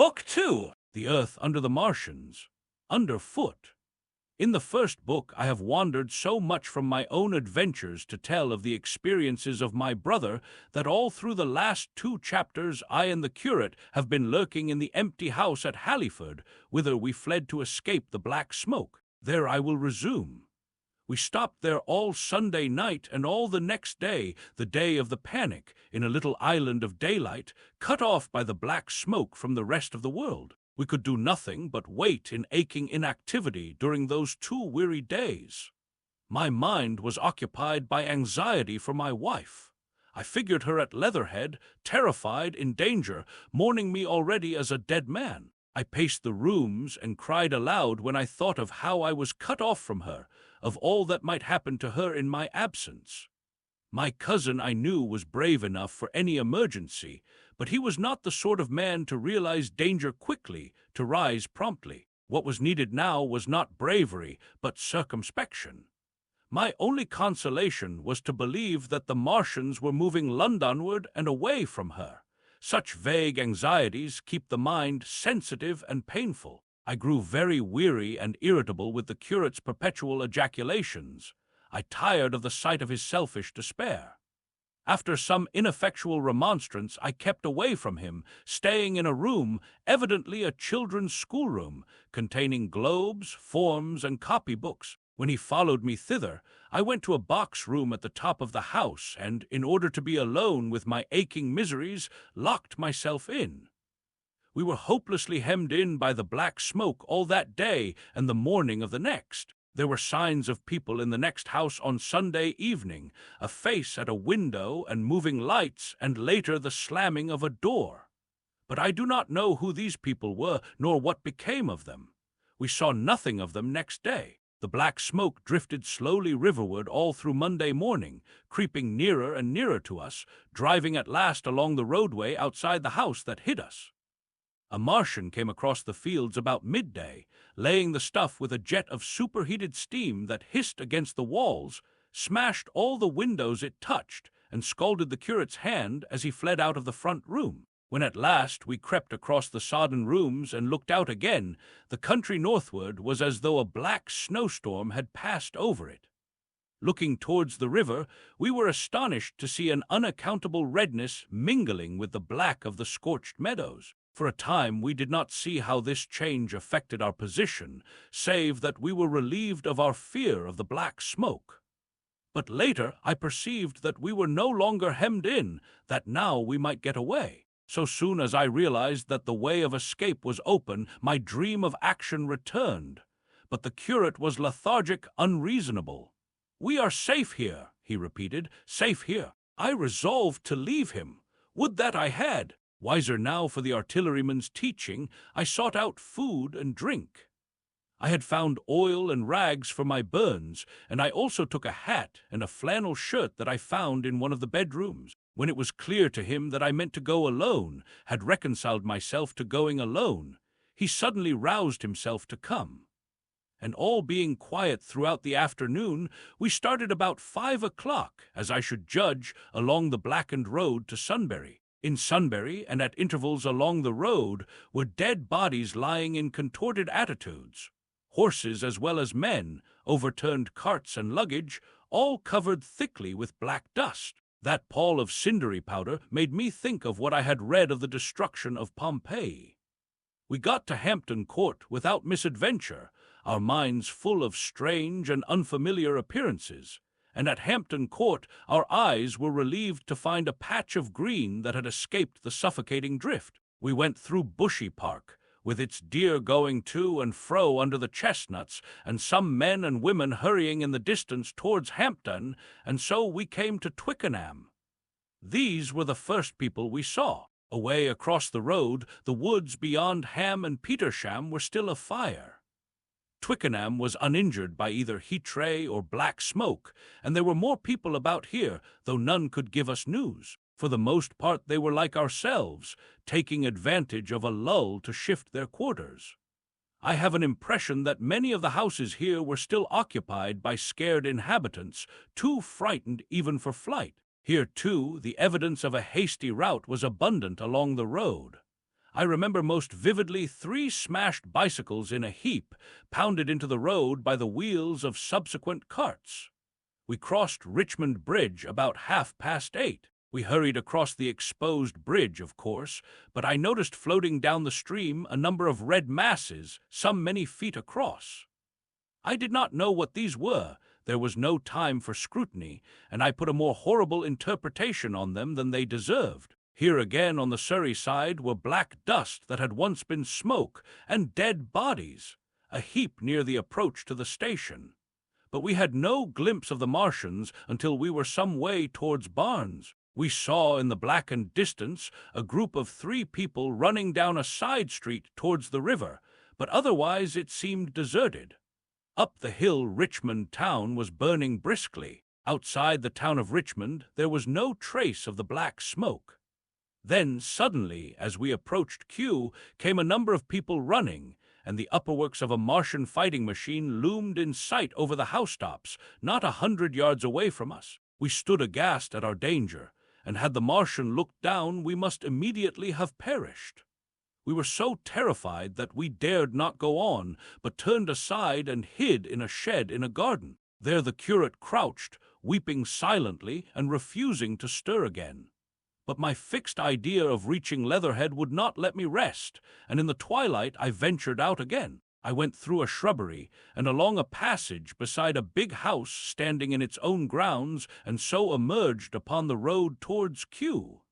Book 2, The Earth Under the Martians, Underfoot. In the first book, I have wandered so much from my own adventures to tell of the experiences of my brother that all through the last 2 chapters I and the curate have been lurking in the empty house at Halliford, whither we fled to escape the black smoke. There I will resume. We stopped there all Sunday night and all the next day, the day of the panic, in a little island of daylight, cut off by the black smoke from the rest of the world. We could do nothing but wait in aching inactivity during those 2 weary days. My mind was occupied by anxiety for my wife. I figured her at Leatherhead, terrified, in danger, mourning me already as a dead man. I paced the rooms and cried aloud when I thought of how I was cut off from her, of all that might happen to her in my absence. My cousin, I knew, was brave enough for any emergency, but he was not the sort of man to realize danger quickly, to rise promptly. What was needed now was not bravery, but circumspection. My only consolation was to believe that the Martians were moving Londonward and away from her. Such vague anxieties keep the mind sensitive and painful. I grew very weary and irritable with the curate's perpetual ejaculations. I tired of the sight of his selfish despair. After some ineffectual remonstrance, I kept away from him, staying in a room, evidently a children's schoolroom, containing globes, forms, and copybooks. When he followed me thither, I went to a box room at the top of the house and, in order to be alone with my aching miseries, locked myself in. We were hopelessly hemmed in by the black smoke all that day and the morning of the next. There were signs of people in the next house on Sunday evening, a face at a window and moving lights, and later the slamming of a door. But I do not know who these people were, nor what became of them. We saw nothing of them next day. The black smoke drifted slowly riverward all through Monday morning, creeping nearer and nearer to us, driving at last along the roadway outside the house that hid us. A Martian came across the fields about midday, laying the stuff with a jet of superheated steam that hissed against the walls, smashed all the windows it touched, and scalded the curate's hand as he fled out of the front room. When at last we crept across the sodden rooms and looked out again, the country northward was as though a black snowstorm had passed over it. Looking towards the river, we were astonished to see an unaccountable redness mingling with the black of the scorched meadows. For a time we did not see how this change affected our position, save that we were relieved of our fear of the black smoke. But later I perceived that we were no longer hemmed in, that now we might get away. So soon as I realized that the way of escape was open, my dream of action returned. But the curate was lethargic, unreasonable. "We are safe here," he repeated, "safe here." I resolved to leave him. Would that I had! Wiser now for the artilleryman's teaching, I sought out food and drink. I had found oil and rags for my burns, and I also took a hat and a flannel shirt that I found in one of the bedrooms. When it was clear to him that I meant to go alone, had reconciled myself to going alone, he suddenly roused himself to come. And all being quiet throughout the afternoon, we started about 5 o'clock, as I should judge, along the blackened road to Sunbury. In Sunbury, and at intervals along the road, were dead bodies lying in contorted attitudes. Horses as well as men, overturned carts and luggage, all covered thickly with black dust. That pall of cindery powder made me think of what I had read of the destruction of Pompeii. We got to Hampton Court without misadventure, our minds full of strange and unfamiliar appearances. And at Hampton Court our eyes were relieved to find a patch of green that had escaped the suffocating drift. We went through Bushy Park, with its deer going to and fro under the chestnuts, and some men and women hurrying in the distance towards Hampton, and so we came to Twickenham. These were the first people we saw. Away across the road, the woods beyond Ham and Petersham were still afire. Twickenham was uninjured by either heat ray or black smoke, and there were more people about here, though none could give us news. For the most part they were like ourselves, taking advantage of a lull to shift their quarters. I have an impression that many of the houses here were still occupied by scared inhabitants, too frightened even for flight. Here, too, the evidence of a hasty rout was abundant along the road. I remember most vividly 3 smashed bicycles in a heap, pounded into the road by the wheels of subsequent carts. We crossed Richmond Bridge about 8:30. We hurried across the exposed bridge, of course, but I noticed floating down the stream a number of red masses, some many feet across. I did not know what these were. There was no time for scrutiny, and I put a more horrible interpretation on them than they deserved. Here again on the Surrey side were black dust that had once been smoke, and dead bodies, a heap near the approach to the station. But we had no glimpse of the Martians until we were some way towards Barnes. We saw in the blackened distance a group of 3 people running down a side street towards the river, but otherwise it seemed deserted. Up the hill Richmond town was burning briskly. Outside the town of Richmond there was no trace of the black smoke. Then suddenly, as we approached Kew, came a number of people running, and the upperworks of a Martian fighting machine loomed in sight over the housetops, not 100 yards away from us. We stood aghast at our danger, and had the Martian looked down, we must immediately have perished. We were so terrified that we dared not go on, but turned aside and hid in a shed in a garden. There the curate crouched, weeping silently and refusing to stir again. But my fixed idea of reaching Leatherhead would not let me rest, and in the twilight I ventured out again. I went through a shrubbery and along a passage beside a big house standing in its own grounds, and so emerged upon the road towards Kew.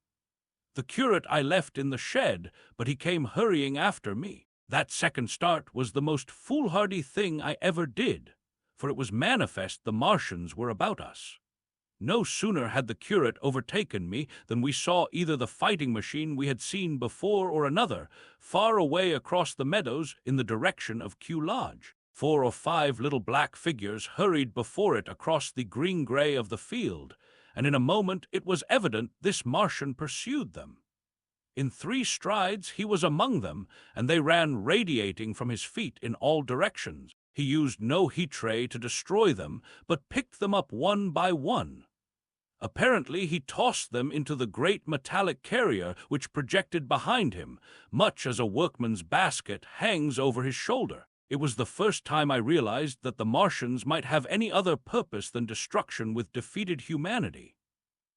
The curate I left in the shed, but he came hurrying after me. That second start was the most foolhardy thing I ever did, for it was manifest the Martians were about us. No sooner had the curate overtaken me than we saw either the fighting machine we had seen before or another, far away across the meadows in the direction of Kew Lodge. 4 or 5 little black figures hurried before it across the green-gray of the field, and in a moment it was evident this Martian pursued them. In 3 strides he was among them, and they ran radiating from his feet in all directions. He used no heat ray to destroy them, but picked them up one by one. Apparently he tossed them into the great metallic carrier which projected behind him, much as a workman's basket hangs over his shoulder. It was the first time I realized that the Martians might have any other purpose than destruction with defeated humanity.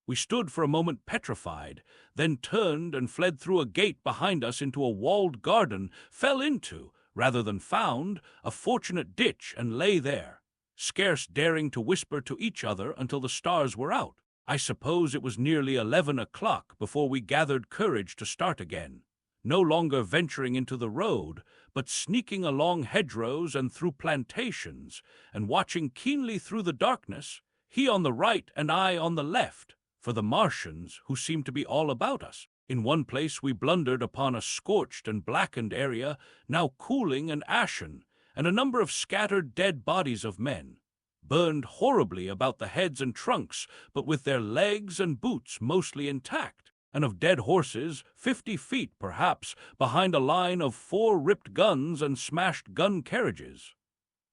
We stood for a moment petrified, then turned and fled through a gate behind us into a walled garden, fell into, rather than found, a fortunate ditch, and lay there, scarce daring to whisper to each other until the stars were out. I suppose it was nearly 11 o'clock before we gathered courage to start again, no longer venturing into the road, but sneaking along hedgerows and through plantations, and watching keenly through the darkness, he on the right and I on the left, for the Martians, who seemed to be all about us. In one place we blundered upon a scorched and blackened area, now cooling and ashen, and a number of scattered dead bodies of men, burned horribly about the heads and trunks, but with their legs and boots mostly intact, and of dead horses, 50 feet perhaps, behind a line of 4 ripped guns and smashed gun carriages.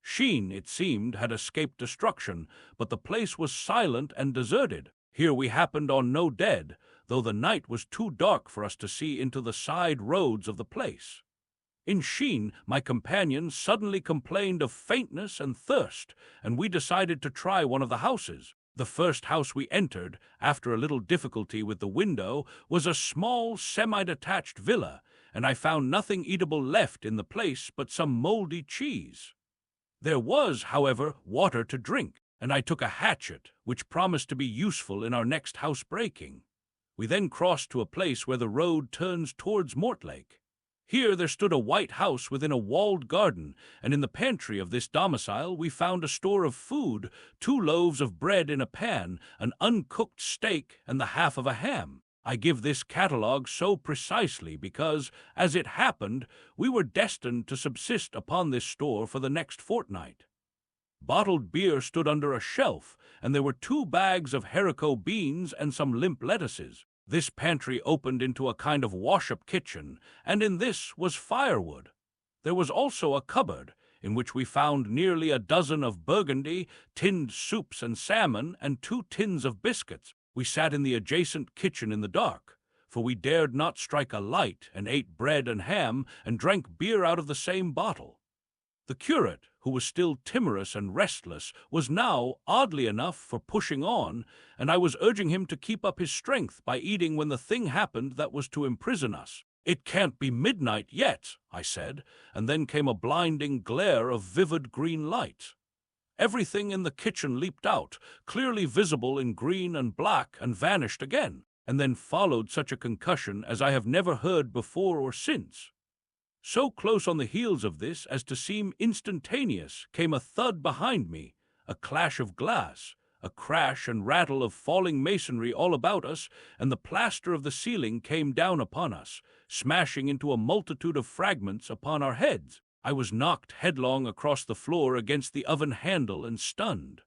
Sheen, it seemed, had escaped destruction, but the place was silent and deserted. Here we happened on no dead, though the night was too dark for us to see into the side roads of the place. In Sheen, my companion suddenly complained of faintness and thirst, and we decided to try one of the houses. The first house we entered, after a little difficulty with the window, was a small, semi-detached villa, and I found nothing eatable left in the place but some mouldy cheese. There was, however, water to drink, and I took a hatchet, which promised to be useful in our next housebreaking. We then crossed to a place where the road turns towards Mortlake. Here there stood a white house within a walled garden, and in the pantry of this domicile we found a store of food, 2 loaves of bread in a pan, an uncooked steak, and the half of a ham. I give this catalogue so precisely because, as it happened, we were destined to subsist upon this store for the next fortnight. Bottled beer stood under a shelf, and there were 2 bags of haricot beans and some limp lettuces. This pantry opened into a kind of wash-up kitchen, and in this was firewood. There was also a cupboard, in which we found nearly a dozen of burgundy, tinned soups and salmon, and 2 tins of biscuits. We sat in the adjacent kitchen in the dark, for we dared not strike a light, and ate bread and ham, and drank beer out of the same bottle. The curate, who was still timorous and restless, was now, oddly enough, for pushing on, and I was urging him to keep up his strength by eating when the thing happened that was to imprison us. "It can't be midnight yet," I said, and then came a blinding glare of vivid green light. Everything in the kitchen leaped out, clearly visible in green and black, and vanished again, and then followed such a concussion as I have never heard before or since. So close on the heels of this as to seem instantaneous came a thud behind me, a clash of glass, a crash and rattle of falling masonry all about us, and the plaster of the ceiling came down upon us, smashing into a multitude of fragments upon our heads. I was knocked headlong across the floor against the oven handle and stunned.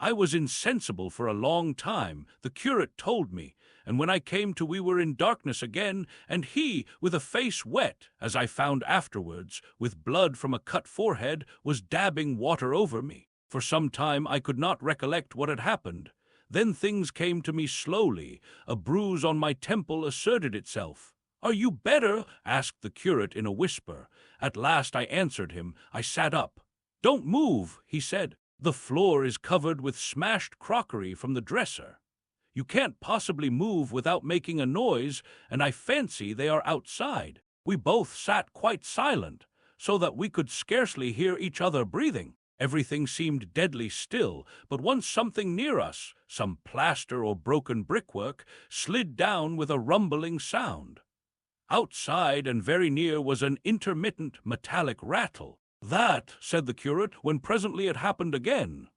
I was insensible for a long time, the curate told me, and when I came to we were in darkness again, and he, with a face wet, as I found afterwards, with blood from a cut forehead, was dabbing water over me. For some time I could not recollect what had happened. Then things came to me slowly. A bruise on my temple asserted itself. "Are you better?" asked the curate in a whisper. At last I answered him. I sat up. "Don't move," he said. "The floor is covered with smashed crockery from the dresser. You can't possibly move without making a noise, and I fancy they are outside." We both sat quite silent, so that we could scarcely hear each other breathing. Everything seemed deadly still, but once something near us, some plaster or broken brickwork, slid down with a rumbling sound. Outside and very near was an intermittent metallic rattle. "That," said the curate, when presently it happened again.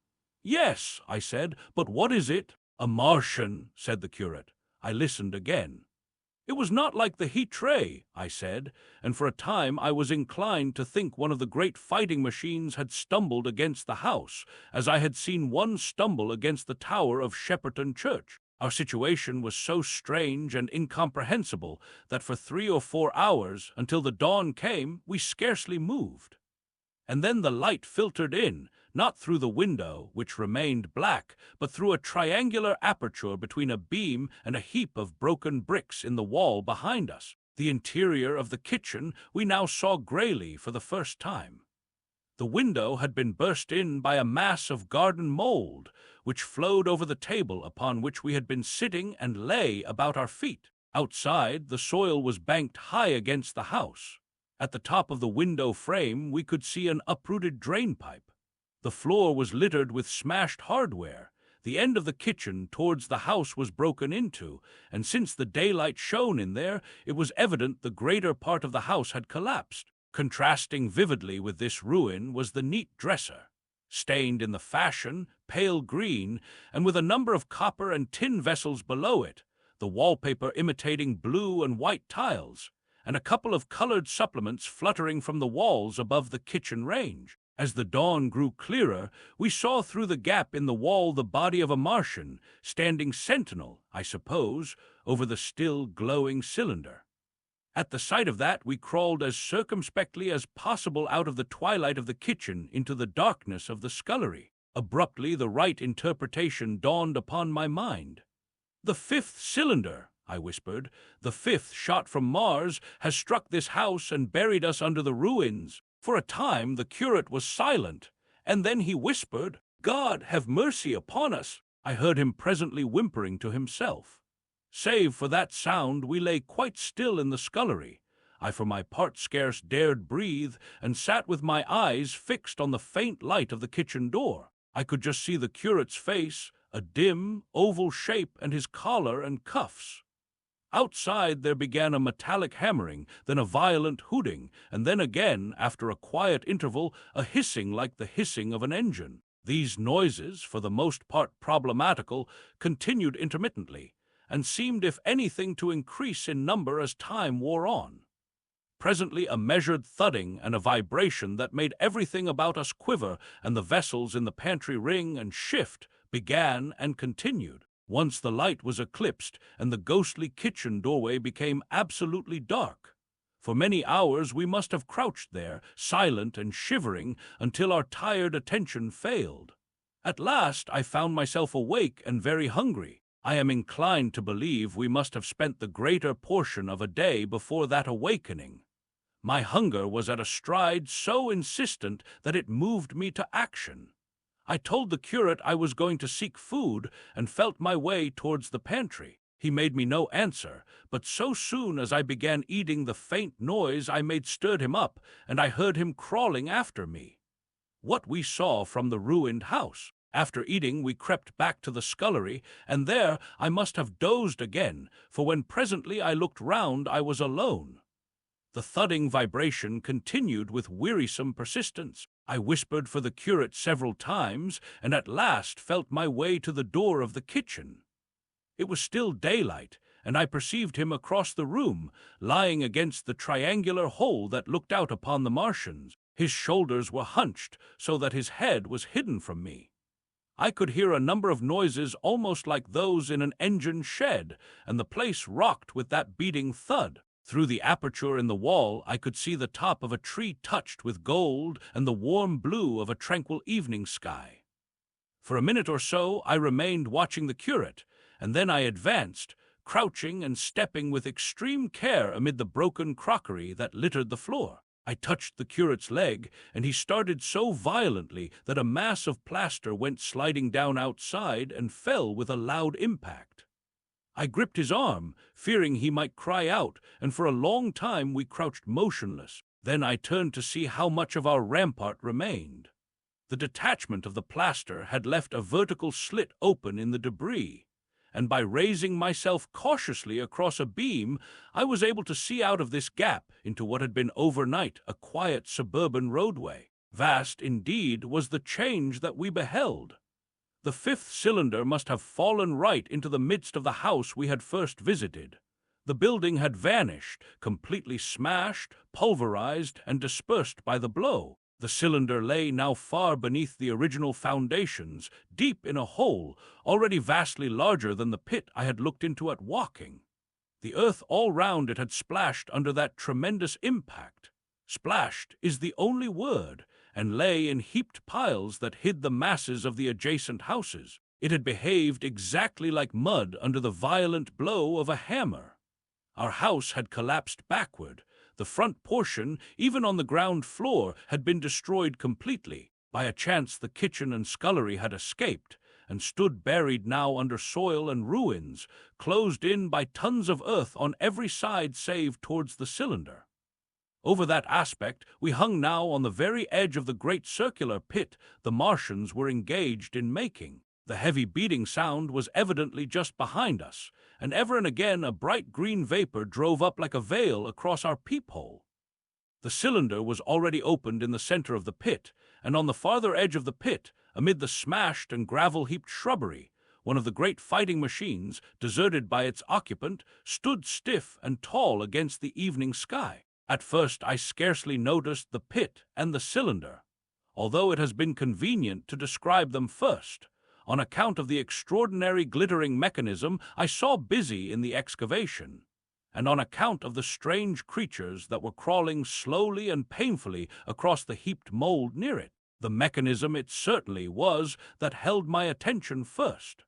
"Yes," I said, "but what is it?" "A Martian," said the curate. I listened again. "It was not like the heat ray," I said, and for a time I was inclined to think one of the great fighting machines had stumbled against the house, as I had seen one stumble against the tower of Shepperton Church. Our situation was so strange and incomprehensible that for 3 or 4 hours, until the dawn came, we scarcely moved. And then the light filtered in, not through the window, which remained black, but through a triangular aperture between a beam and a heap of broken bricks in the wall behind us. The interior of the kitchen we now saw greyly for the first time. The window had been burst in by a mass of garden mold, which flowed over the table upon which we had been sitting and lay about our feet. Outside, the soil was banked high against the house. At the top of the window frame we could see an uprooted drain-pipe. The floor was littered with smashed hardware. The end of the kitchen towards the house was broken into, and since the daylight shone in there, it was evident the greater part of the house had collapsed. Contrasting vividly with this ruin was the neat dresser, stained in the fashion, pale green, and with a number of copper and tin vessels below it, the wallpaper imitating blue and white tiles, and a couple of colored supplements fluttering from the walls above the kitchen range. As the dawn grew clearer, we saw through the gap in the wall the body of a Martian, standing sentinel, I suppose, over the still glowing cylinder. At the sight of that, we crawled as circumspectly as possible out of the twilight of the kitchen into the darkness of the scullery. Abruptly, the right interpretation dawned upon my mind. "The 5th cylinder," I whispered. "The 5th shot from Mars has struck this house and buried us under the ruins." For a time the curate was silent, and then he whispered, "God have mercy upon us." I heard him presently whimpering to himself. Save for that sound, we lay quite still in the scullery. I for my part scarce dared breathe, and sat with my eyes fixed on the faint light of the kitchen door. I could just see the curate's face, a dim, oval shape, and his collar and cuffs. Outside there began a metallic hammering, then a violent hooting, and then again, after a quiet interval, a hissing like the hissing of an engine. These noises, for the most part problematical, continued intermittently, and seemed if anything to increase in number as time wore on. Presently a measured thudding and a vibration that made everything about us quiver, and the vessels in the pantry ring and shift, began and continued. Once the light was eclipsed, and the ghostly kitchen doorway became absolutely dark. For many hours we must have crouched there, silent and shivering, until our tired attention failed. At last I found myself awake and very hungry. I am inclined to believe we must have spent the greater portion of a day before that awakening. My hunger was at a stride so insistent that it moved me to action. I told the curate I was going to seek food and felt my way towards the pantry. He made me no answer, but so soon as I began eating, the faint noise I made stirred him up, and I heard him crawling after me. What we saw from the ruined house. After eating, we crept back to the scullery, and there I must have dozed again, for when presently I looked round I was alone. The thudding vibration continued with wearisome persistence. I whispered for the curate several times, and at last felt my way to the door of the kitchen. It was still daylight, and I perceived him across the room, lying against the triangular hole that looked out upon the marshes. His shoulders were hunched, so that his head was hidden from me. I could hear a number of noises almost like those in an engine shed, and the place rocked with that beating thud. Through the aperture in the wall I could see the top of a tree touched with gold and the warm blue of a tranquil evening sky. For a minute or so I remained watching the curate, and then I advanced, crouching and stepping with extreme care amid the broken crockery that littered the floor. I touched the curate's leg, and he started so violently that a mass of plaster went sliding down outside and fell with a loud impact. I gripped his arm, fearing he might cry out, and for a long time we crouched motionless. Then I turned to see how much of our rampart remained. The detachment of the plaster had left a vertical slit open in the debris, and by raising myself cautiously across a beam, I was able to see out of this gap into what had been overnight a quiet suburban roadway. Vast, indeed, was the change that we beheld. The fifth cylinder must have fallen right into the midst of the house we had first visited. The building had vanished, completely smashed, pulverized, and dispersed by the blow. The cylinder lay now far beneath the original foundations, deep in a hole, already vastly larger than the pit I had looked into at Woking. The earth all round it had splashed under that tremendous impact. Splashed is the only word, and lay in heaped piles that hid the masses of the adjacent houses. It had behaved exactly like mud under the violent blow of a hammer. Our house had collapsed backward. The front portion, even on the ground floor, had been destroyed completely. By a chance the kitchen and scullery had escaped, and stood buried now under soil and ruins, closed in by tons of earth on every side save towards the cylinder. Over that aspect we hung now on the very edge of the great circular pit the Martians were engaged in making. The heavy beating sound was evidently just behind us, and ever and again a bright green vapor drove up like a veil across our peephole. The cylinder was already opened in the center of the pit, and on the farther edge of the pit, amid the smashed and gravel-heaped shrubbery, one of the great fighting machines, deserted by its occupant, stood stiff and tall against the evening sky. At first I scarcely noticed the pit and the cylinder, although it has been convenient to describe them first. On account of the extraordinary glittering mechanism I saw busy in the excavation, and on account of the strange creatures that were crawling slowly and painfully across the heaped mold near it. The mechanism it certainly was that held my attention first.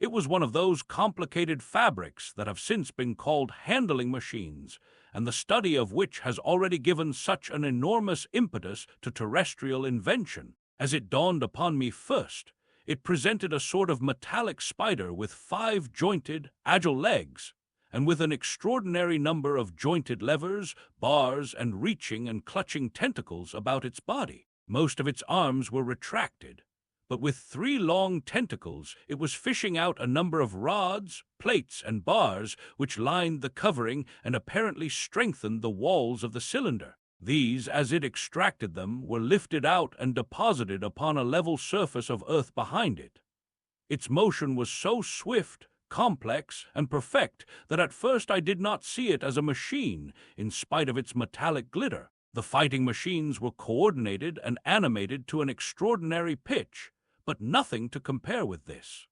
It was one of those complicated fabrics that have since been called handling machines, and the study of which has already given such an enormous impetus to terrestrial invention. As it dawned upon me first, it presented a sort of metallic spider with 5 jointed, agile legs, and with an extraordinary number of jointed levers, bars, and reaching and clutching tentacles about its body. Most of its arms were retracted, but with 3 long tentacles it was fishing out a number of rods, plates, and bars which lined the covering and apparently strengthened the walls of the cylinder. These, as it extracted them, were lifted out and deposited upon a level surface of earth behind it. Its motion was so swift, complex, and perfect that at first I did not see it as a machine, in spite of its metallic glitter. The fighting machines were coordinated and animated to an extraordinary pitch, but nothing to compare with this.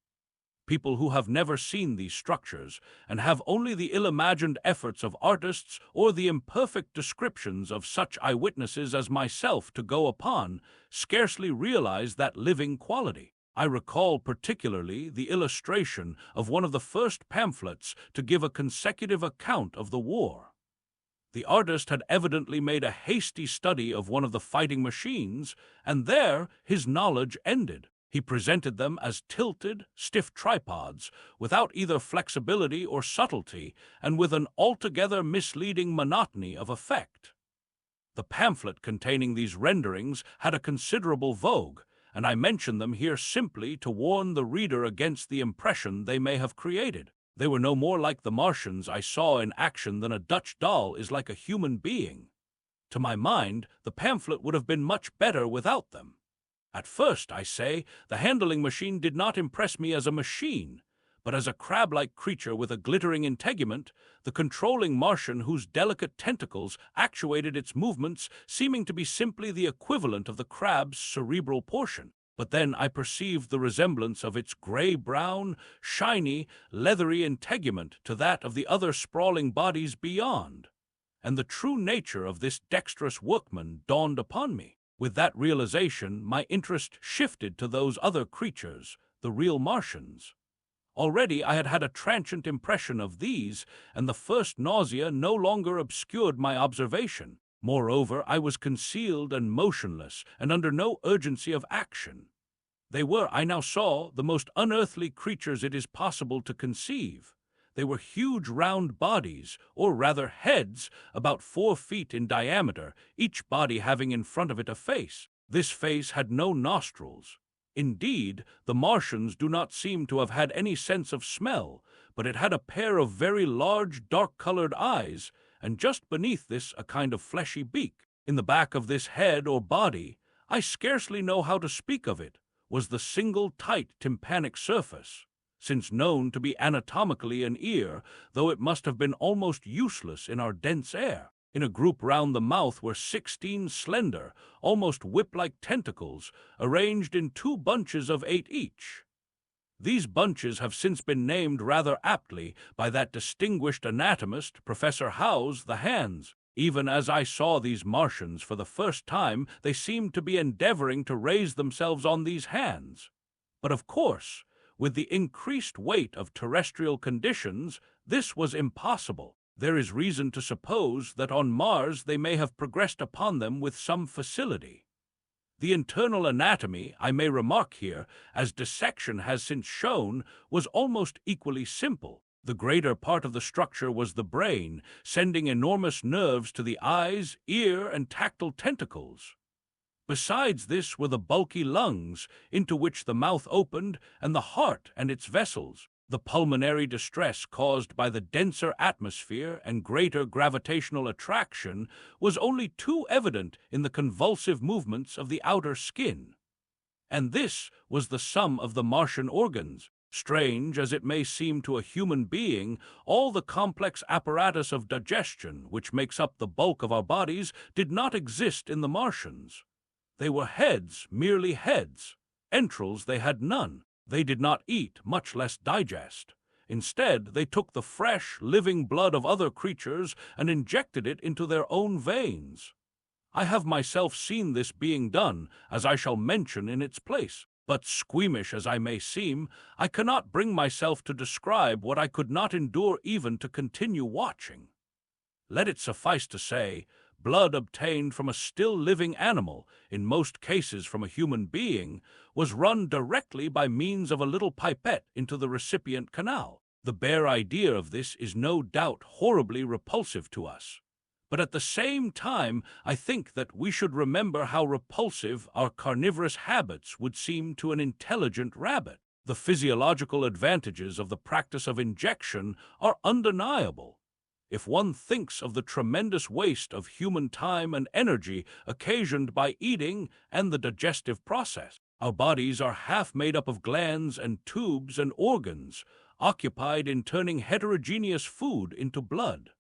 People who have never seen these structures, and have only the ill-imagined efforts of artists or the imperfect descriptions of such eyewitnesses as myself to go upon, scarcely realize that living quality. I recall particularly the illustration of one of the first pamphlets to give a consecutive account of the war. The artist had evidently made a hasty study of one of the fighting machines, and there his knowledge ended. He presented them as tilted, stiff tripods, without either flexibility or subtlety, and with an altogether misleading monotony of effect. The pamphlet containing these renderings had a considerable vogue, and I mention them here simply to warn the reader against the impression they may have created. They were no more like the Martians I saw in action than a Dutch doll is like a human being. To my mind, the pamphlet would have been much better without them. At first, I say, the handling machine did not impress me as a machine, but as a crab-like creature with a glittering integument, the controlling Martian whose delicate tentacles actuated its movements seeming to be simply the equivalent of the crab's cerebral portion. But then I perceived the resemblance of its gray-brown, shiny, leathery integument to that of the other sprawling bodies beyond, and the true nature of this dexterous workman dawned upon me. With that realization, my interest shifted to those other creatures, the real Martians. Already I had had a transient impression of these, and the first nausea no longer obscured my observation. Moreover, I was concealed and motionless, and under no urgency of action. They were, I now saw, the most unearthly creatures it is possible to conceive. They were huge round bodies, or rather heads, about 4 feet in diameter, each body having in front of it a face. This face had no nostrils. Indeed, the Martians do not seem to have had any sense of smell, but it had a pair of very large, dark-colored eyes, and just beneath this a kind of fleshy beak. In the back of this head or body, I scarcely know how to speak of it, was the single tight tympanic surface, since known to be anatomically an ear, though it must have been almost useless in our dense air. In a group round the mouth were 16 slender, almost whip-like tentacles, arranged in 2 bunches of 8 each. These bunches have since been named rather aptly by that distinguished anatomist, Professor Howe's, the hands. Even as I saw these Martians for the first time, they seemed to be endeavoring to raise themselves on these hands. But of course, with the increased weight of terrestrial conditions, this was impossible. There is reason to suppose that on Mars they may have progressed upon them with some facility. The internal anatomy, I may remark here, as dissection has since shown, was almost equally simple. The greater part of the structure was the brain, sending enormous nerves to the eyes, ear, and tactile tentacles. Besides this were the bulky lungs, into which the mouth opened, and the heart and its vessels. The pulmonary distress caused by the denser atmosphere and greater gravitational attraction was only too evident in the convulsive movements of the outer skin. And this was the sum of the Martian organs. Strange as it may seem to a human being, all the complex apparatus of digestion which makes up the bulk of our bodies did not exist in the Martians. They were heads, merely heads. Entrails they had none. They did not eat, much less digest. Instead, they took the fresh, living blood of other creatures and injected it into their own veins. I have myself seen this being done, as I shall mention in its place. But squeamish as I may seem, I cannot bring myself to describe what I could not endure even to continue watching. Let it suffice to say, blood obtained from a still living animal, in most cases from a human being, was run directly by means of a little pipette into the recipient canal. The bare idea of this is no doubt horribly repulsive to us. But at the same time, I think that we should remember how repulsive our carnivorous habits would seem to an intelligent rabbit. The physiological advantages of the practice of injection are undeniable. If one thinks of the tremendous waste of human time and energy occasioned by eating and the digestive process, our bodies are half made up of glands and tubes and organs, occupied in turning heterogeneous food into blood.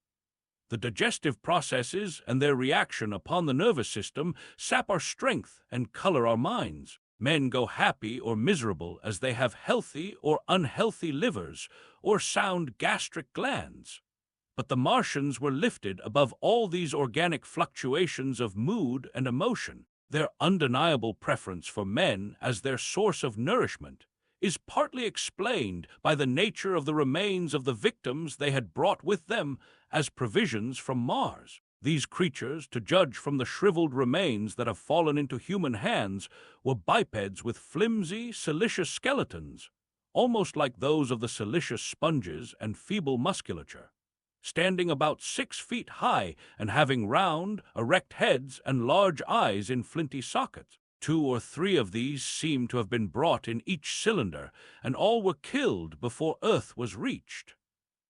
The digestive processes and their reaction upon the nervous system sap our strength and color our minds. Men go happy or miserable as they have healthy or unhealthy livers or sound gastric glands. But the Martians were lifted above all these organic fluctuations of mood and emotion. Their undeniable preference for men as their source of nourishment is partly explained by the nature of the remains of the victims they had brought with them as provisions from Mars. These creatures, to judge from the shriveled remains that have fallen into human hands, were bipeds with flimsy, siliceous skeletons, almost like those of the siliceous sponges, and feeble musculature, standing about 6 feet high and having round, erect heads and large eyes in flinty sockets. 2 or 3 of these seemed to have been brought in each cylinder, and all were killed before Earth was reached.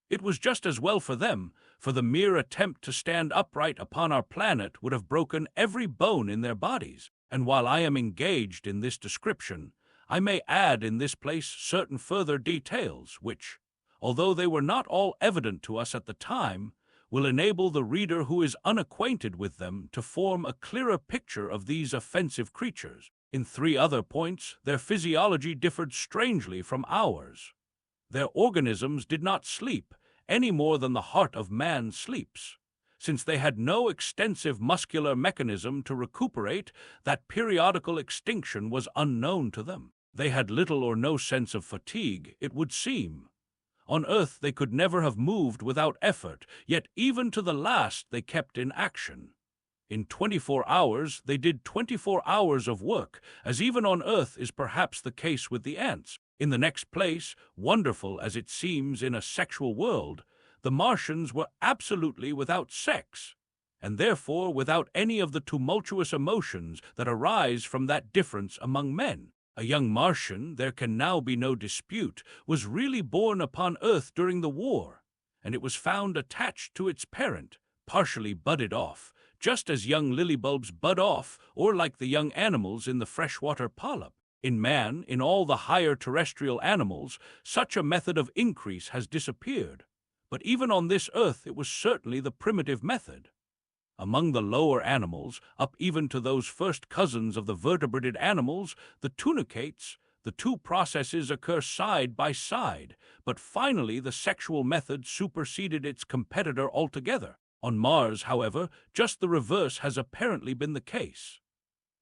It was just as well for them, for the mere attempt to stand upright upon our planet would have broken every bone in their bodies. And while I am engaged in this description, I may add in this place certain further details which, although they were not all evident to us at the time, will enable the reader who is unacquainted with them to form a clearer picture of these offensive creatures. In 3 other points, their physiology differed strangely from ours. Their organisms did not sleep any more than the heart of man sleeps. Since they had no extensive muscular mechanism to recuperate, that periodical extinction was unknown to them. They had little or no sense of fatigue, it would seem. On Earth they could never have moved without effort, yet even to the last they kept in action. In 24 hours they did 24 hours of work, as even on Earth is perhaps the case with the ants. In the next place, wonderful as it seems in a sexual world, the Martians were absolutely without sex, and therefore without any of the tumultuous emotions that arise from that difference among men. A young Martian, there can now be no dispute, was really born upon Earth during the war, and it was found attached to its parent, partially budded off, just as young lily bulbs bud off, or like the young animals in the freshwater polyp. In man, in all the higher terrestrial animals, such a method of increase has disappeared, but even on this Earth it was certainly the primitive method. Among the lower animals, up even to those first cousins of the vertebrated animals, the tunicates, the 2 processes occur side by side, but finally the sexual method superseded its competitor altogether. On Mars, however, just the reverse has apparently been the case.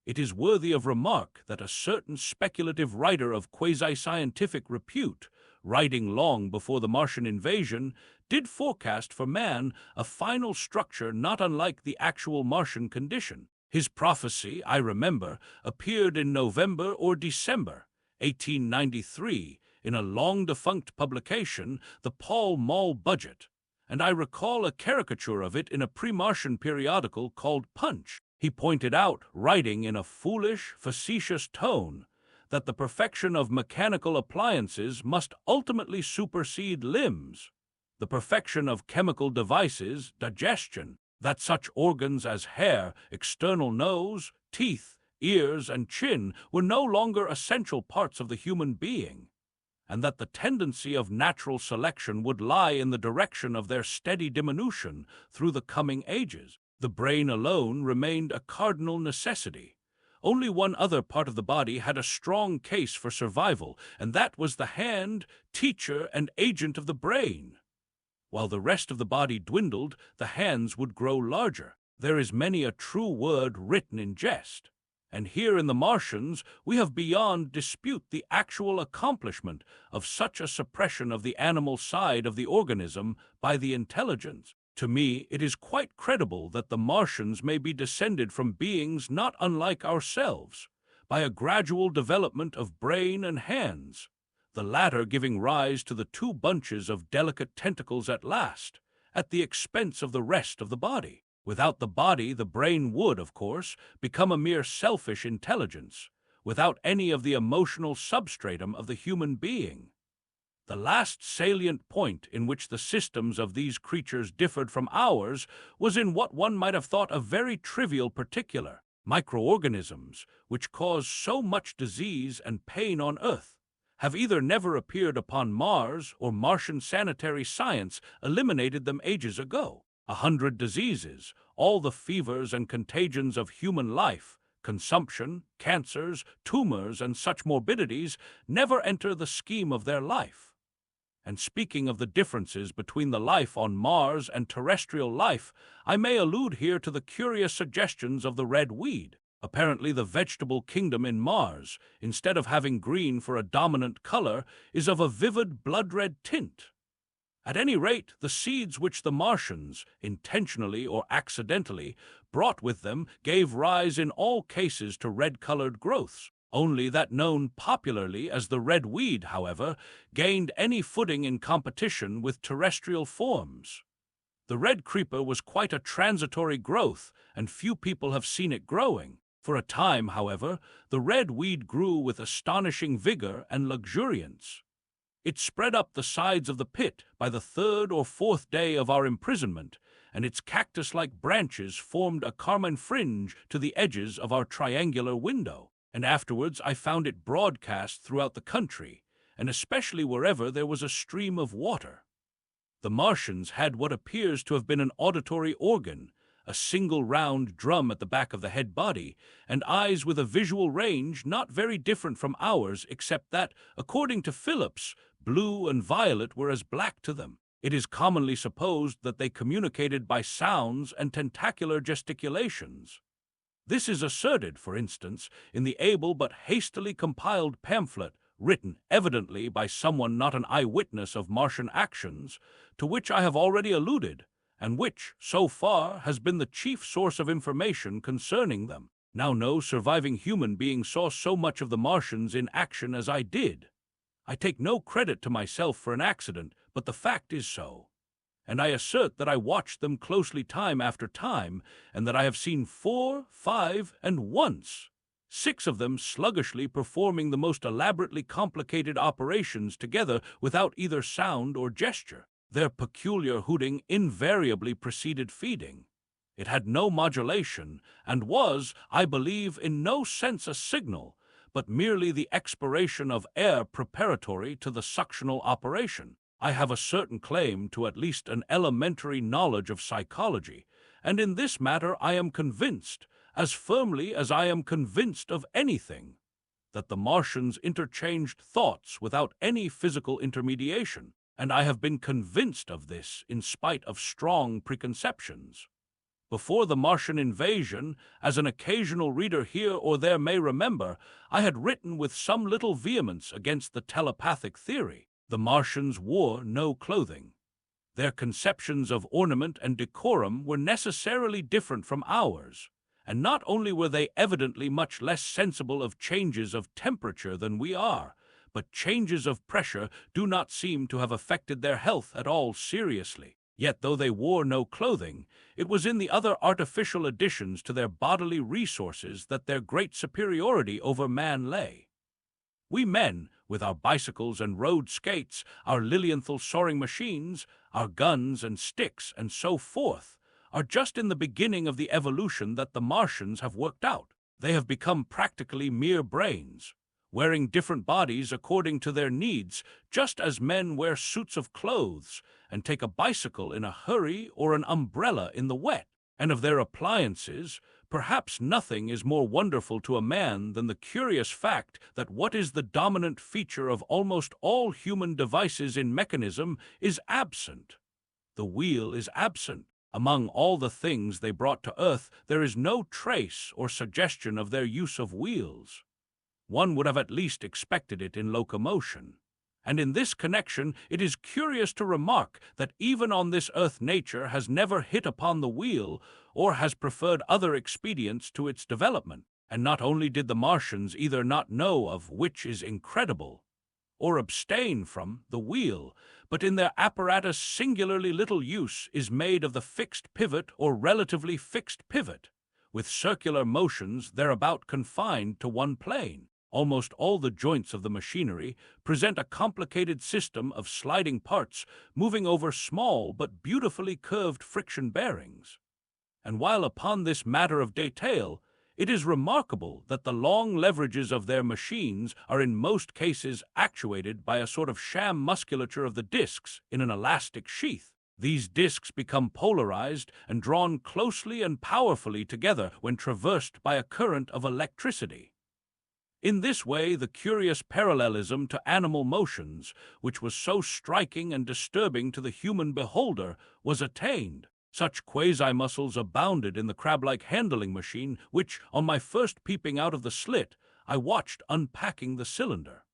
It is worthy of remark that a certain speculative writer of quasi-scientific repute, writing long before the Martian invasion, did forecast for man a final structure not unlike the actual Martian condition. His prophecy, I remember, appeared in November or December 1893 in a long-defunct publication, the Pall Mall Budget, and I recall a caricature of it in a pre-Martian periodical called Punch. He pointed out, writing in a foolish, facetious tone, that the perfection of mechanical appliances must ultimately supersede limbs, the perfection of chemical devices, digestion, that such organs as hair, external nose, teeth, ears, and chin were no longer essential parts of the human being, and that the tendency of natural selection would lie in the direction of their steady diminution through the coming ages. The brain alone remained a cardinal necessity. Only one other part of the body had a strong case for survival, and that was the hand, teacher, and agent of the brain. While the rest of the body dwindled, the hands would grow larger. There is many a true word written in jest, and here in the Martians we have beyond dispute the actual accomplishment of such a suppression of the animal side of the organism by the intelligence. To me, it is quite credible that the Martians may be descended from beings not unlike ourselves, by a gradual development of brain and hands, the latter giving rise to the 2 bunches of delicate tentacles at last, at the expense of the rest of the body. Without the body, the brain would, of course, become a mere selfish intelligence, without any of the emotional substratum of the human being. The last salient point in which the systems of these creatures differed from ours was in what one might have thought a very trivial particular: microorganisms, which cause so much disease and pain on Earth, have either never appeared upon Mars or Martian sanitary science eliminated them ages ago. 100 diseases, all the fevers and contagions of human life, consumption, cancers, tumors, and such morbidities, never enter the scheme of their life. And speaking of the differences between the life on Mars and terrestrial life, I may allude here to the curious suggestions of the red weed. Apparently, the vegetable kingdom in Mars, instead of having green for a dominant color, is of a vivid blood-red tint. At any rate, the seeds which the Martians, intentionally or accidentally, brought with them gave rise in all cases to red-colored growths. Only that known popularly as the red weed, however, gained any footing in competition with terrestrial forms. The red creeper was quite a transitory growth, and few people have seen it growing. For a time, however, the red weed grew with astonishing vigor and luxuriance. It spread up the sides of the pit by the third or fourth day of our imprisonment, and its cactus-like branches formed a carmine fringe to the edges of our triangular window. And afterwards I found it broadcast throughout the country, and especially wherever there was a stream of water. The Martians had what appears to have been an auditory organ, a single round drum at the back of the head body, and eyes with a visual range not very different from ours, except that, according to Phillips, blue and violet were as black to them. It is commonly supposed that they communicated by sounds and tentacular gesticulations. This is asserted, for instance, in the able but hastily compiled pamphlet, written evidently by someone not an eyewitness of Martian actions, to which I have already alluded, and which, so far, has been the chief source of information concerning them. Now no surviving human being saw so much of the Martians in action as I did. I take no credit to myself for an accident, but the fact is so. And I assert that I watched them closely time after time, and that I have seen 4, 5, and once 6 of them sluggishly performing the most elaborately complicated operations together without either sound or gesture. Their peculiar hooting invariably preceded feeding. It had no modulation, and was, I believe, in no sense a signal, but merely the expiration of air preparatory to the suctional operation. I have a certain claim to at least an elementary knowledge of psychology, and in this matter I am convinced, as firmly as I am convinced of anything, that the Martians interchanged thoughts without any physical intermediation, and I have been convinced of this in spite of strong preconceptions. Before the Martian invasion, as an occasional reader here or there may remember, I had written with some little vehemence against the telepathic theory. The Martians wore no clothing. Their conceptions of ornament and decorum were necessarily different from ours, and not only were they evidently much less sensible of changes of temperature than we are, but changes of pressure do not seem to have affected their health at all seriously. Yet though they wore no clothing, it was in the other artificial additions to their bodily resources that their great superiority over man lay. We men, with our bicycles and road skates, our Lilienthal soaring machines, our guns and sticks, and so forth, are just in the beginning of the evolution that the Martians have worked out. They have become practically mere brains, wearing different bodies according to their needs, just as men wear suits of clothes and take a bicycle in a hurry or an umbrella in the wet. And of their appliances, perhaps nothing is more wonderful to a man than the curious fact that what is the dominant feature of almost all human devices in mechanism is absent. The wheel is absent. Among all the things they brought to earth, there is no trace or suggestion of their use of wheels. One would have at least expected it in locomotion. And in this connection, it is curious to remark that even on this earth nature has never hit upon the wheel, or has preferred other expedients to its development. And not only did the Martians either not know of, which is incredible, or abstain from the wheel, but in their apparatus singularly little use is made of the fixed pivot or relatively fixed pivot, with circular motions thereabout confined to one plane. Almost all the joints of the machinery present a complicated system of sliding parts moving over small but beautifully curved friction bearings. And while upon this matter of detail, it is remarkable that the long leverages of their machines are in most cases actuated by a sort of sham musculature of the discs in an elastic sheath. These discs become polarized and drawn closely and powerfully together when traversed by a current of electricity. In this way, the curious parallelism to animal motions, which was so striking and disturbing to the human beholder, was attained. Such quasi-muscles abounded in the crab-like handling machine which, on my first peeping out of the slit, I watched unpacking the cylinder.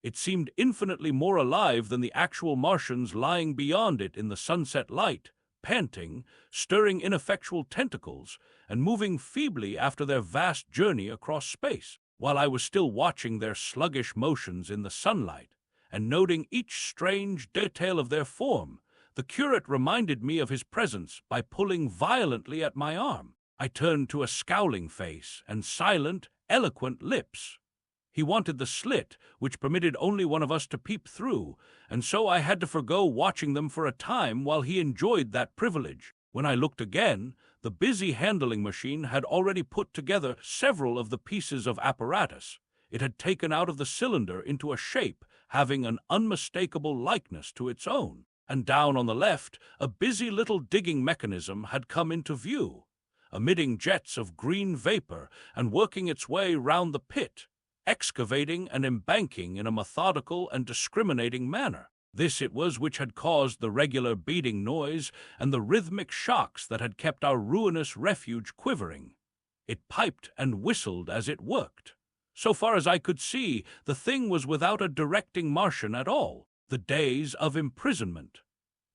It seemed infinitely more alive than the actual Martians lying beyond it in the sunset light, panting, stirring ineffectual tentacles, and moving feebly after their vast journey across space. While I was still watching their sluggish motions in the sunlight, and noting each strange detail of their form, the curate reminded me of his presence by pulling violently at my arm. I turned to a scowling face and silent, eloquent lips. He wanted the slit, which permitted only one of us to peep through, and so I had to forgo watching them for a time while he enjoyed that privilege. When I looked again, the busy handling machine had already put together several of the pieces of apparatus. It had taken out of the cylinder into a shape having an unmistakable likeness to its own, and down on the left, a busy little digging mechanism had come into view, emitting jets of green vapor and working its way round the pit, excavating and embanking in a methodical and discriminating manner. This it was which had caused the regular beating noise and the rhythmic shocks that had kept our ruinous refuge quivering. It piped and whistled as it worked. So far as I could see, the thing was without a directing Martian at all. The days of imprisonment.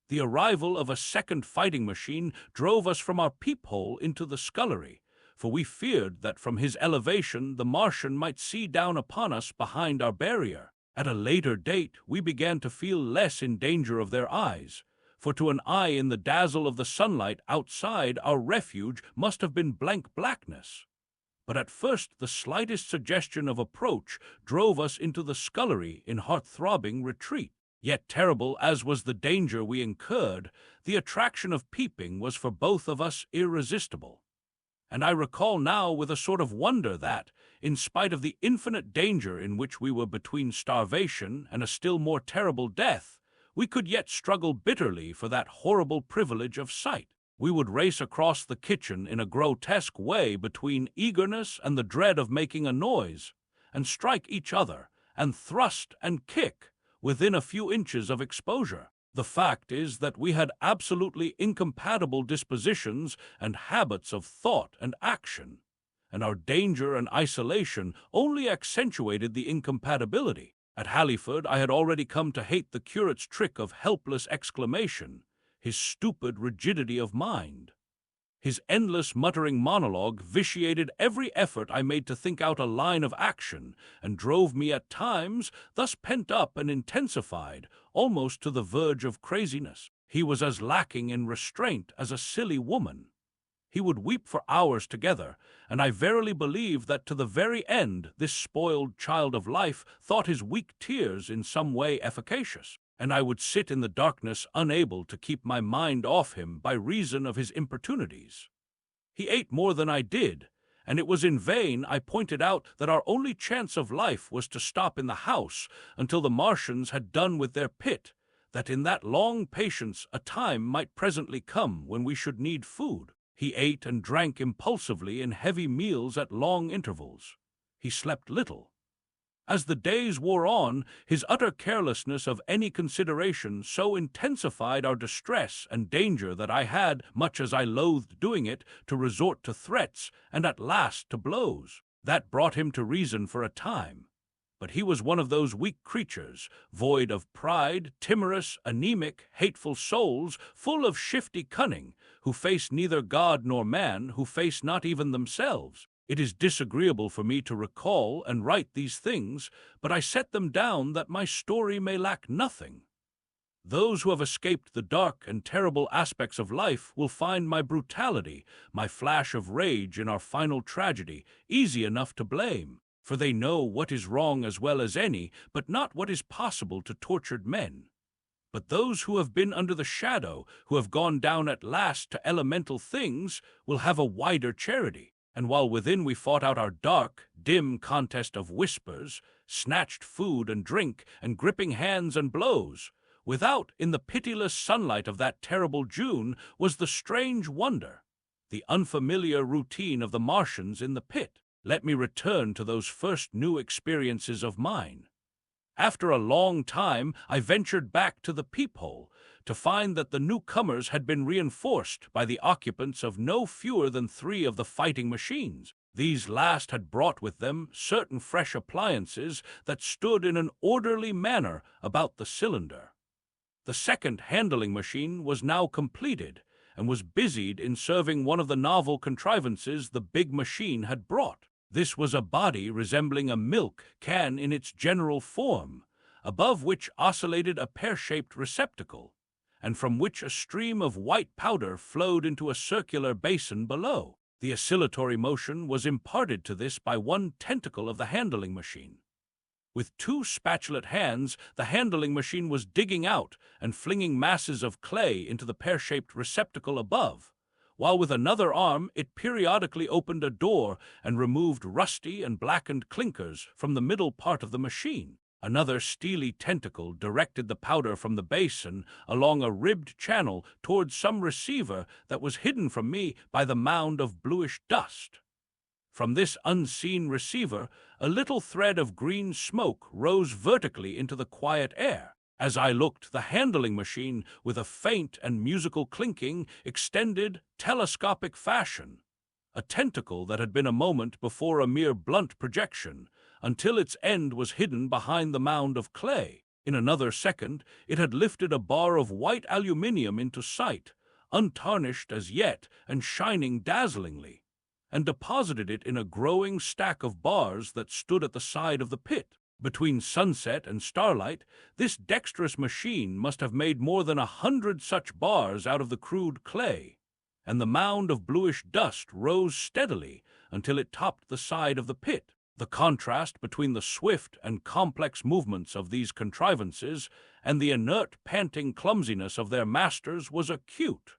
The arrival of a second fighting machine drove us from our peephole into the scullery, for we feared that from his elevation the Martian might see down upon us behind our barrier. At a later date, we began to feel less in danger of their eyes, for to an eye in the dazzle of the sunlight outside our refuge must have been blank blackness. But at first the slightest suggestion of approach drove us into the scullery in heart-throbbing retreat. Yet terrible as was the danger we incurred, the attraction of peeping was for both of us irresistible. And I recall now with a sort of wonder that, in spite of the infinite danger in which we were between starvation and a still more terrible death, we could yet struggle bitterly for that horrible privilege of sight. We would race across the kitchen in a grotesque way between eagerness and the dread of making a noise, and strike each other, and thrust and kick, within a few inches of exposure. The fact is that we had absolutely incompatible dispositions and habits of thought and action, and our danger and isolation only accentuated the incompatibility. At Halliford I had already come to hate the curate's trick of helpless exclamation, his stupid rigidity of mind. His endless muttering monologue vitiated every effort I made to think out a line of action, and drove me at times, thus pent up and intensified, almost to the verge of craziness. He was as lacking in restraint as a silly woman. He would weep for hours together, and I verily believe that to the very end this spoiled child of life thought his weak tears in some way efficacious, and I would sit in the darkness unable to keep my mind off him by reason of his importunities. He ate more than I did, and it was in vain I pointed out that our only chance of life was to stop in the house until the Martians had done with their pit, that in that long patience a time might presently come when we should need food. He ate and drank impulsively in heavy meals at long intervals. He slept little. As the days wore on, his utter carelessness of any consideration so intensified our distress and danger that I had, much as I loathed doing it, to resort to threats and at last to blows. That brought him to reason for a time. But he was one of those weak creatures, void of pride, timorous, anemic, hateful souls, full of shifty cunning, who face neither God nor man, who face not even themselves. It is disagreeable for me to recall and write these things, but I set them down that my story may lack nothing. Those who have escaped the dark and terrible aspects of life will find my brutality, my flash of rage in our final tragedy, easy enough to blame, for they know what is wrong as well as any, but not what is possible to tortured men. But those who have been under the shadow, who have gone down at last to elemental things, will have a wider charity. And while within we fought out our dark, dim contest of whispers, snatched food and drink, and gripping hands and blows, without, in the pitiless sunlight of that terrible June, was the strange wonder, the unfamiliar routine of the Martians in the pit. Let me return to those first new experiences of mine. After a long time, I ventured back to the peephole to find that the newcomers had been reinforced by the occupants of no fewer than 3 of the fighting machines. These last had brought with them certain fresh appliances that stood in an orderly manner about the cylinder. The second handling machine was now completed, and was busied in serving one of the novel contrivances the big machine had brought. This was a body resembling a milk can in its general form, above which oscillated a pear-shaped receptacle, and from which a stream of white powder flowed into a circular basin below. The oscillatory motion was imparted to this by one tentacle of the handling machine. With 2 spatulate hands, the handling machine was digging out and flinging masses of clay into the pear-shaped receptacle above, while with another arm it periodically opened a door and removed rusty and blackened clinkers from the middle part of the machine. Another steely tentacle directed the powder from the basin along a ribbed channel towards some receiver that was hidden from me by the mound of bluish dust. From this unseen receiver, a little thread of green smoke rose vertically into the quiet air. As I looked, the handling machine, with a faint and musical clinking, extended telescopic fashion, a tentacle that had been a moment before a mere blunt projection, until its end was hidden behind the mound of clay. In another second, it had lifted a bar of white aluminium into sight, untarnished as yet and shining dazzlingly, and deposited it in a growing stack of bars that stood at the side of the pit. Between sunset and starlight, this dexterous machine must have made more than 100 such bars out of the crude clay, and the mound of bluish dust rose steadily until it topped the side of the pit. The contrast between the swift and complex movements of these contrivances and the inert, panting clumsiness of their masters was acute,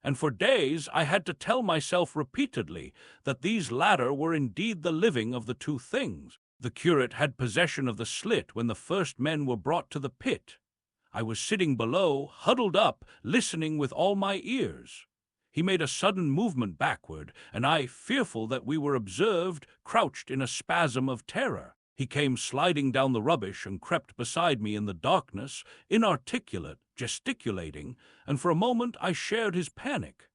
and for days I had to tell myself repeatedly that these latter were indeed the living of the 2 things. The curate had possession of the slit when the first men were brought to the pit. I was sitting below, huddled up, listening with all my ears. He made a sudden movement backward, and I, fearful that we were observed, crouched in a spasm of terror. He came sliding down the rubbish and crept beside me in the darkness, inarticulate, gesticulating, and for a moment I shared his panic.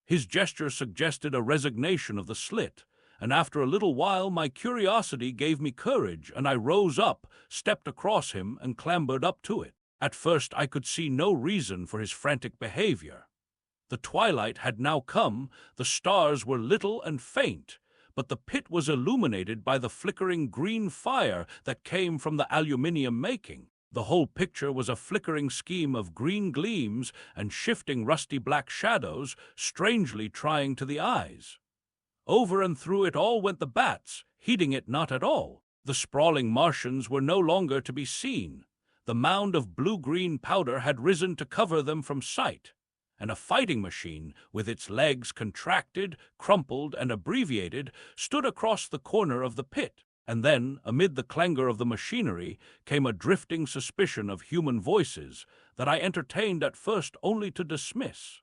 His gesture suggested a resignation of the slit, and after a little while my curiosity gave me courage, and I rose up, stepped across him, and clambered up to it. At first I could see no reason for his frantic behavior. The twilight had now come, the stars were little and faint, but the pit was illuminated by the flickering green fire that came from the aluminium making. The whole picture was a flickering scheme of green gleams and shifting rusty black shadows, strangely trying to the eyes. Over and through it all went the bats, heeding it not at all. The sprawling Martians were no longer to be seen. The mound of blue-green powder had risen to cover them from sight, and a fighting machine, with its legs contracted, crumpled, and abbreviated, stood across the corner of the pit. And then, amid the clangor of the machinery, came a drifting suspicion of human voices that I entertained at first only to dismiss.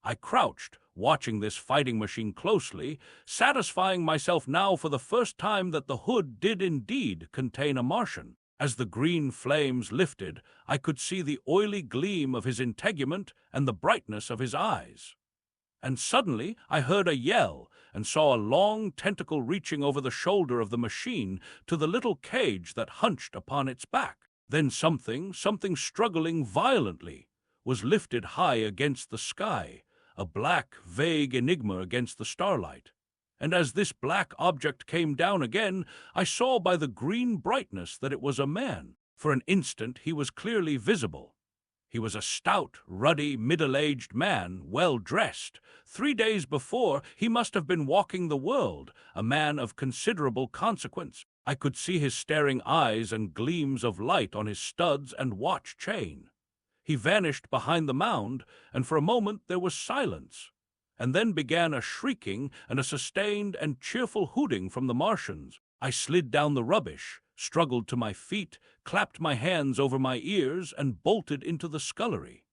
I crouched, watching this fighting machine closely, satisfying myself now for the first time that the hood did indeed contain a Martian. As the green flames lifted, I could see the oily gleam of his integument and the brightness of his eyes. And suddenly I heard a yell and saw a long tentacle reaching over the shoulder of the machine to the little cage that hunched upon its back. Then something struggling violently, was lifted high against the sky, a black, vague enigma against the starlight. And as this black object came down again, I saw by the green brightness that it was a man. For an instant he was clearly visible. He was a stout, ruddy, middle-aged man, well dressed. 3 days before, he must have been walking the world, a man of considerable consequence. I could see his staring eyes and gleams of light on his studs and watch chain. He vanished behind the mound, and for a moment there was silence. And then began a shrieking and a sustained and cheerful hooting from the Martians. I slid down the rubbish, struggled to my feet, clapped my hands over my ears, and bolted into the scullery.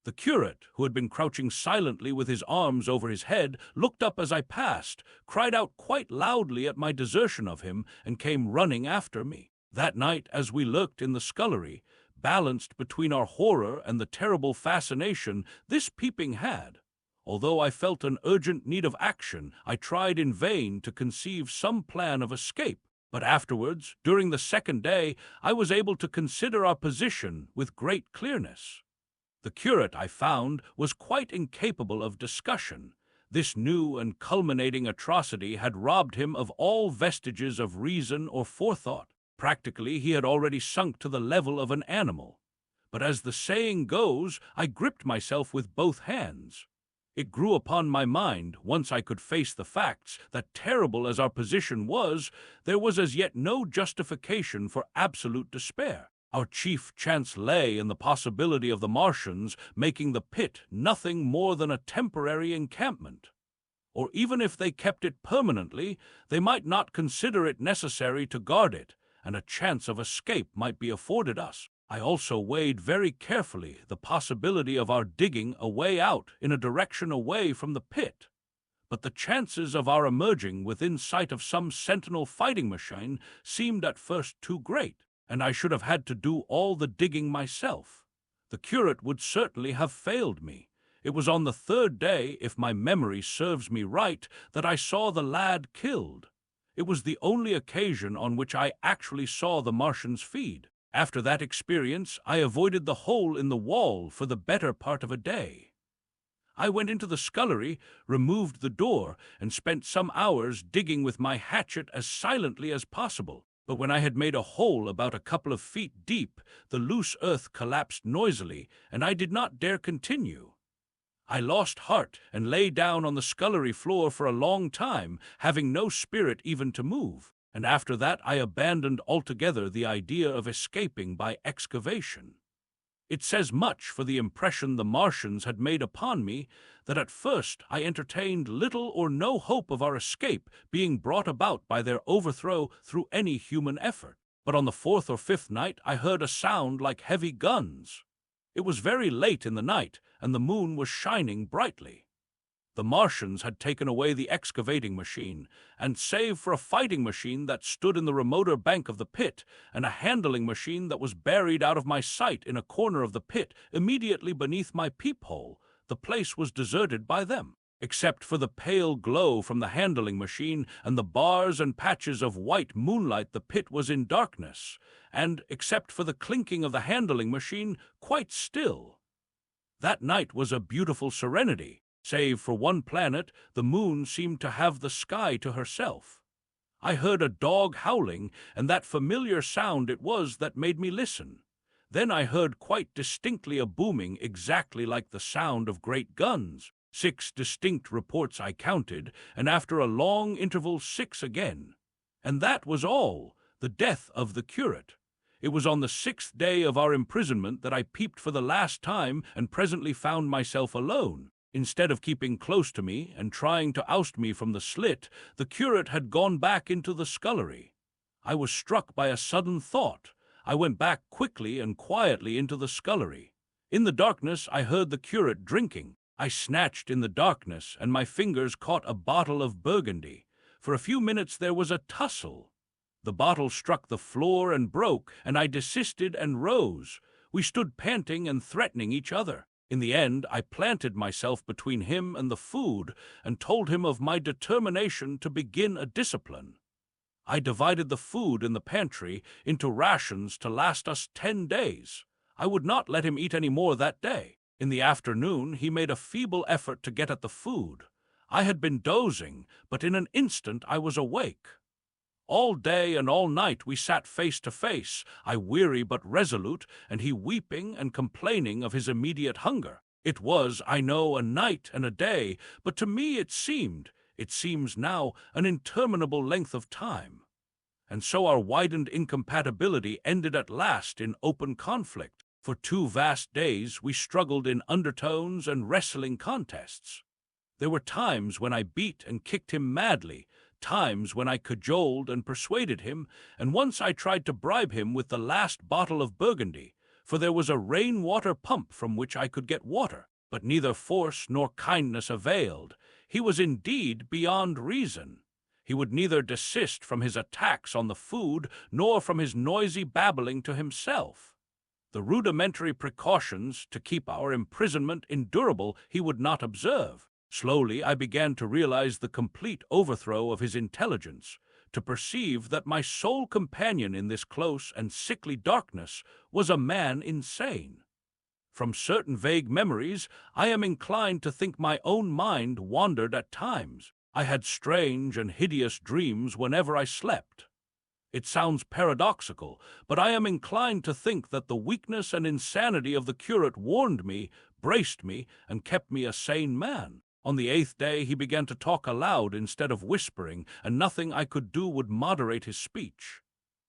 The curate, who had been crouching silently with his arms over his head, looked up as I passed, cried out quite loudly at my desertion of him, and came running after me. That night, as we lurked in the scullery, balanced between our horror and the terrible fascination this peeping had, although I felt an urgent need of action, I tried in vain to conceive some plan of escape. But afterwards, during the second day, I was able to consider our position with great clearness. The curate, I found, was quite incapable of discussion. This new and culminating atrocity had robbed him of all vestiges of reason or forethought. Practically, he had already sunk to the level of an animal. But as the saying goes, I gripped myself with both hands. It grew upon my mind, once I could face the facts, that terrible as our position was, there was as yet no justification for absolute despair. Our chief chance lay in the possibility of the Martians making the pit nothing more than a temporary encampment. Or even if they kept it permanently, they might not consider it necessary to guard it, and a chance of escape might be afforded us. I also weighed very carefully the possibility of our digging a way out in a direction away from the pit. But the chances of our emerging within sight of some sentinel fighting machine seemed at first too great, and I should have had to do all the digging myself. The curate would certainly have failed me. It was on the third day, if my memory serves me right, that I saw the lad killed. It was the only occasion on which I actually saw the Martians feed. After that experience, I avoided the hole in the wall for the better part of a day. I went into the scullery, removed the door, and spent some hours digging with my hatchet as silently as possible. But when I had made a hole about a couple of feet deep, the loose earth collapsed noisily, and I did not dare continue. I lost heart and lay down on the scullery floor for a long time, having no spirit even to move. And after that I abandoned altogether the idea of escaping by excavation. It says much for the impression the Martians had made upon me that at first I entertained little or no hope of our escape being brought about by their overthrow through any human effort. But on the fourth or fifth night I heard a sound like heavy guns. It was very late in the night, and the moon was shining brightly. The Martians had taken away the excavating machine, and save for a fighting machine that stood in the remoter bank of the pit, and a handling machine that was buried out of my sight in a corner of the pit immediately beneath my peephole, the place was deserted by them. Except for the pale glow from the handling machine and the bars and patches of white moonlight, the pit was in darkness, and, except for the clinking of the handling machine, quite still. That night was a beautiful serenity. Save for one planet, the moon seemed to have the sky to herself. I heard a dog howling, and that familiar sound it was that made me listen. Then I heard quite distinctly a booming exactly like the sound of great guns. 6 distinct reports I counted, and after a long interval 6 again. And that was all, the death of the curate. It was on the 6th day of our imprisonment that I peeped for the last time and presently found myself alone. Instead of keeping close to me and trying to oust me from the slit, the curate had gone back into the scullery. I was struck by a sudden thought. I went back quickly and quietly into the scullery. In the darkness I heard the curate drinking. I snatched in the darkness, and my fingers caught a bottle of Burgundy. For a few minutes there was a tussle. The bottle struck the floor and broke, and I desisted and rose. We stood panting and threatening each other. In the end, I planted myself between him and the food, and told him of my determination to begin a discipline. I divided the food in the pantry into rations to last us 10 days. I would not let him eat any more that day. In the afternoon, he made a feeble effort to get at the food. I had been dozing, but in an instant I was awake. All day and all night we sat face to face, I weary but resolute, and he weeping and complaining of his immediate hunger. It was, I know, a night and a day, but to me it seems now, an interminable length of time. And so our widened incompatibility ended at last in open conflict. For 2 vast days we struggled in undertones and wrestling contests. There were times when I beat and kicked him madly, times when I cajoled and persuaded him, and once I tried to bribe him with the last bottle of Burgundy, for there was a rain-water pump from which I could get water. But neither force nor kindness availed. He was indeed beyond reason. He would neither desist from his attacks on the food nor from his noisy babbling to himself. The rudimentary precautions to keep our imprisonment endurable he would not observe. Slowly I began to realize the complete overthrow of his intelligence, to perceive that my sole companion in this close and sickly darkness was a man insane. From certain vague memories, I am inclined to think my own mind wandered at times. I had strange and hideous dreams whenever I slept. It sounds paradoxical, but I am inclined to think that the weakness and insanity of the curate warned me, braced me, and kept me a sane man. On the 8th day he began to talk aloud instead of whispering, and nothing I could do would moderate his speech.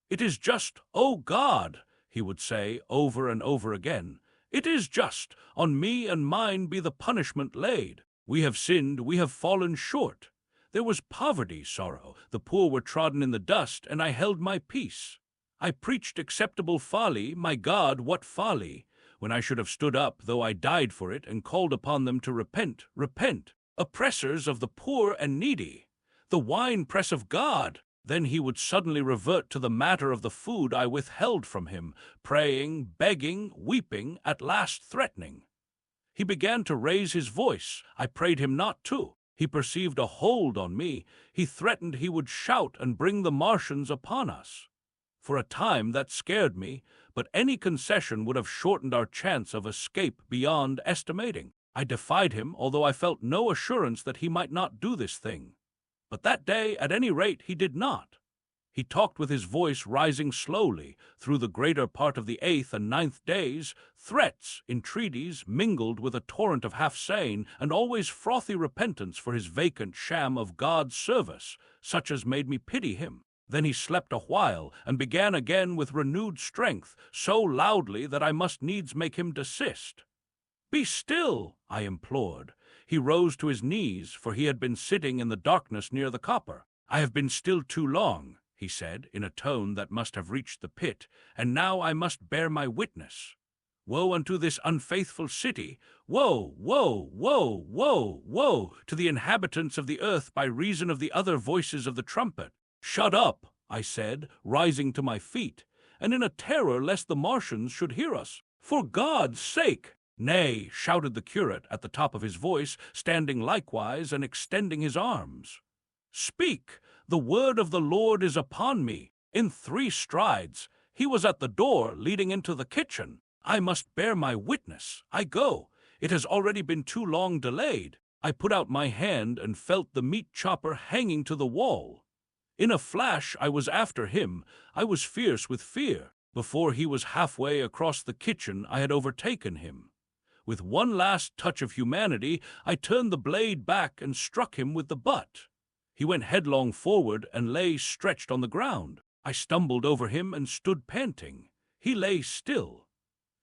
"It is just, O God," he would say over and over again. "It is just, on me and mine be the punishment laid. We have sinned, we have fallen short. There was poverty, sorrow, the poor were trodden in the dust, and I held my peace. I preached acceptable folly, my God, what folly, when I should have stood up, though I died for it, and called upon them to repent, repent, oppressors of the poor and needy, the wine-press of God." Then he would suddenly revert to the matter of the food I withheld from him, praying, begging, weeping, at last threatening. He began to raise his voice. I prayed him not to. He perceived a hold on me. He threatened he would shout and bring the Martians upon us. For a time that scared me, but any concession would have shortened our chance of escape beyond estimating. I defied him, although I felt no assurance that he might not do this thing. But that day, at any rate, he did not. He talked with his voice rising slowly through the greater part of the 8th and 9th days, threats, entreaties, mingled with a torrent of half-sane and always frothy repentance for his vacant sham of God's service, such as made me pity him. Then he slept a while, and began again with renewed strength, so loudly that I must needs make him desist. "Be still," I implored. He rose to his knees, for he had been sitting in the darkness near the copper. "I have been still too long," he said, in a tone that must have reached the pit, "and now I must bear my witness. Woe unto this unfaithful city! Woe, woe, woe, woe, woe to the inhabitants of the earth by reason of the other voices of the trumpet." "Shut up," I said, rising to my feet, and in a terror lest the Martians should hear us. "For God's sake!" "Nay," shouted the curate at the top of his voice, standing likewise and extending his arms. "Speak! The word of the Lord is upon me." In 3 strides, he was at the door leading into the kitchen. "I must bear my witness. I go. It has already been too long delayed." I put out my hand and felt the meat chopper hanging to the wall. In a flash I was after him. I was fierce with fear. Before he was halfway across the kitchen, I had overtaken him. With one last touch of humanity, I turned the blade back and struck him with the butt. He went headlong forward and lay stretched on the ground. I stumbled over him and stood panting. He lay still.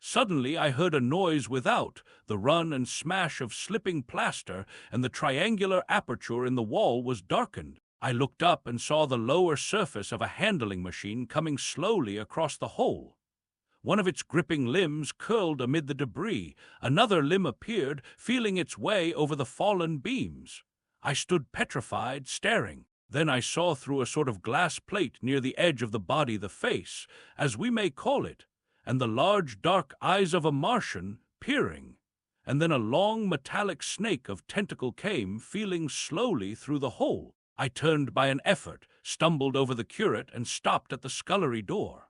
Suddenly I heard a noise without, the run and smash of slipping plaster, and the triangular aperture in the wall was darkened. I looked up and saw the lower surface of a handling machine coming slowly across the hole. One of its gripping limbs curled amid the debris. Another limb appeared, feeling its way over the fallen beams. I stood petrified, staring. Then I saw through a sort of glass plate near the edge of the body the face, as we may call it, and the large dark eyes of a Martian peering. And then a long metallic snake of tentacle came, feeling slowly through the hole. I turned by an effort, stumbled over the curate, and stopped at the scullery door.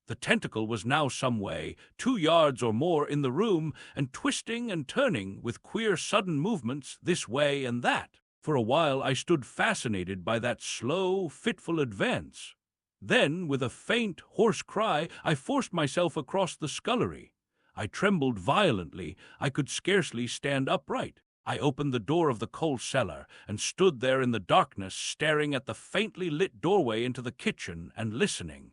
The tentacle was now some way, 2 yards or more in the room, and twisting and turning with queer sudden movements this way and that. For a while I stood fascinated by that slow, fitful advance. Then, with a faint, hoarse cry, I forced myself across the scullery. I trembled violently. I could scarcely stand upright. I opened the door of the coal cellar and stood there in the darkness, staring at the faintly lit doorway into the kitchen and listening.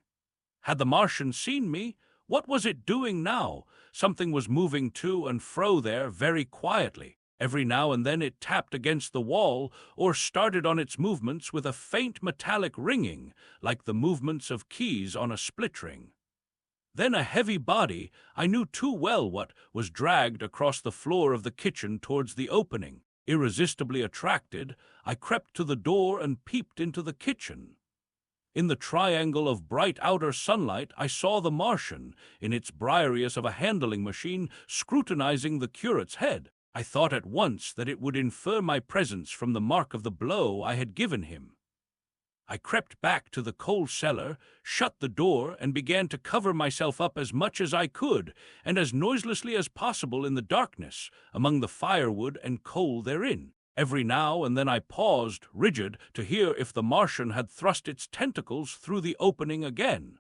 Had the Martian seen me? What was it doing now? Something was moving to and fro there very quietly. Every now and then it tapped against the wall or started on its movements with a faint metallic ringing, like the movements of keys on a split ring. Then a heavy body, I knew too well what, was dragged across the floor of the kitchen towards the opening. Irresistibly attracted, I crept to the door and peeped into the kitchen. In the triangle of bright outer sunlight, I saw the Martian, in its briarius of a handling machine, scrutinizing the curate's head. I thought at once that it would infer my presence from the mark of the blow I had given him. I crept back to the coal cellar, shut the door, and began to cover myself up as much as I could, and as noiselessly as possible in the darkness, among the firewood and coal therein. Every now and then I paused, rigid, to hear if the Martian had thrust its tentacles through the opening again.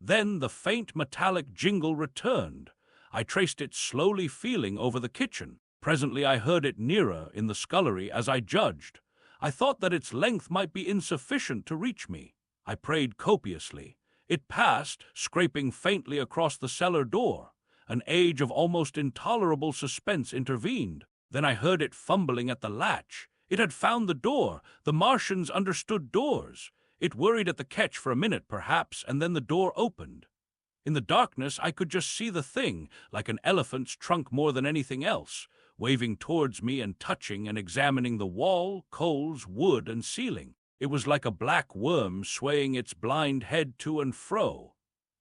Then the faint metallic jingle returned. I traced it slowly feeling over the kitchen. Presently I heard it nearer in the scullery as I judged. I thought that its length might be insufficient to reach me. I prayed copiously. It passed, scraping faintly across the cellar door. An age of almost intolerable suspense intervened. Then I heard it fumbling at the latch. It had found the door. The Martians understood doors. It worried at the catch for a minute, perhaps, and then the door opened. In the darkness, I could just see the thing, like an elephant's trunk more than anything else, waving towards me and touching and examining the wall, coals, wood, and ceiling. It was like a black worm swaying its blind head to and fro.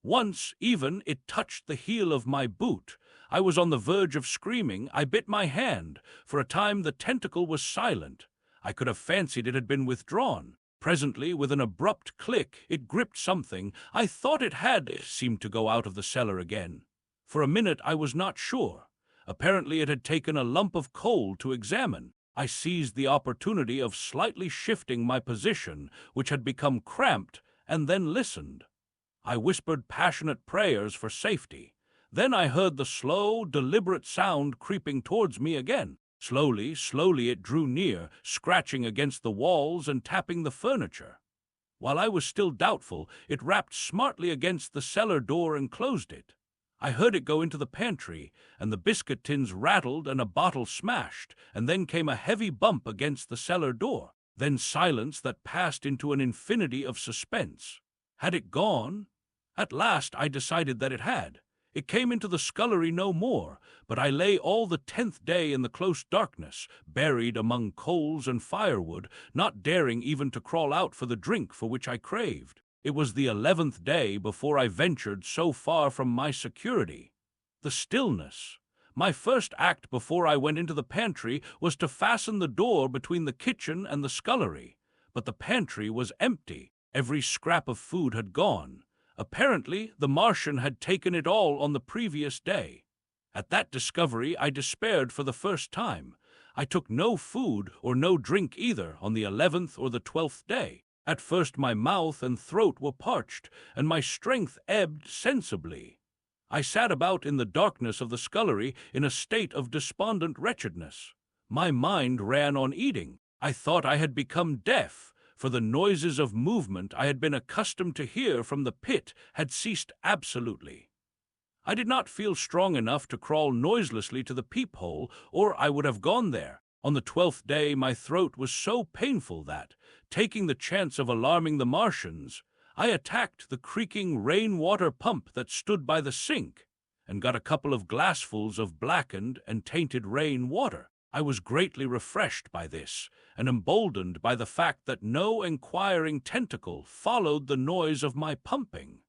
Once, even, it touched the heel of my boot. I was on the verge of screaming. I bit my hand. For a time the tentacle was silent. I could have fancied it had been withdrawn. Presently, with an abrupt click, it gripped something. I thought it had seemed to go out of the cellar again. For a minute I was not sure. Apparently it had taken a lump of coal to examine. I seized the opportunity of slightly shifting my position, which had become cramped, and then listened. I whispered passionate prayers for safety. Then I heard the slow, deliberate sound creeping towards me again. Slowly, slowly it drew near, scratching against the walls and tapping the furniture. While I was still doubtful, it rapped smartly against the cellar door and closed it. I heard it go into the pantry, and the biscuit tins rattled and a bottle smashed, and then came a heavy bump against the cellar door. Then silence that passed into an infinity of suspense. Had it gone? At last I decided that it had. It came into the scullery no more, but I lay all the 10th day in the close darkness, buried among coals and firewood, not daring even to crawl out for the drink for which I craved. It was the 11th day before I ventured so far from my security. The stillness. My first act before I went into the pantry was to fasten the door between the kitchen and the scullery. But the pantry was empty. Every scrap of food had gone. Apparently, the Martian had taken it all on the previous day. At that discovery, I despaired for the first time. I took no food or no drink either on the 11th or the 12th day. At first my mouth and throat were parched, and my strength ebbed sensibly. I sat about in the darkness of the scullery in a state of despondent wretchedness. My mind ran on eating. I thought I had become deaf, for the noises of movement I had been accustomed to hear from the pit had ceased absolutely. I did not feel strong enough to crawl noiselessly to the peephole, or I would have gone there. On the 12th day my throat was so painful that, taking the chance of alarming the Martians, I attacked the creaking rain-water pump that stood by the sink, and got a couple of glassfuls of blackened and tainted rain water. I was greatly refreshed by this, and emboldened by the fact that no inquiring tentacle followed the noise of my pumping.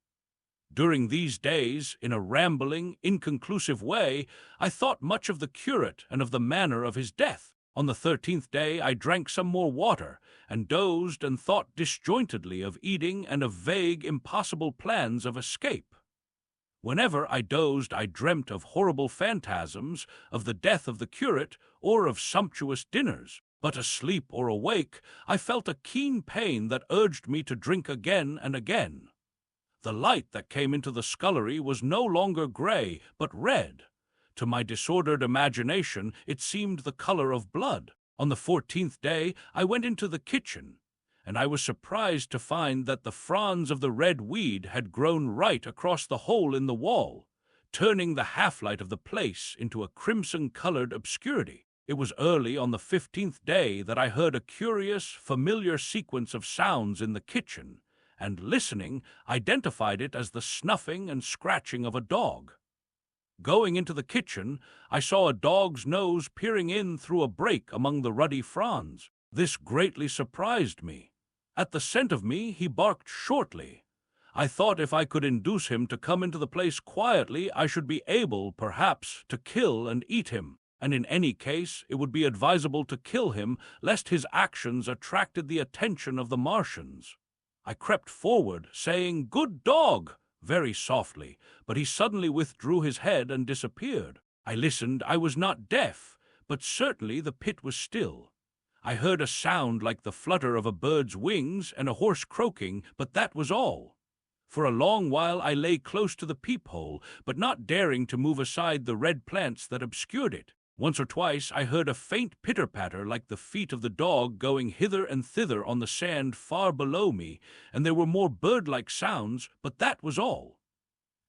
During these days, in a rambling, inconclusive way, I thought much of the curate and of the manner of his death. On the 13th day I drank some more water, and dozed and thought disjointedly of eating and of vague, impossible plans of escape. Whenever I dozed, I dreamt of horrible phantasms, of the death of the curate, or of sumptuous dinners. But asleep or awake, I felt a keen pain that urged me to drink again and again. The light that came into the scullery was no longer gray, but red. To my disordered imagination, it seemed the color of blood. On the 14th day, I went into the kitchen, and I was surprised to find that the fronds of the red weed had grown right across the hole in the wall, turning the half-light of the place into a crimson-colored obscurity. It was early on the 15th day that I heard a curious, familiar sequence of sounds in the kitchen, and listening, identified it as the snuffing and scratching of a dog. Going into the kitchen, I saw a dog's nose peering in through a break among the ruddy fronds. This greatly surprised me. At the scent of me, he barked shortly. I thought if I could induce him to come into the place quietly, I should be able, perhaps, to kill and eat him, and in any case it would be advisable to kill him, lest his actions attracted the attention of the Martians. I crept forward, saying, "Good dog," very softly, but he suddenly withdrew his head and disappeared. I listened. I was not deaf, but certainly the pit was still. I heard a sound like the flutter of a bird's wings and a hoarse croaking, but that was all. For a long while I lay close to the peephole, but not daring to move aside the red plants that obscured it. Once or twice I heard a faint pitter-patter like the feet of the dog going hither and thither on the sand far below me, and there were more bird-like sounds, but that was all.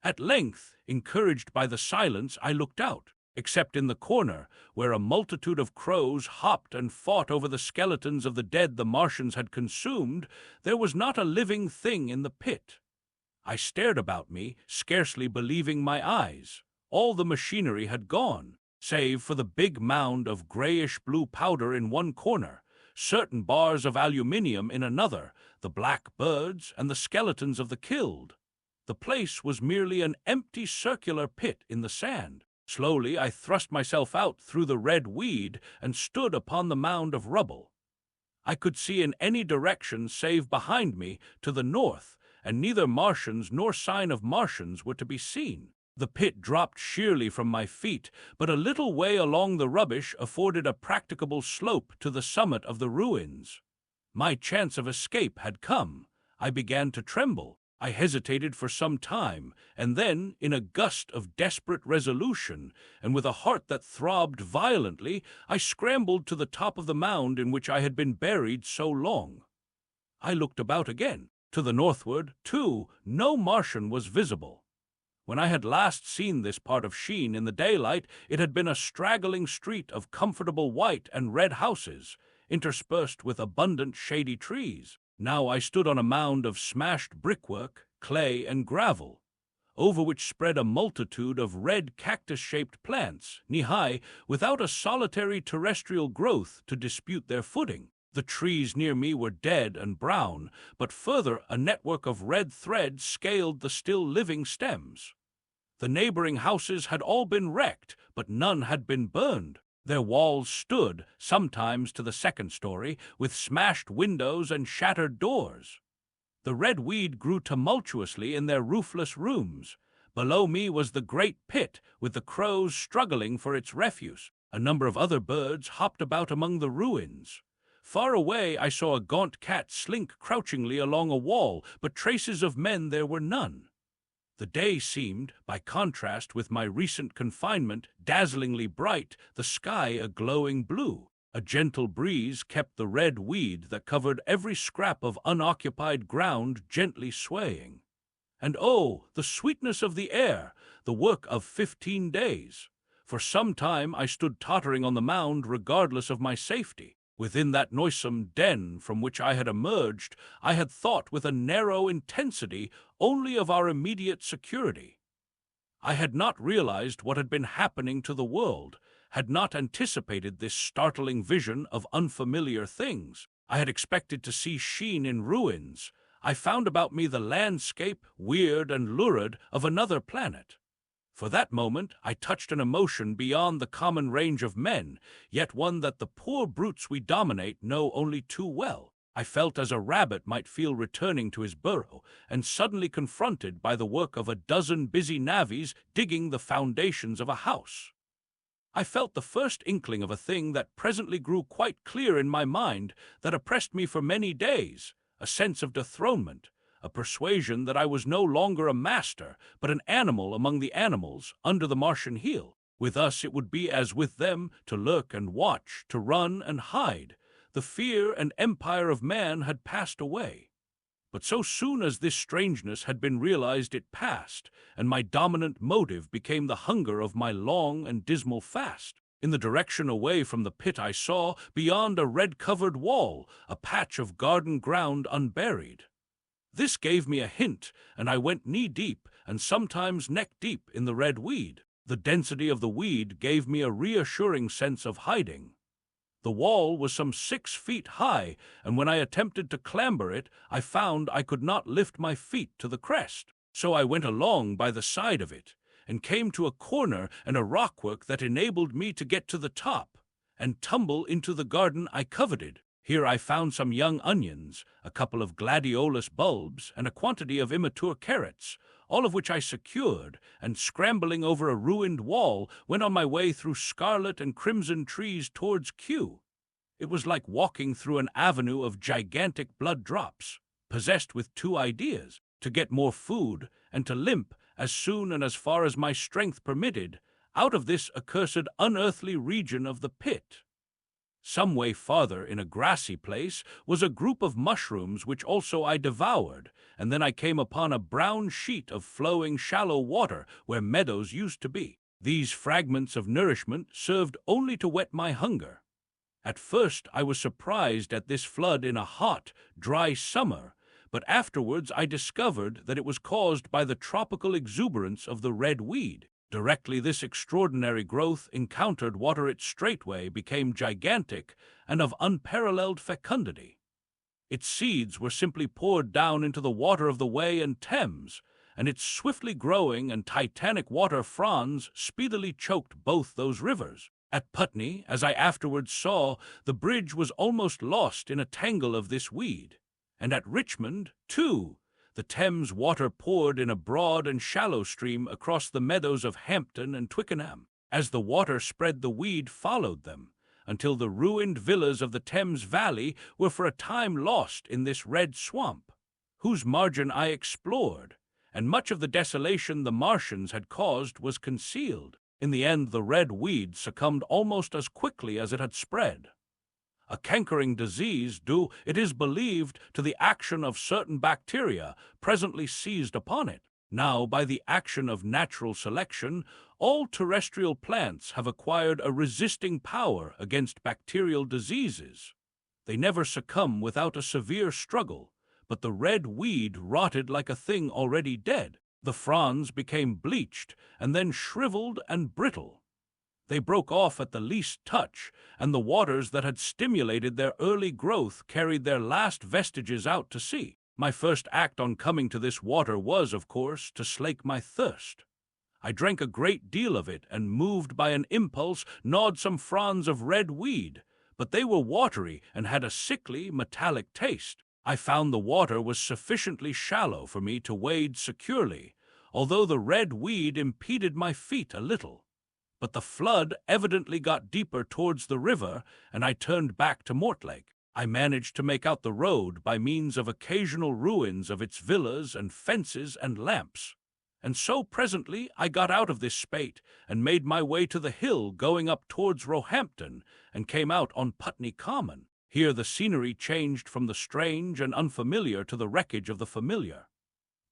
At length, encouraged by the silence, I looked out. Except in the corner, where a multitude of crows hopped and fought over the skeletons of the dead the Martians had consumed, there was not a living thing in the pit. I stared about me, scarcely believing my eyes. All the machinery had gone, save for the big mound of grayish-blue powder in one corner, certain bars of aluminium in another, the black birds, and the skeletons of the killed. The place was merely an empty circular pit in the sand. Slowly I thrust myself out through the red weed and stood upon the mound of rubble. I could see in any direction save behind me to the north, and neither Martians nor sign of Martians were to be seen. The pit dropped sheerly from my feet, but a little way along the rubbish afforded a practicable slope to the summit of the ruins. My chance of escape had come. I began to tremble. I hesitated for some time, and then, in a gust of desperate resolution, and with a heart that throbbed violently, I scrambled to the top of the mound in which I had been buried so long. I looked about again. To the northward, too, no Martian was visible. When I had last seen this part of Sheen in the daylight, it had been a straggling street of comfortable white and red houses, interspersed with abundant shady trees. Now I stood on a mound of smashed brickwork, clay, and gravel, over which spread a multitude of red cactus-shaped plants, knee-high, without a solitary terrestrial growth to dispute their footing. The trees near me were dead and brown, but further a network of red threads scaled the still living stems. The neighboring houses had all been wrecked, but none had been burned. Their walls stood, sometimes to the second story, with smashed windows and shattered doors. The red weed grew tumultuously in their roofless rooms. Below me was the great pit, with the crows struggling for its refuse. A number of other birds hopped about among the ruins. Far away I saw a gaunt cat slink crouchingly along a wall, but traces of men there were none. The day seemed, by contrast with my recent confinement, dazzlingly bright, the sky a glowing blue. A gentle breeze kept the red weed that covered every scrap of unoccupied ground gently swaying. And oh, the sweetness of the air, the work of 15 days. For some time I stood tottering on the mound regardless of my safety. Within that noisome den from which I had emerged, I had thought with a narrow intensity only of our immediate security. I had not realized what had been happening to the world, had not anticipated this startling vision of unfamiliar things. I had expected to see Sheen in ruins. I found about me the landscape, weird and lurid, of another planet. For that moment I touched an emotion beyond the common range of men, yet one that the poor brutes we dominate know only too well. I felt as a rabbit might feel returning to his burrow, and suddenly confronted by the work of a dozen busy navvies digging the foundations of a house. I felt the first inkling of a thing that presently grew quite clear in my mind, that oppressed me for many days, a sense of dethronement, a persuasion that I was no longer a master, but an animal among the animals, under the Martian heel. With us it would be as with them, to lurk and watch, to run and hide. The fear and empire of man had passed away. But so soon as this strangeness had been realized it passed, and my dominant motive became the hunger of my long and dismal fast. In the direction away from the pit I saw, beyond a red-covered wall, a patch of garden ground unburied. This gave me a hint, and I went knee-deep and sometimes neck-deep in the red weed. The density of the weed gave me a reassuring sense of hiding. The wall was some 6 feet high, and when I attempted to clamber it, I found I could not lift my feet to the crest. So I went along by the side of it, and came to a corner and a rockwork that enabled me to get to the top, and tumble into the garden I coveted. Here I found some young onions, a couple of gladiolus bulbs, and a quantity of immature carrots, all of which I secured, and scrambling over a ruined wall, went on my way through scarlet and crimson trees towards Kew. It was like walking through an avenue of gigantic blood drops, possessed with 2 ideas: to get more food, and to limp, as soon and as far as my strength permitted, out of this accursed unearthly region of the pit. Some way farther, in a grassy place, was a group of mushrooms which also I devoured, and then I came upon a brown sheet of flowing shallow water where meadows used to be. These fragments of nourishment served only to whet my hunger. At first I was surprised at this flood in a hot, dry summer, but afterwards I discovered that it was caused by the tropical exuberance of the red weed. Directly this extraordinary growth encountered water, it straightway became gigantic and of unparalleled fecundity. Its seeds were simply poured down into the water of the Wey and Thames, and its swiftly growing and titanic water fronds speedily choked both those rivers. At Putney, as I afterwards saw, the bridge was almost lost in a tangle of this weed, and at Richmond, too, the Thames water poured in a broad and shallow stream across the meadows of Hampton and Twickenham. As the water spread, the weed followed them, until the ruined villas of the Thames Valley were for a time lost in this red swamp, whose margin I explored, and much of the desolation the Martians had caused was concealed. In the end, the red weed succumbed almost as quickly as it had spread. A cankering disease due, it is believed, to the action of certain bacteria presently seized upon it. Now, by the action of natural selection, all terrestrial plants have acquired a resisting power against bacterial diseases. They never succumb without a severe struggle, but the red weed rotted like a thing already dead. The fronds became bleached and then shriveled and brittle. They broke off at the least touch, and the waters that had stimulated their early growth carried their last vestiges out to sea. My first act on coming to this water was, of course, to slake my thirst. I drank a great deal of it, and, moved by an impulse, gnawed some fronds of red weed, but they were watery and had a sickly, metallic taste. I found the water was sufficiently shallow for me to wade securely, although the red weed impeded my feet a little. But the flood evidently got deeper towards the river, and I turned back to Mortlake. I managed to make out the road by means of occasional ruins of its villas and fences and lamps, and so presently I got out of this spate and made my way to the hill going up towards Roehampton, and came out on Putney Common. Here the scenery changed from the strange and unfamiliar to the wreckage of the familiar.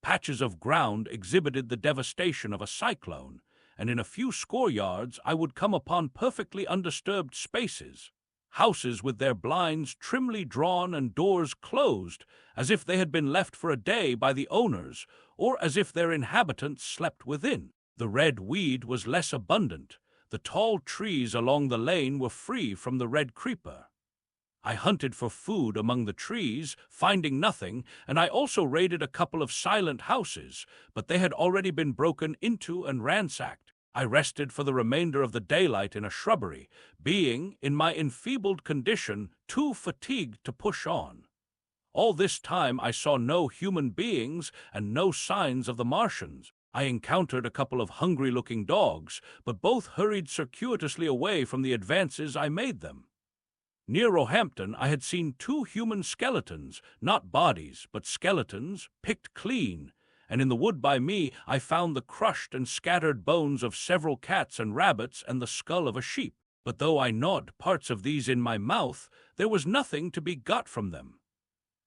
Patches of ground exhibited the devastation of a cyclone, and in a few score yards I would come upon perfectly undisturbed spaces, houses with their blinds trimly drawn and doors closed, as if they had been left for a day by the owners, or as if their inhabitants slept within. The red weed was less abundant. The tall trees along the lane were free from the red creeper. I hunted for food among the trees, finding nothing, and I also raided a couple of silent houses, but they had already been broken into and ransacked. I rested for the remainder of the daylight in a shrubbery, being, in my enfeebled condition, too fatigued to push on. All this time I saw no human beings and no signs of the Martians. I encountered a couple of hungry-looking dogs, but both hurried circuitously away from the advances I made them. Near Roehampton I had seen 2 human skeletons, not bodies, but skeletons, picked clean, and in the wood by me I found the crushed and scattered bones of several cats and rabbits and the skull of a sheep. But though I gnawed parts of these in my mouth, there was nothing to be got from them.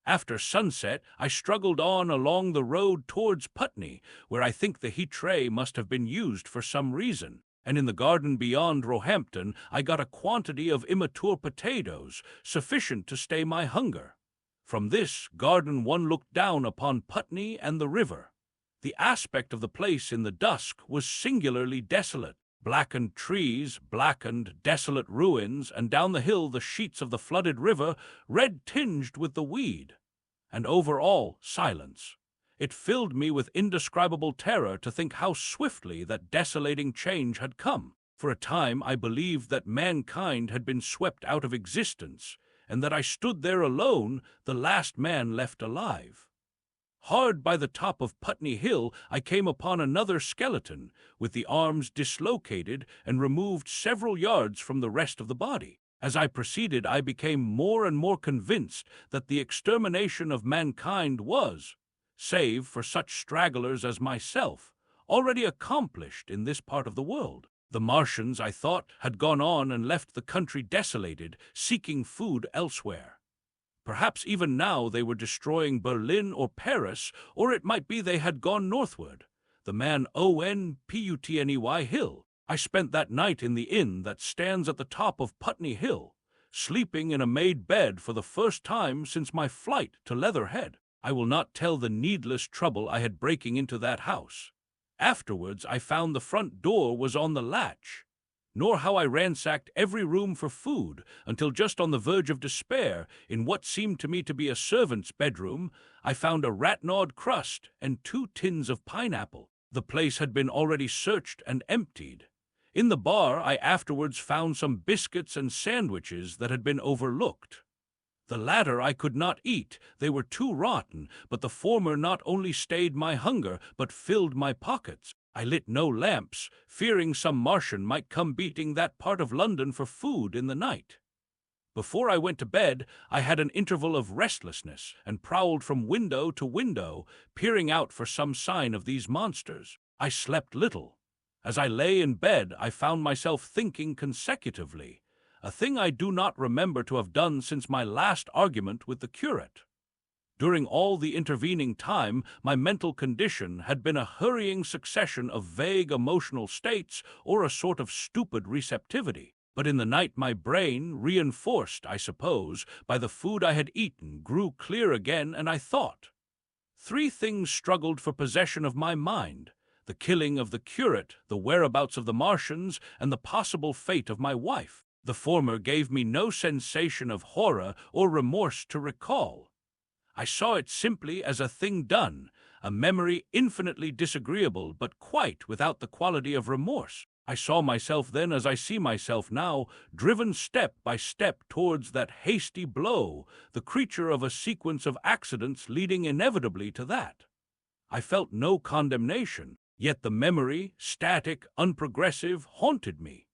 After sunset I struggled on along the road towards Putney, where I think the heat tray must have been used for some reason. And in the garden beyond Roehampton I got a quantity of immature potatoes, sufficient to stay my hunger. From this garden one looked down upon Putney and the river. The aspect of the place in the dusk was singularly desolate. Blackened trees, blackened, desolate ruins, and down the hill the sheets of the flooded river, red tinged with the weed. And over all, silence. It filled me with indescribable terror to think how swiftly that desolating change had come. For a time I believed that mankind had been swept out of existence, and that I stood there alone, the last man left alive. Hard by the top of Putney Hill I came upon another skeleton, with the arms dislocated and removed several yards from the rest of the body. As I proceeded, I became more and more convinced that the extermination of mankind was, save for such stragglers as myself, already accomplished in this part of the world. The Martians, I thought, had gone on and left the country desolated, seeking food elsewhere. Perhaps even now they were destroying Berlin or Paris, or it might be they had gone northward. The man Onputney Hill. I spent that night in the inn that stands at the top of Putney Hill, sleeping in a made bed for the first time since my flight to Leatherhead. I will not tell the needless trouble I had breaking into that house. Afterwards I found the front door was on the latch, nor how I ransacked every room for food until just on the verge of despair, in what seemed to me to be a servant's bedroom, I found a rat-gnawed crust and 2 tins of pineapple. The place had been already searched and emptied. In the bar I afterwards found some biscuits and sandwiches that had been overlooked. The latter I could not eat, they were too rotten, but the former not only stayed my hunger, but filled my pockets. I lit no lamps, fearing some Martian might come beating that part of London for food in the night. Before I went to bed, I had an interval of restlessness, and prowled from window to window, peering out for some sign of these monsters. I slept little. As I lay in bed, I found myself thinking consecutively, a thing I do not remember to have done since my last argument with the curate. During all the intervening time, my mental condition had been a hurrying succession of vague emotional states or a sort of stupid receptivity. But in the night my brain, reinforced, I suppose, by the food I had eaten, grew clear again, and I thought. 3 things struggled for possession of my mind: the killing of the curate, the whereabouts of the Martians, and the possible fate of my wife. The former gave me no sensation of horror or remorse to recall. I saw it simply as a thing done, a memory infinitely disagreeable, but quite without the quality of remorse. I saw myself then as I see myself now, driven step by step towards that hasty blow, the creature of a sequence of accidents leading inevitably to that. I felt no condemnation, yet the memory, static, unprogressive, haunted me.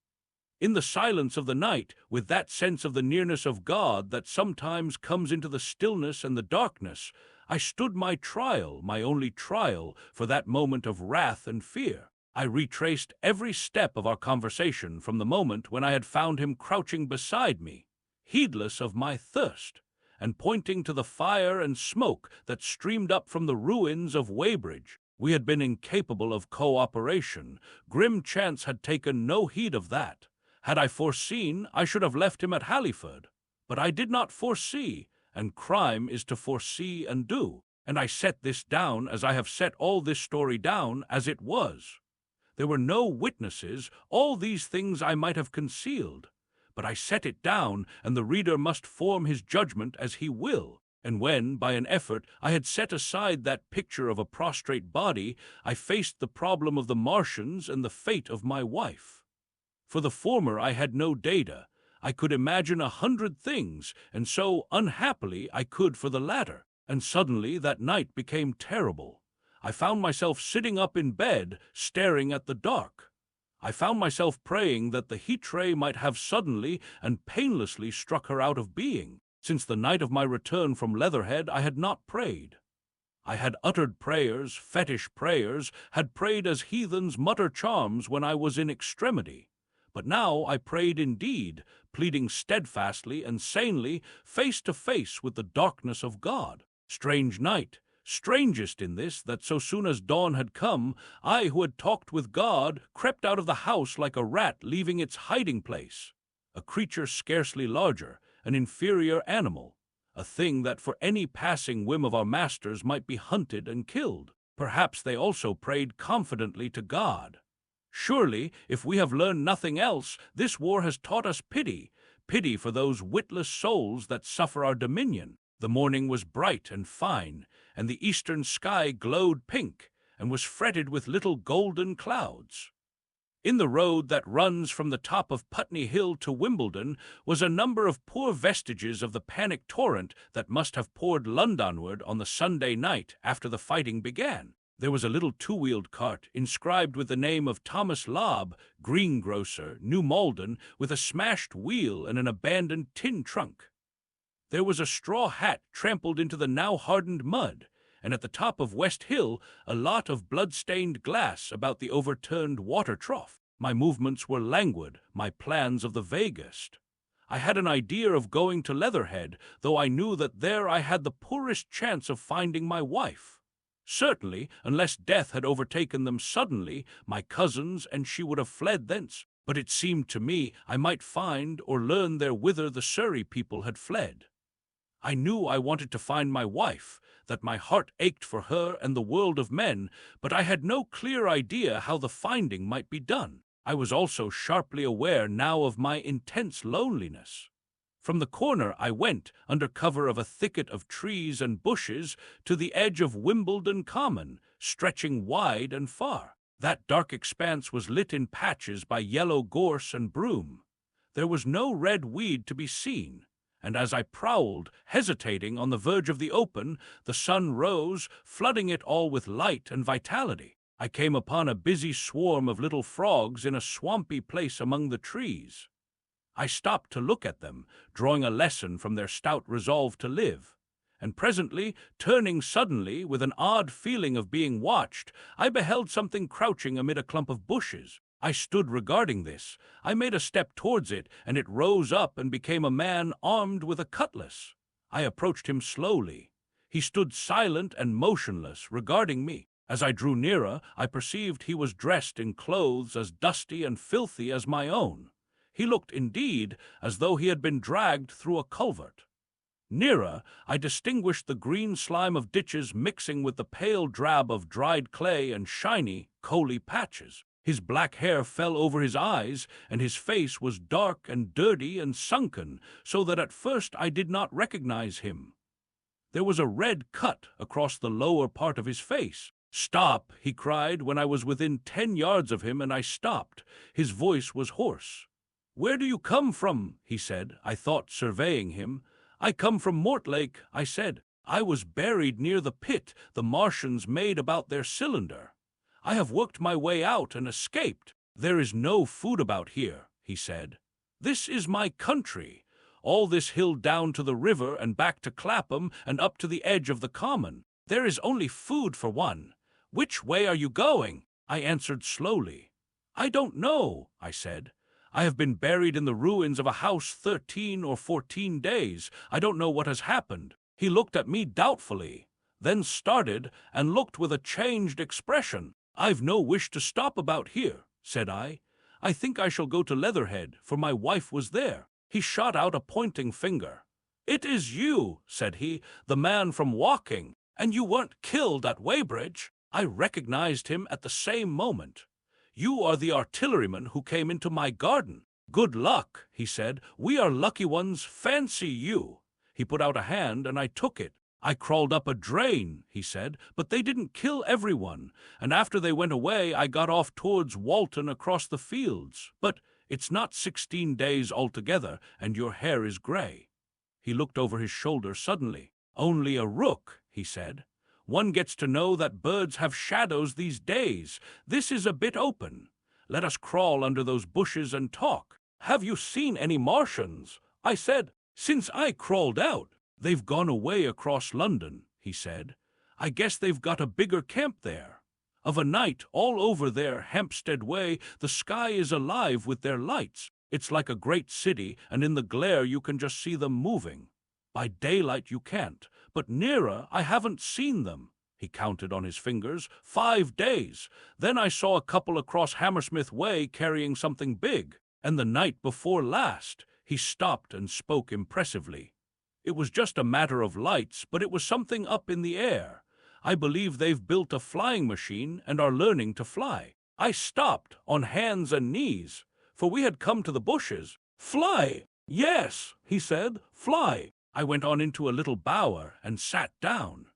In the silence of the night, with that sense of the nearness of God that sometimes comes into the stillness and the darkness, I stood my trial, my only trial, for that moment of wrath and fear. I retraced every step of our conversation from the moment when I had found him crouching beside me, heedless of my thirst, and pointing to the fire and smoke that streamed up from the ruins of Weybridge. We had been incapable of cooperation. Grim chance had taken no heed of that. Had I foreseen, I should have left him at Halliford. But I did not foresee, and crime is to foresee and do. And I set this down as I have set all this story down as it was. There were no witnesses, all these things I might have concealed. But I set it down, and the reader must form his judgment as he will. And when, by an effort, I had set aside that picture of a prostrate body, I faced the problem of the Martians and the fate of my wife. For the former I had no data. I could imagine 100 things, and so, unhappily, I could for the latter. And suddenly that night became terrible. I found myself sitting up in bed, staring at the dark. I found myself praying that the heat ray might have suddenly and painlessly struck her out of being. Since the night of my return from Leatherhead I had not prayed. I had uttered prayers, fetish prayers, had prayed as heathens mutter charms when I was in extremity. But now I prayed indeed, pleading steadfastly and sanely, face to face with the darkness of God. Strange night, strangest in this, that so soon as dawn had come, I who had talked with God crept out of the house like a rat leaving its hiding place, a creature scarcely larger, an inferior animal, a thing that for any passing whim of our masters might be hunted and killed. Perhaps they also prayed confidently to God. Surely, if we have learned nothing else, this war has taught us pity, pity for those witless souls that suffer our dominion. The morning was bright and fine, and the eastern sky glowed pink, and was fretted with little golden clouds. In the road that runs from the top of Putney Hill to Wimbledon was a number of poor vestiges of the panic torrent that must have poured Londonward on the Sunday night after the fighting began. There was a little two-wheeled cart inscribed with the name of Thomas Lobb, greengrocer, New Malden, with a smashed wheel and an abandoned tin trunk. There was a straw hat trampled into the now-hardened mud, and at the top of West Hill a lot of blood-stained glass about the overturned water trough. My movements were languid, my plans of the vaguest. I had an idea of going to Leatherhead, though I knew that there I had the poorest chance of finding my wife. Certainly, unless death had overtaken them suddenly, my cousins and she would have fled thence. But it seemed to me I might find or learn there whither the Surrey people had fled. I knew I wanted to find my wife, that my heart ached for her and the world of men, but I had no clear idea how the finding might be done. I was also sharply aware now of my intense loneliness. From the corner I went, under cover of a thicket of trees and bushes, to the edge of Wimbledon Common, stretching wide and far. That dark expanse was lit in patches by yellow gorse and broom. There was no red weed to be seen, and as I prowled, hesitating on the verge of the open, the sun rose, flooding it all with light and vitality. I came upon a busy swarm of little frogs in a swampy place among the trees. I stopped to look at them, drawing a lesson from their stout resolve to live. And presently, turning suddenly, with an odd feeling of being watched, I beheld something crouching amid a clump of bushes. I stood regarding this. I made a step towards it, and it rose up and became a man armed with a cutlass. I approached him slowly. He stood silent and motionless, regarding me. As I drew nearer, I perceived he was dressed in clothes as dusty and filthy as my own. He looked, indeed, as though he had been dragged through a culvert. Nearer, I distinguished the green slime of ditches mixing with the pale drab of dried clay and shiny, coaly patches. His black hair fell over his eyes, and his face was dark and dirty and sunken, so that at first I did not recognize him. There was a red cut across the lower part of his face. "Stop!" he cried when I was within 10 yards of him, and I stopped. His voice was hoarse. "Where do you come from?" he said, I thought, surveying him. "I come from Mortlake," I said. "I was buried near the pit the Martians made about their cylinder. I have worked my way out and escaped. There is no food about here," he said. "This is my country. All this hill down to the river and back to Clapham and up to the edge of the common. There is only food for one. Which way are you going?" I answered slowly. "I don't know," I said. "I have been buried in the ruins of a house 13 or 14 days. I don't know what has happened." He looked at me doubtfully, then started and looked with a changed expression. "I've no wish to stop about here," said I. "I think I shall go to Leatherhead, for my wife was there." He shot out a pointing finger. "It is you," said he, "the man from Woking, and you weren't killed at Weybridge." I recognized him at the same moment. "You are the artilleryman who came into my garden." "Good luck," he said. "We are lucky ones, fancy you." He put out a hand, and I took it. "I crawled up a drain," he said, "but they didn't kill everyone, and after they went away I got off towards Walton across the fields. But it's not 16 days altogether, and your hair is grey." He looked over his shoulder suddenly. "Only a rook," he said. "One gets to know that birds have shadows these days. This is a bit open. Let us crawl under those bushes and talk." "Have you seen any Martians?" I said. "Since I crawled out." "They've gone away across London," he said. "I guess they've got a bigger camp there. Of a night, all over there, Hampstead Way, the sky is alive with their lights. It's like a great city, and in the glare you can just see them moving. By daylight you can't, but nearer I haven't seen them." He counted on his fingers. 5 days. Then I saw a couple across Hammersmith Way carrying something big. And the night before last. He stopped and spoke impressively. "It was just a matter of lights, but it was something up in the air. I believe they've built a flying machine and are learning to fly." I stopped on hands and knees, for we had come to the bushes. "Fly!" "Yes," he said, "fly." I went on into a little bower and sat down.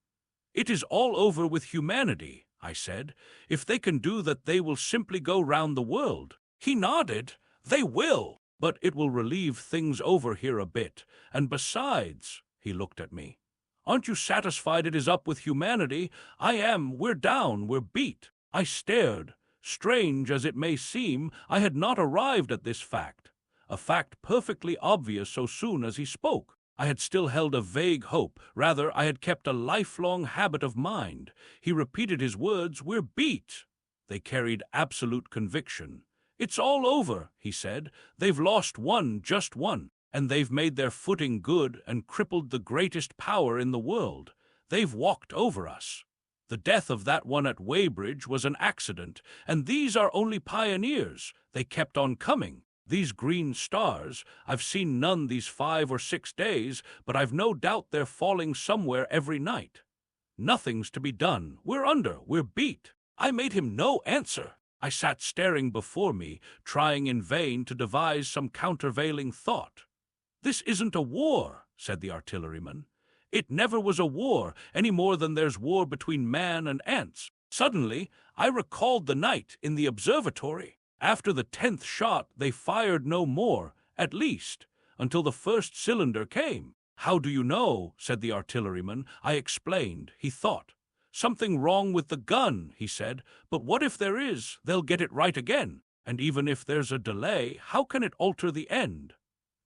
"It is all over with humanity," I said. "If they can do that, they will simply go round the world." He nodded. "They will, but it will relieve things over here a bit. And besides," he looked at me, "aren't you satisfied it is up with humanity? I am. We're down. We're beat." I stared. Strange as it may seem, I had not arrived at this fact, a fact perfectly obvious so soon as he spoke. I had still held a vague hope. Rather, I had kept a lifelong habit of mind. He repeated his words, "We're beat." They carried absolute conviction. "It's all over," he said. "They've lost one, just one, and they've made their footing good and crippled the greatest power in the world. They've walked over us. The death of that one at Weybridge was an accident, and these are only pioneers. They kept on coming. These green stars, I've seen none these 5 or 6 days, but I've no doubt they're falling somewhere every night. Nothing's to be done. We're under. We're beat." I made him no answer. I sat staring before me, trying in vain to devise some countervailing thought. "This isn't a war," said the artilleryman. "It never was a war, any more than there's war between man and ants." Suddenly, I recalled the night in the observatory. After the 10th shot, they fired no more, at least, until the first cylinder came. "How do you know?" said the artilleryman. I explained. He thought. "Something wrong with the gun," he said. "But what if there is? They'll get it right again. And even if there's a delay, how can it alter the end?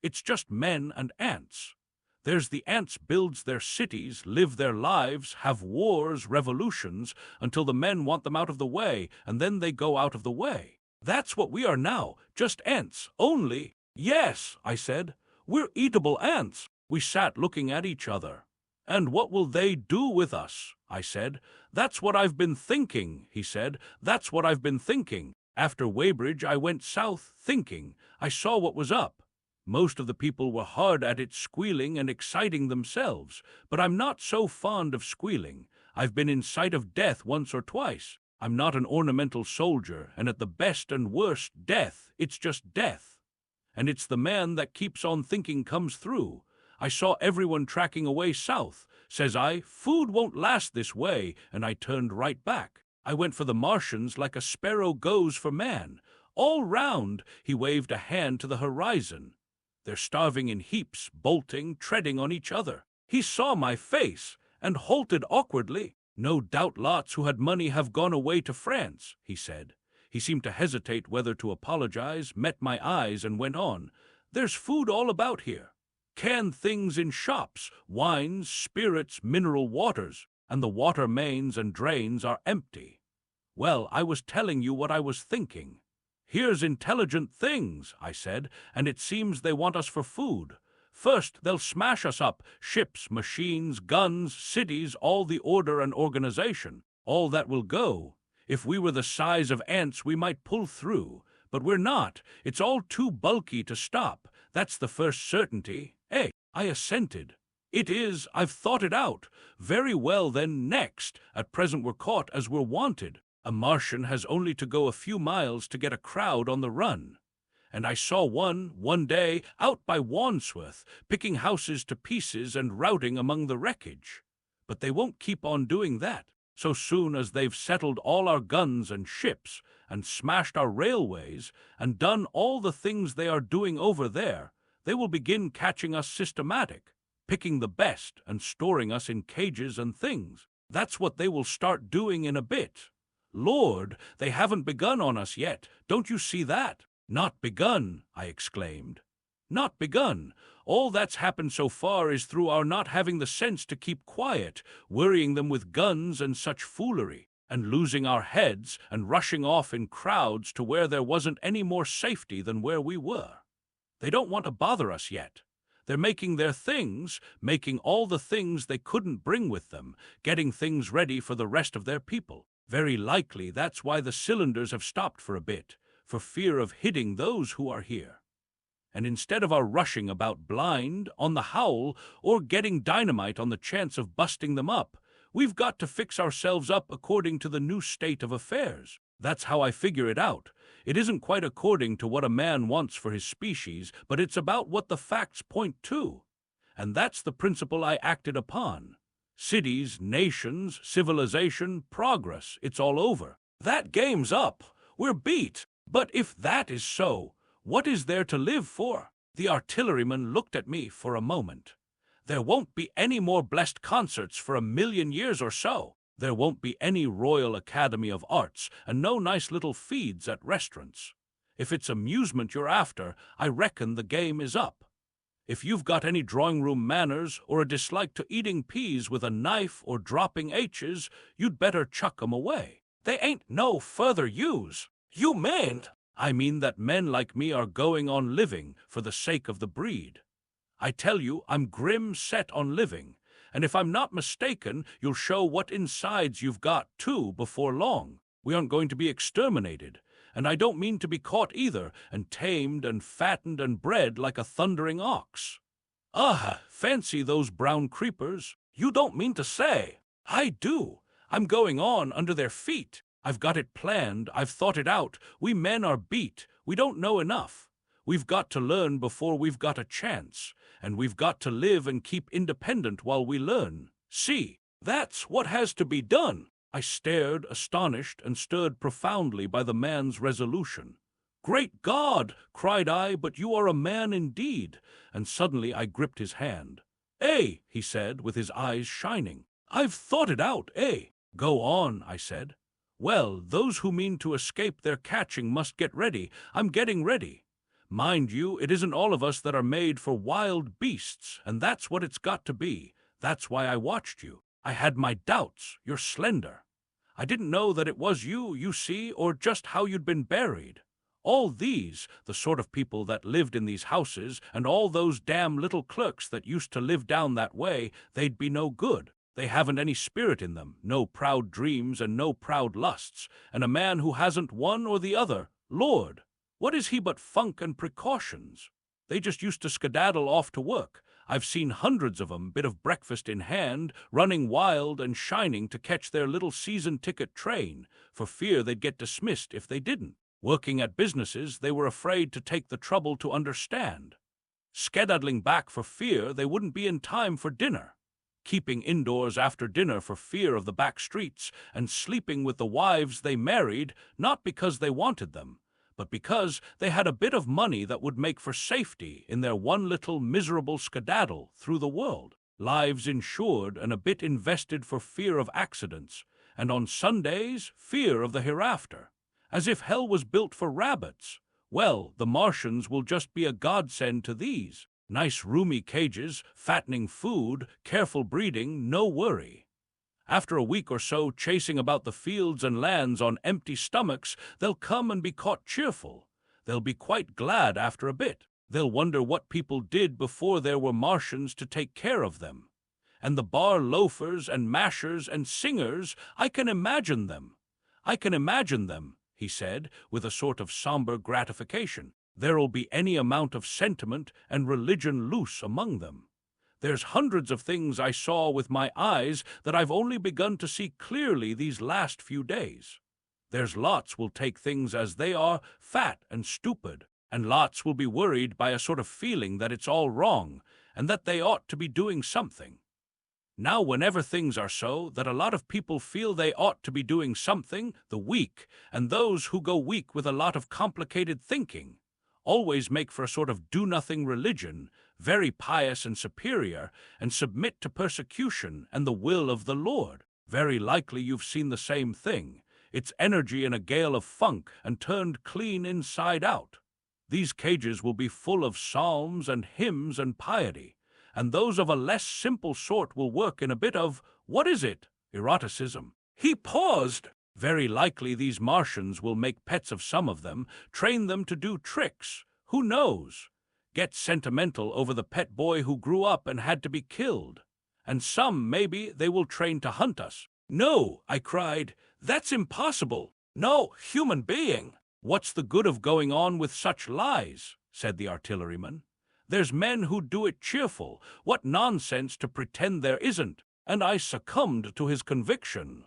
It's just men and ants. There's the ants builds their cities, live their lives, have wars, revolutions, until the men want them out of the way, and then they go out of the way. That's what we are now, just ants, only." "Yes," I said, "we're eatable ants." We sat looking at each other. "And what will they do with us?" I said. "That's what I've been thinking," he said. "That's what I've been thinking. After Weybridge, I went south, thinking. I saw what was up. Most of the people were hard at it, squealing and exciting themselves. But I'm not so fond of squealing. I've been in sight of death once or twice. I'm not an ornamental soldier, and at the best and worst, death, it's just death. And it's the man that keeps on thinking comes through. I saw everyone tracking away south. Says I, food won't last this way, and I turned right back. I went for the Martians like a sparrow goes for man. All round, he waved a hand to the horizon. They're starving in heaps, bolting, treading on each other. He saw my face, and halted awkwardly. "No doubt lots who had money have gone away to France," he said. He seemed to hesitate whether to apologize, met my eyes, and went on. "There's food all about here. Canned things in shops, wines, spirits, mineral waters, and the water mains and drains are empty. Well, I was telling you what I was thinking. Here's intelligent things," I said, "and it seems they want us for food. First, they'll smash us up, ships, machines, guns, cities, all the order and organization. All that will go. If we were the size of ants, we might pull through. But we're not. It's all too bulky to stop. That's the first certainty." I assented. "It is. I've thought it out. Very well, then, next. At present we're caught as we're wanted. A Martian has only to go a few miles to get a crowd on the run. And I saw one day, out by Wandsworth, picking houses to pieces and routing among the wreckage. But they won't keep on doing that. So soon as they've settled all our guns and ships, and smashed our railways, and done all the things they are doing over there, they will begin catching us systematic, picking the best and storing us in cages and things. That's what they will start doing in a bit. Lord, they haven't begun on us yet. Don't you see that?" "Not begun," I exclaimed. "Not begun. All that's happened so far is through our not having the sense to keep quiet, worrying them with guns and such foolery, and losing our heads and rushing off in crowds to where there wasn't any more safety than where we were. They don't want to bother us yet. They're making their things, making all the things they couldn't bring with them, getting things ready for the rest of their people. Very likely that's why the cylinders have stopped for a bit, for fear of hitting those who are here. And instead of our rushing about blind, on the howl, or getting dynamite on the chance of busting them up, we've got to fix ourselves up according to the new state of affairs. That's how I figure it out. It isn't quite according to what a man wants for his species, but it's about what the facts point to. And that's the principle I acted upon. Cities, nations, civilization, progress, it's all over. That game's up. We're beat. But if that is so, what is there to live for? The artilleryman looked at me for a moment. There won't be any more blessed concerts for 1,000,000 years or so. There won't be any Royal Academy of Arts, and no nice little feeds at restaurants. If it's amusement you're after, I reckon the game is up. If you've got any drawing-room manners or a dislike to eating peas with a knife or dropping H's, you'd better chuck 'em away. They ain't no further use. You mayn't. I mean that men like me are going on living for the sake of the breed. I tell you, I'm grim set on living, and if I'm not mistaken, you'll show what insides you've got, too, before long. We aren't going to be exterminated, and I don't mean to be caught either, and tamed and fattened and bred like a thundering ox. Ah, fancy those brown creepers. You don't mean to say. I do. I'm going on under their feet. I've got it planned. I've thought it out. We men are beat. We don't know enough. We've got to learn before we've got a chance, and we've got to live and keep independent while we learn. See, that's what has to be done. I stared, astonished, and stirred profoundly by the man's resolution. Great God, cried I, but you are a man indeed, and suddenly I gripped his hand. Eh, he said, with his eyes shining. I've thought it out, eh? Go on, I said. Well, those who mean to escape their catching must get ready. I'm getting ready. Mind you, it isn't all of us that are made for wild beasts, and that's what it's got to be. That's why I watched you. I had my doubts. You're slender. I didn't know that it was you, you see, or just how you'd been buried. All these, the sort of people that lived in these houses, and all those damn little clerks that used to live down that way, they'd be no good. They haven't any spirit in them, no proud dreams and no proud lusts, and a man who hasn't one or the other, Lord, what is he but funk and precautions? They just used to skedaddle off to work. I've seen hundreds of 'em, bit of breakfast in hand, running wild and shining to catch their little season-ticket train, for fear they'd get dismissed if they didn't. Working at businesses they were afraid to take the trouble to understand. Skedaddling back for fear they wouldn't be in time for dinner. Keeping indoors after dinner for fear of the back streets, and sleeping with the wives they married, not because they wanted them, but because they had a bit of money that would make for safety in their one little miserable skedaddle through the world. Lives insured and a bit invested for fear of accidents, and on Sundays, fear of the hereafter. As if hell was built for rabbits. Well, the Martians will just be a godsend to these. Nice roomy cages, fattening food, careful breeding, no worry. After a week or so chasing about the fields and lands on empty stomachs, they'll come and be caught cheerful. They'll be quite glad after a bit. They'll wonder what people did before there were Martians to take care of them. And the bar loafers and mashers and singers, I can imagine them. I can imagine them, he said, with a sort of somber gratification. There'll be any amount of sentiment and religion loose among them. There's hundreds of things I saw with my eyes that I've only begun to see clearly these last few days. There's lots will take things as they are, fat and stupid, and lots will be worried by a sort of feeling that it's all wrong, and that they ought to be doing something. Now, whenever things are so, that a lot of people feel they ought to be doing something, the weak, and those who go weak with a lot of complicated thinking, always make for a sort of do-nothing religion, very pious and superior, and submit to persecution and the will of the Lord. Very likely you've seen the same thing. It's energy in a gale of funk and turned clean inside out. These cages will be full of psalms and hymns and piety, and those of a less simple sort will work in a bit of, what is it, eroticism. He paused. Very likely these Martians will make pets of some of them, train them to do tricks. Who knows? Get sentimental over the pet boy who grew up and had to be killed. And some, maybe, they will train to hunt us. No, I cried, that's impossible. No human being. What's the good of going on with such lies? Said the artilleryman. There's men who do it cheerful. What nonsense to pretend there isn't. And I succumbed to his conviction.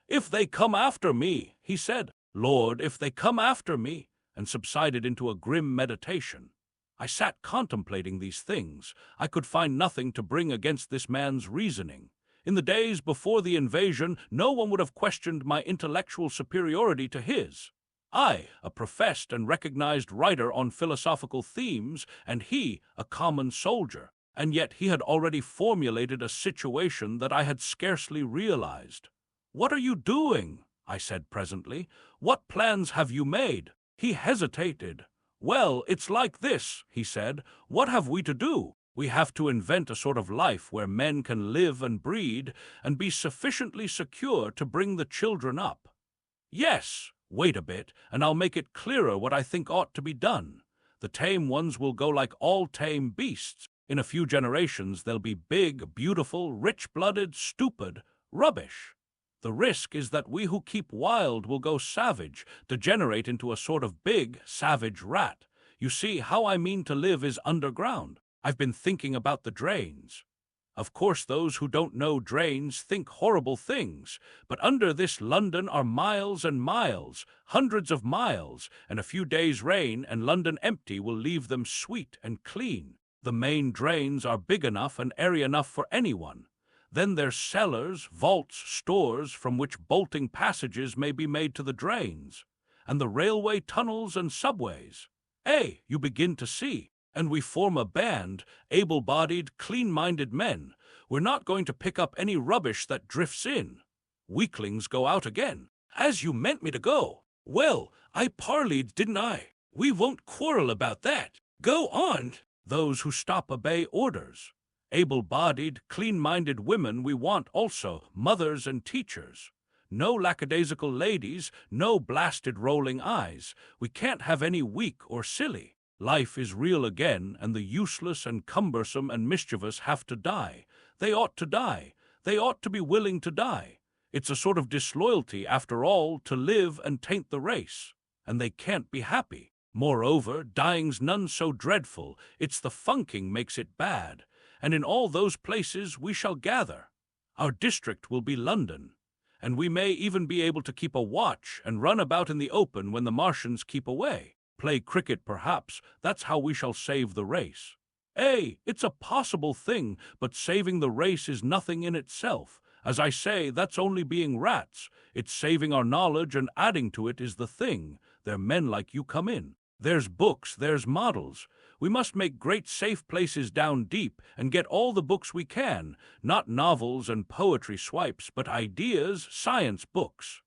If they come after me, he said, Lord, if they come after me, and subsided into a grim meditation. I sat contemplating these things. I could find nothing to bring against this man's reasoning. In the days before the invasion, no one would have questioned my intellectual superiority to his. I, a professed and recognized writer on philosophical themes, and he, a common soldier. And yet he had already formulated a situation that I had scarcely realized. "What are you doing?" I said presently. "What plans have you made?" He hesitated. "Well, it's like this," he said. "What have we to do? We have to invent a sort of life where men can live and breed and be sufficiently secure to bring the children up." "Yes, wait a bit, and I'll make it clearer what I think ought to be done. The tame ones will go like all tame beasts. In a few generations they'll be big, beautiful, rich-blooded, stupid, rubbish. The risk is that we who keep wild will go savage, degenerate into a sort of big, savage rat. You see, how I mean to live is underground. I've been thinking about the drains. Of course, those who don't know drains think horrible things, but under this London are miles and miles, hundreds of miles, and a few days' rain and London empty will leave them sweet and clean. The main drains are big enough and airy enough for anyone. Then there's cellars, vaults, stores from which bolting passages may be made to the drains, and the railway tunnels and subways. You begin to see. And we form a band, able-bodied, clean-minded men. We're not going to pick up any rubbish that drifts in. Weaklings go out again. As you meant me to go. Well, I parleyed, didn't I? We won't quarrel about that. Go on. Those who stop obey orders. Able-bodied, clean-minded women we want also, mothers and teachers. No lackadaisical ladies, no blasted rolling eyes. We can't have any weak or silly. Life is real again, and the useless and cumbersome and mischievous have to die. They ought to die. They ought to be willing to die. It's a sort of disloyalty, after all, to live and taint the race. And they can't be happy. Moreover, dying's none so dreadful. It's the funking makes it bad. And in all those places we shall gather. Our district will be London. And we may even be able to keep a watch and run about in the open when the Martians keep away. Play cricket, perhaps. That's how we shall save the race. It's a possible thing, but saving the race is nothing in itself. As I say, that's only being rats. It's saving our knowledge and adding to it is the thing. There men like you come in. There's books, there's models. We must make great safe places down deep and get all the books we can, not novels and poetry swipes, but ideas, science books.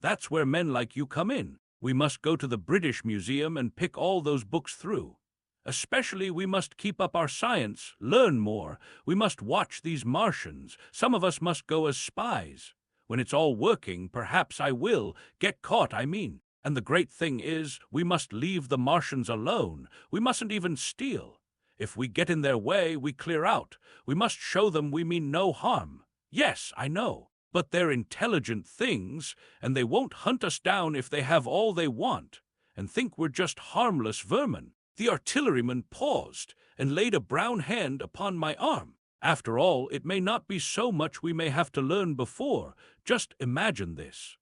That's where men like you come in. We must go to the British Museum and pick all those books through. Especially we must keep up our science, learn more. We must watch these Martians. Some of us must go as spies. When it's all working, perhaps I will. Get caught, I mean. And the great thing is, we must leave the Martians alone. We mustn't even steal. If we get in their way, we clear out. We must show them we mean no harm. Yes, I know. But they're intelligent things, and they won't hunt us down if they have all they want, and think we're just harmless vermin. The artilleryman paused, and laid a brown hand upon my arm. After all, it may not be so much we may have to learn before. Just imagine this.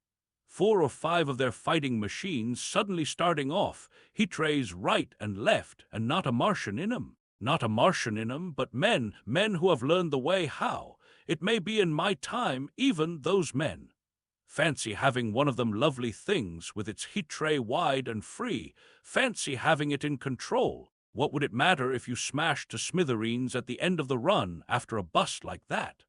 4 or 5 of their fighting machines suddenly starting off, heat rays right and left, and not a Martian in 'em. Not a Martian in 'em, but men who have learned the way how. It may be in my time, even those men. Fancy having one of them lovely things, with its heat tray wide and free. Fancy having it in control. What would it matter if you smashed to smithereens at the end of the run after a bust like that?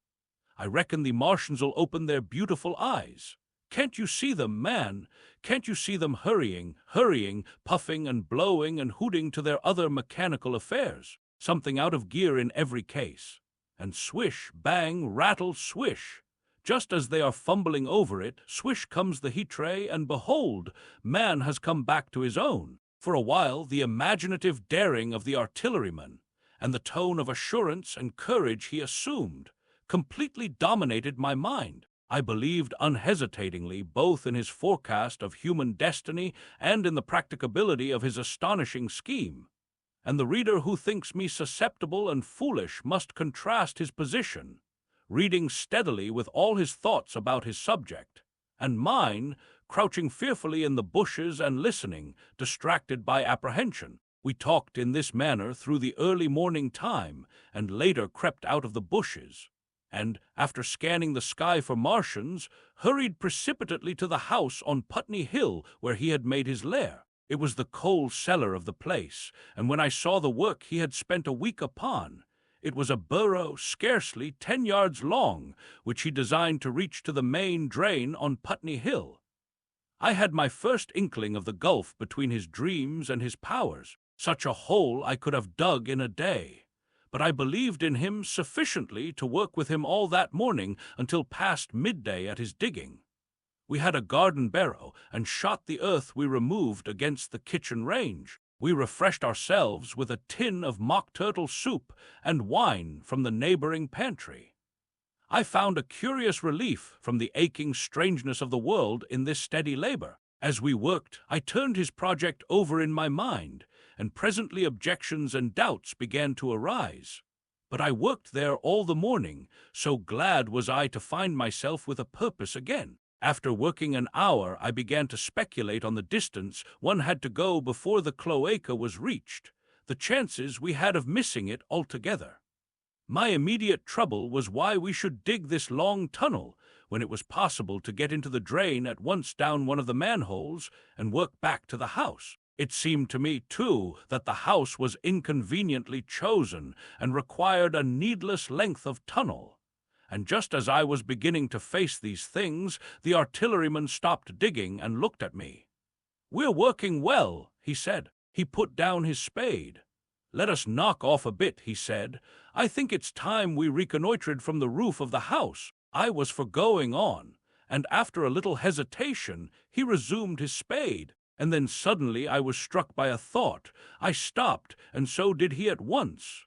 I reckon the Martians'll open their beautiful eyes. Can't you see them, man? Can't you see them hurrying, puffing and blowing and hooting to their other mechanical affairs? Something out of gear in every case. And swish, bang, rattle, swish. Just as they are fumbling over it, swish comes the heat tray, and behold, man has come back to his own. For a while, the imaginative daring of the artilleryman, and the tone of assurance and courage he assumed, completely dominated my mind. I believed unhesitatingly both in his forecast of human destiny and in the practicability of his astonishing scheme. And the reader who thinks me susceptible and foolish must contrast his position, reading steadily with all his thoughts about his subject, and mine, crouching fearfully in the bushes and listening, distracted by apprehension. We talked in this manner through the early morning time, and later crept out of the bushes, and, after scanning the sky for Martians, hurried precipitately to the house on Putney Hill where he had made his lair. It was the coal cellar of the place, and when I saw the work he had spent a week upon, it was a burrow scarcely 10 yards long, which he designed to reach to the main drain on Putney Hill. I had my first inkling of the gulf between his dreams and his powers. Such a hole I could have dug in a day, but I believed in him sufficiently to work with him all that morning until past midday at his digging. We had a garden barrow, and shot the earth we removed against the kitchen range. We refreshed ourselves with a tin of mock turtle soup and wine from the neighboring pantry. I found a curious relief from the aching strangeness of the world in this steady labor. As we worked, I turned his project over in my mind, and presently objections and doubts began to arise. But I worked there all the morning, so glad was I to find myself with a purpose again. After working an hour, I began to speculate on the distance one had to go before the cloaca was reached, the chances we had of missing it altogether. My immediate trouble was why we should dig this long tunnel, when it was possible to get into the drain at once down one of the manholes and work back to the house. It seemed to me, too, that the house was inconveniently chosen and required a needless length of tunnel. And just as I was beginning to face these things, the artilleryman stopped digging and looked at me. "We're working well," he said. He put down his spade. "Let us knock off a bit," he said. "I think it's time we reconnoitred from the roof of the house." I was for going on, and after a little hesitation, he resumed his spade. And then suddenly I was struck by a thought. I stopped, and so did he at once.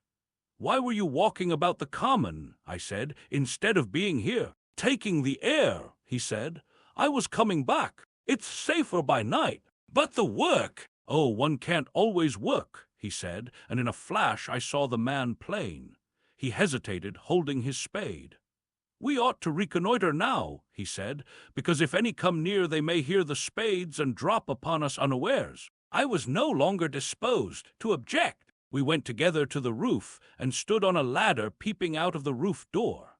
"Why were you walking about the common," I said, "instead of being here?" "Taking the air," he said. "I was coming back. It's safer by night." "But the work—" "Oh, one can't always work," he said, and in a flash I saw the man plain. He hesitated, holding his spade. "We ought to reconnoiter now," he said, "because if any come near they may hear the spades and drop upon us unawares." I was no longer disposed to object. We went together to the roof and stood on a ladder peeping out of the roof door.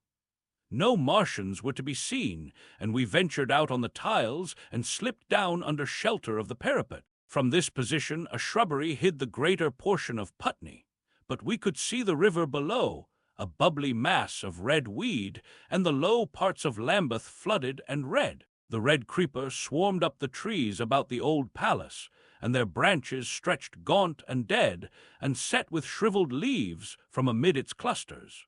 No Martians were to be seen, and we ventured out on the tiles and slipped down under shelter of the parapet. From this position a shrubbery hid the greater portion of Putney, but we could see the river below, a bubbly mass of red weed, and the low parts of Lambeth flooded and red. The red creeper swarmed up the trees about the old palace, and their branches stretched gaunt and dead, and set with shriveled leaves from amid its clusters.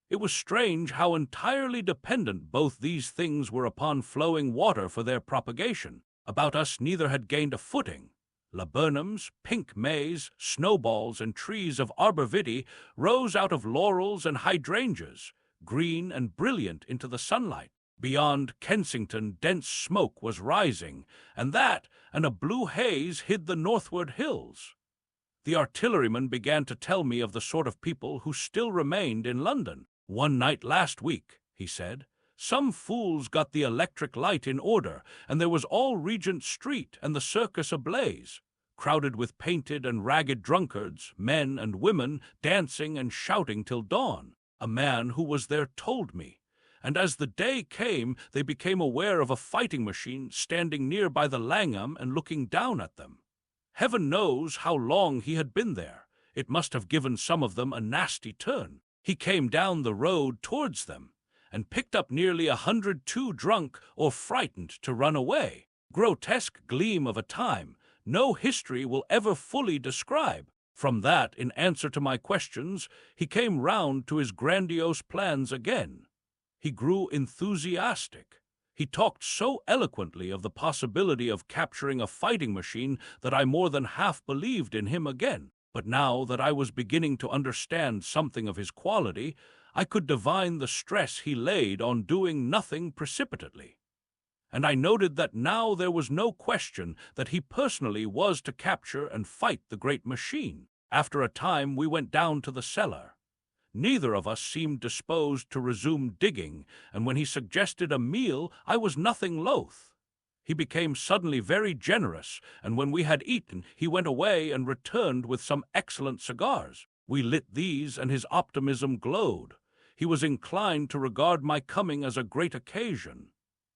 It was strange how entirely dependent both these things were upon flowing water for their propagation. About us neither had gained a footing. Laburnums, pink maize, snowballs, and trees of arborvitae rose out of laurels and hydrangeas, green and brilliant into the sunlight. Beyond Kensington dense smoke was rising, and that and a blue haze hid the northward hills. The artilleryman began to tell me of the sort of people who still remained in London. "One night last week," he said, "some fools got the electric light in order, and there was all Regent Street and the circus ablaze, crowded with painted and ragged drunkards, men and women, dancing and shouting till dawn. A man who was there told me. And as the day came, they became aware of a fighting machine standing near by the Langham and looking down at them. Heaven knows how long he had been there. It must have given some of them a nasty turn. He came down the road towards them, and picked up nearly 100 too drunk or frightened to run away. Grotesque gleam of a time, no history will ever fully describe. From that, in answer to my questions, he came round to his grandiose plans again. He grew enthusiastic. He talked so eloquently of the possibility of capturing a fighting machine that I more than half believed in him again. But now that I was beginning to understand something of his quality, I could divine the stress he laid on doing nothing precipitately. And I noted that now there was no question that he personally was to capture and fight the great machine. After a time we went down to the cellar. Neither of us seemed disposed to resume digging, and when he suggested a meal, I was nothing loath. He became suddenly very generous, and when we had eaten, he went away and returned with some excellent cigars. We lit these, and his optimism glowed. He was inclined to regard my coming as a great occasion.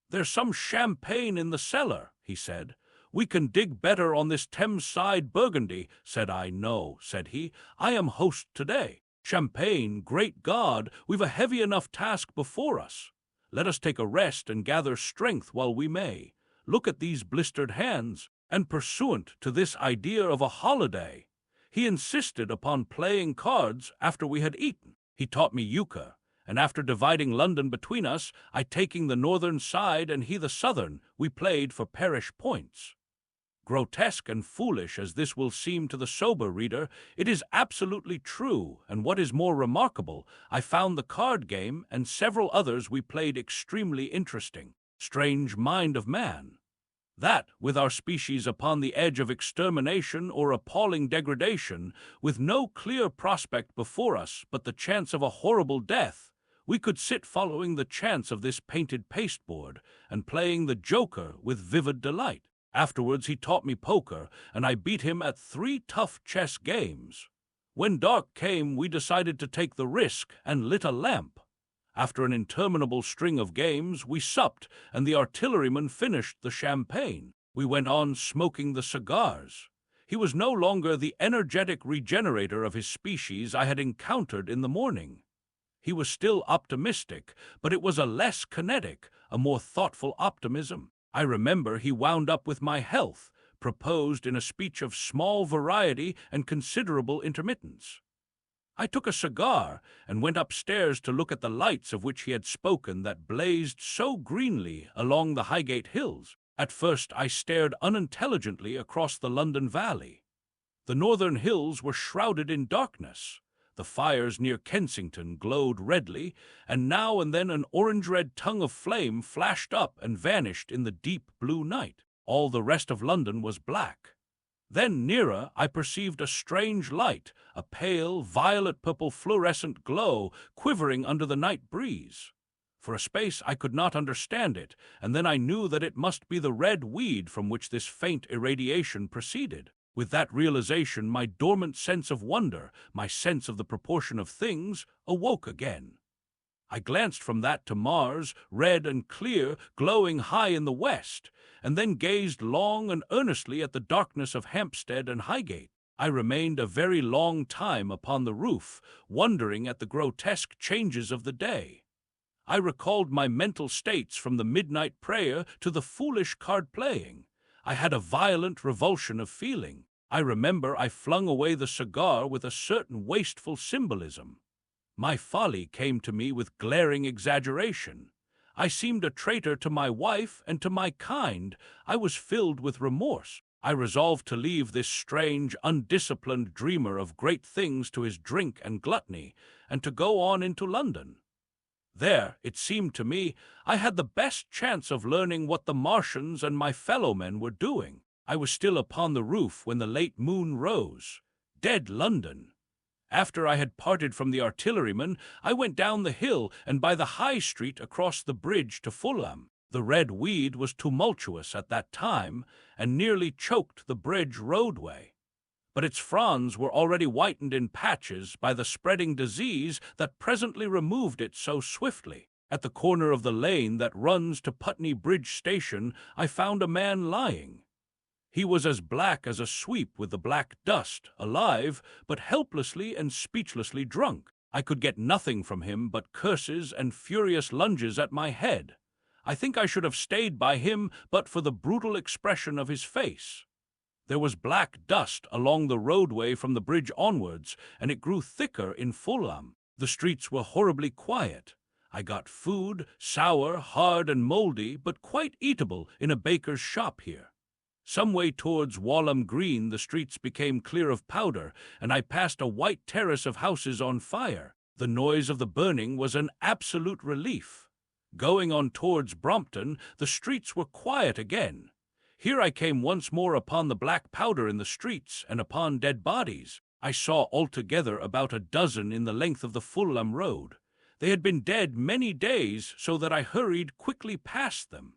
"There's some champagne in the cellar," he said. "We can dig better on this Thames-side Burgundy." Said I. "No," said he, "I am host today. Champagne, great God, we've a heavy enough task before us. Let us take a rest and gather strength while we may. Look at these blistered hands." And pursuant to this idea of a holiday, he insisted upon playing cards after we had eaten. He taught me euchre, and after dividing London between us, I taking the northern side and he the southern, we played for parish points. Grotesque and foolish as this will seem to the sober reader, it is absolutely true, and what is more remarkable, I found the card game and several others we played extremely interesting. Strange mind of man! That, with our species upon the edge of extermination or appalling degradation, with no clear prospect before us but the chance of a horrible death, we could sit following the chance of this painted pasteboard, and playing the joker with vivid delight. Afterwards he taught me poker, and I beat him at 3 tough chess games. When dark came, we decided to take the risk and lit a lamp. After an interminable string of games, we supped, and the artilleryman finished the champagne. We went on smoking the cigars. He was no longer the energetic regenerator of his species I had encountered in the morning. He was still optimistic, but it was a less kinetic, a more thoughtful optimism. I remember he wound up with my health, proposed in a speech of small variety and considerable intermittence. I took a cigar and went upstairs to look at the lights of which he had spoken that blazed so greenly along the Highgate hills. At first I stared unintelligently across the London valley. The northern hills were shrouded in darkness. The fires near Kensington glowed redly, and now and then an orange-red tongue of flame flashed up and vanished in the deep blue night. All the rest of London was black. Then, nearer, I perceived a strange light, a pale, violet-purple fluorescent glow quivering under the night breeze. For a space I could not understand it, and then I knew that it must be the red weed from which this faint irradiation proceeded. With that realization, my dormant sense of wonder, my sense of the proportion of things, awoke again. I glanced from that to Mars, red and clear, glowing high in the west, and then gazed long and earnestly at the darkness of Hampstead and Highgate. I remained a very long time upon the roof, wondering at the grotesque changes of the day. I recalled my mental states from the midnight prayer to the foolish card-playing. I had a violent revulsion of feeling. I remember I flung away the cigar with a certain wasteful symbolism. My folly came to me with glaring exaggeration. I seemed a traitor to my wife and to my kind. I was filled with remorse. I resolved to leave this strange, undisciplined dreamer of great things to his drink and gluttony, and to go on into London. There, it seemed to me, I had the best chance of learning what the Martians and my fellow-men were doing. I was still upon the roof when the late moon rose. Dead London! After I had parted from the artilleryman, I went down the hill and by the High Street across the bridge to Fulham. The red weed was tumultuous at that time, and nearly choked the bridge roadway. But its fronds were already whitened in patches by the spreading disease that presently removed it so swiftly. At the corner of the lane that runs to Putney Bridge Station, I found a man lying. He was as black as a sweep with the black dust, alive, but helplessly and speechlessly drunk. I could get nothing from him but curses and furious lunges at my head. I think I should have stayed by him but for the brutal expression of his face. There was black dust along the roadway from the bridge onwards, and it grew thicker in Fulham. The streets were horribly quiet. I got food, sour, hard, and mouldy, but quite eatable, in a baker's shop here. Some way towards Walham Green the streets became clear of powder, and I passed a white terrace of houses on fire. The noise of the burning was an absolute relief. Going on towards Brompton, the streets were quiet again. Here I came once more upon the black powder in the streets and upon dead bodies. I saw altogether about a dozen in the length of the Fulham road. They had been dead many days, so that I hurried quickly past them.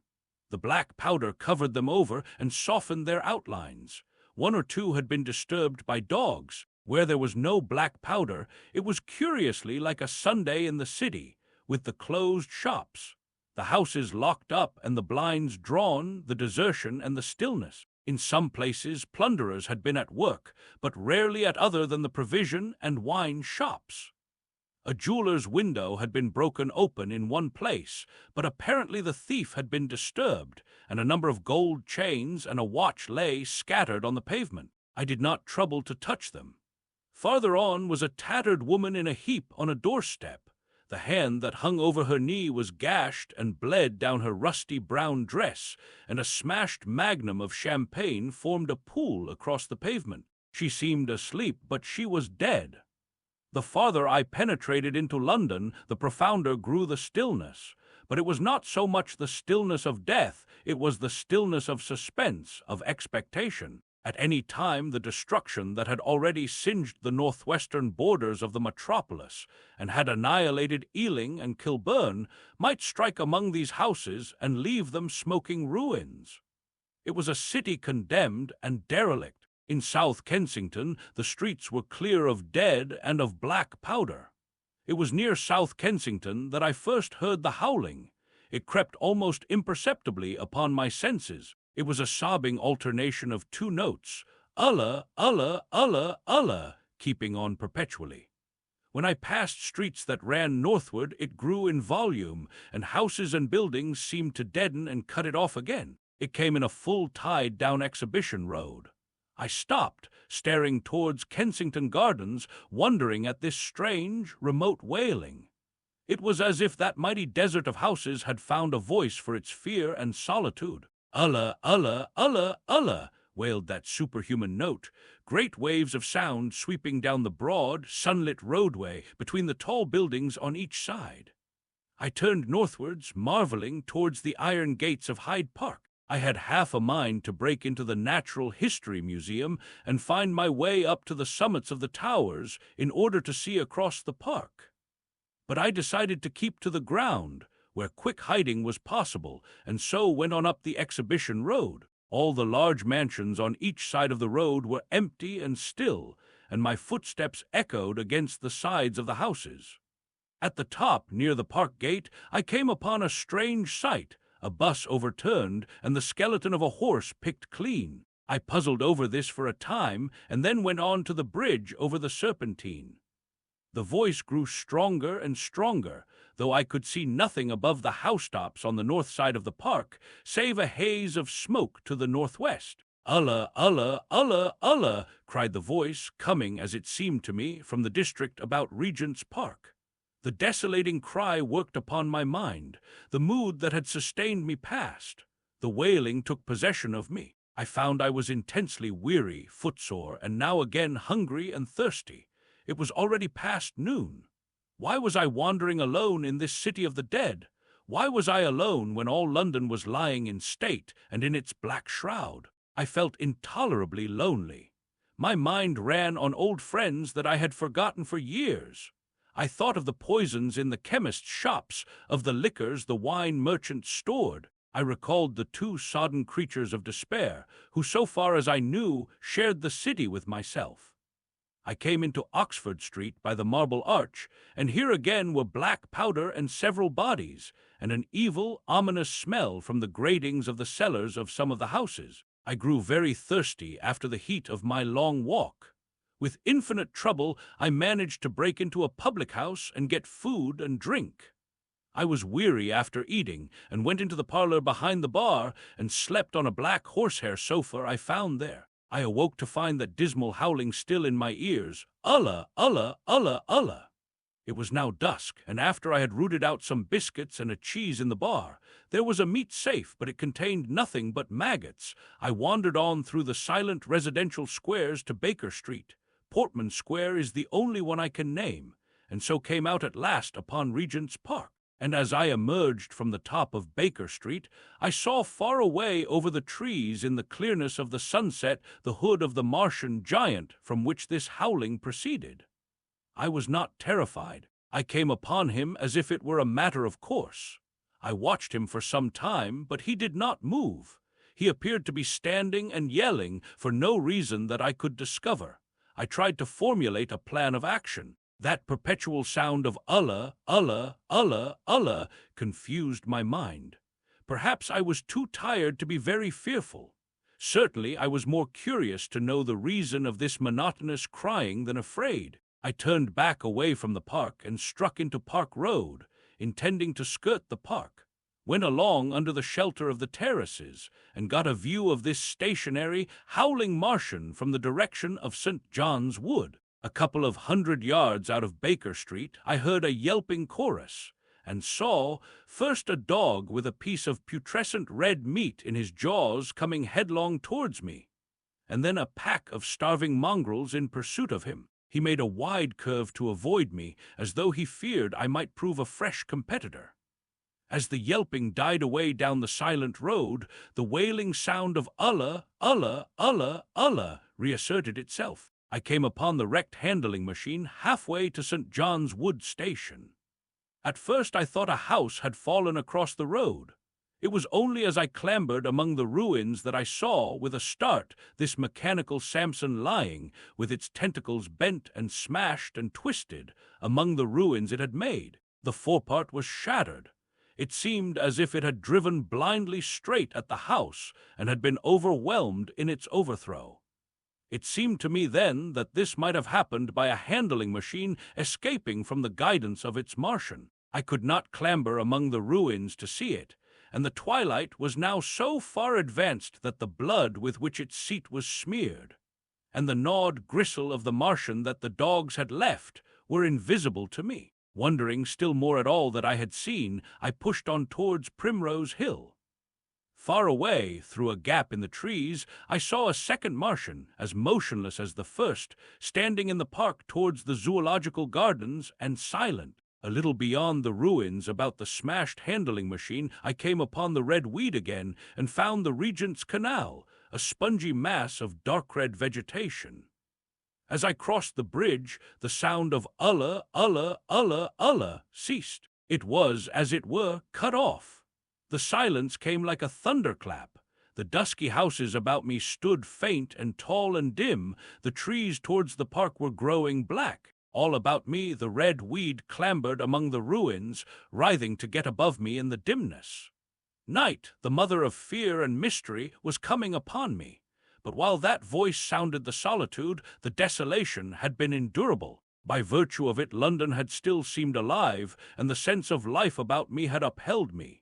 The black powder covered them over and softened their outlines. One or two had been disturbed by dogs. Where there was no black powder, it was curiously like a Sunday in the city, with the closed shops, the houses locked up and the blinds drawn, the desertion and the stillness. In some places plunderers had been at work, but rarely at other than the provision and wine shops. A jeweler's window had been broken open in one place, but apparently the thief had been disturbed, and a number of gold chains and a watch lay scattered on the pavement. I did not trouble to touch them. Farther on was a tattered woman in a heap on a doorstep. The hand that hung over her knee was gashed and bled down her rusty brown dress, and a smashed magnum of champagne formed a pool across the pavement. She seemed asleep, but she was dead. The farther I penetrated into London, the profounder grew the stillness. But it was not so much the stillness of death, it was the stillness of suspense, of expectation. At any time the destruction that had already singed the northwestern borders of the metropolis, and had annihilated Ealing and Kilburn, might strike among these houses and leave them smoking ruins. It was a city condemned and derelict. In South Kensington the streets were clear of dead and of black powder. It was near South Kensington that I first heard the howling. It crept almost imperceptibly upon my senses. It was a sobbing alternation of two notes, ulla, ulla, ulla, ulla, keeping on perpetually. When I passed streets that ran northward, it grew in volume, and houses and buildings seemed to deaden and cut it off again. It came in a full tide down Exhibition Road. I stopped, staring towards Kensington Gardens, wondering at this strange, remote wailing. It was as if that mighty desert of houses had found a voice for its fear and solitude. Ulla, ulla, ulla, ulla, wailed that superhuman note, great waves of sound sweeping down the broad, sunlit roadway between the tall buildings on each side. I turned northwards, marveling, towards the iron gates of Hyde Park. I had half a mind to break into the Natural History Museum and find my way up to the summits of the towers in order to see across the park. But I decided to keep to the ground, where quick hiding was possible, and so went on up the Exhibition Road. All the large mansions on each side of the road were empty and still, and my footsteps echoed against the sides of the houses. At the top, near the park gate, I came upon a strange sight, a bus overturned and the skeleton of a horse picked clean. I puzzled over this for a time, and then went on to the bridge over the Serpentine. The voice grew stronger and stronger, though I could see nothing above the housetops on the north side of the park, save a haze of smoke to the northwest. Ulla, ulla, ulla, ulla, cried the voice, coming, as it seemed to me, from the district about Regent's Park. The desolating cry worked upon my mind. The mood that had sustained me passed. The wailing took possession of me. I found I was intensely weary, footsore, and now again hungry and thirsty. It was already past noon. Why was I wandering alone in this city of the dead? Why was I alone when all London was lying in state and in its black shroud? I felt intolerably lonely. My mind ran on old friends that I had forgotten for years. I thought of the poisons in the chemist's shops, of the liquors the wine merchants stored. I recalled the two sodden creatures of despair, who, so far as I knew, shared the city with myself. I came into Oxford Street by the Marble Arch, and here again were black powder and several bodies, and an evil, ominous smell from the gratings of the cellars of some of the houses. I grew very thirsty after the heat of my long walk. With infinite trouble, I managed to break into a public house and get food and drink. I was weary after eating, and went into the parlor behind the bar and slept on a black horsehair sofa I found there. I awoke to find that dismal howling still in my ears. Ulla, ulla, ulla, ulla. It was now dusk, and after I had rooted out some biscuits and a cheese in the bar, there was a meat safe, but it contained nothing but maggots. I wandered on through the silent residential squares to Baker Street. Portman Square is the only one I can name, and so came out at last upon Regent's Park. and as I emerged from the top of Baker Street, I saw far away over the trees in the clearness of the sunset the hood of the Martian giant from which this howling proceeded. I was not terrified. I came upon him as if it were a matter of course. I watched him for some time, but he did not move. He appeared to be standing and yelling for no reason that I could discover. I tried to formulate a plan of action. That perpetual sound of "Ulla, Ulla, Ulla, Ulla" confused my mind. Perhaps I was too tired to be very fearful. Certainly I was more curious to know the reason of this monotonous crying than afraid. I turned back away from the park and struck into Park Road, intending to skirt the park. Went along under the shelter of the terraces and got a view of this stationary, howling Martian from the direction of St. John's Wood. A couple of 100 yards out of Baker Street, I heard a yelping chorus and saw first a dog with a piece of putrescent red meat in his jaws coming headlong towards me, and then a pack of starving mongrels in pursuit of him. He made a wide curve to avoid me, as though he feared I might prove a fresh competitor. As the yelping died away down the silent road, the wailing sound of "Ulla, Ulla, Ulla, Ulla" reasserted itself. I came upon the wrecked handling machine halfway to St. John's Wood station. At first I thought a house had fallen across the road. It was only as I clambered among the ruins that I saw, with a start, this mechanical Samson lying, with its tentacles bent and smashed and twisted, among the ruins it had made. The forepart was shattered. It seemed as if it had driven blindly straight at the house and had been overwhelmed in its overthrow. It seemed to me then that this might have happened by a handling machine escaping from the guidance of its Martian. I could not clamber among the ruins to see it, and the twilight was now so far advanced that the blood with which its seat was smeared, and the gnawed gristle of the Martian that the dogs had left, were invisible to me. Wondering still more at all that I had seen, I pushed on towards Primrose Hill. Far away, through a gap in the trees, I saw a second Martian, as motionless as the first, standing in the park towards the zoological gardens, and silent. A little beyond the ruins, about the smashed handling machine, I came upon the red weed again and found the Regent's Canal, a spongy mass of dark red vegetation. As I crossed the bridge, the sound of "Ulla, Ulla, Ulla, Ulla" ceased. It was, as it were, cut off. The silence came like a thunderclap. The dusky houses about me stood faint and tall and dim. The trees towards the park were growing black. All about me the red weed clambered among the ruins, writhing to get above me in the dimness. Night, the mother of fear and mystery, was coming upon me. But while that voice sounded the solitude, the desolation had been endurable. By virtue of it, London had still seemed alive, and the sense of life about me had upheld me.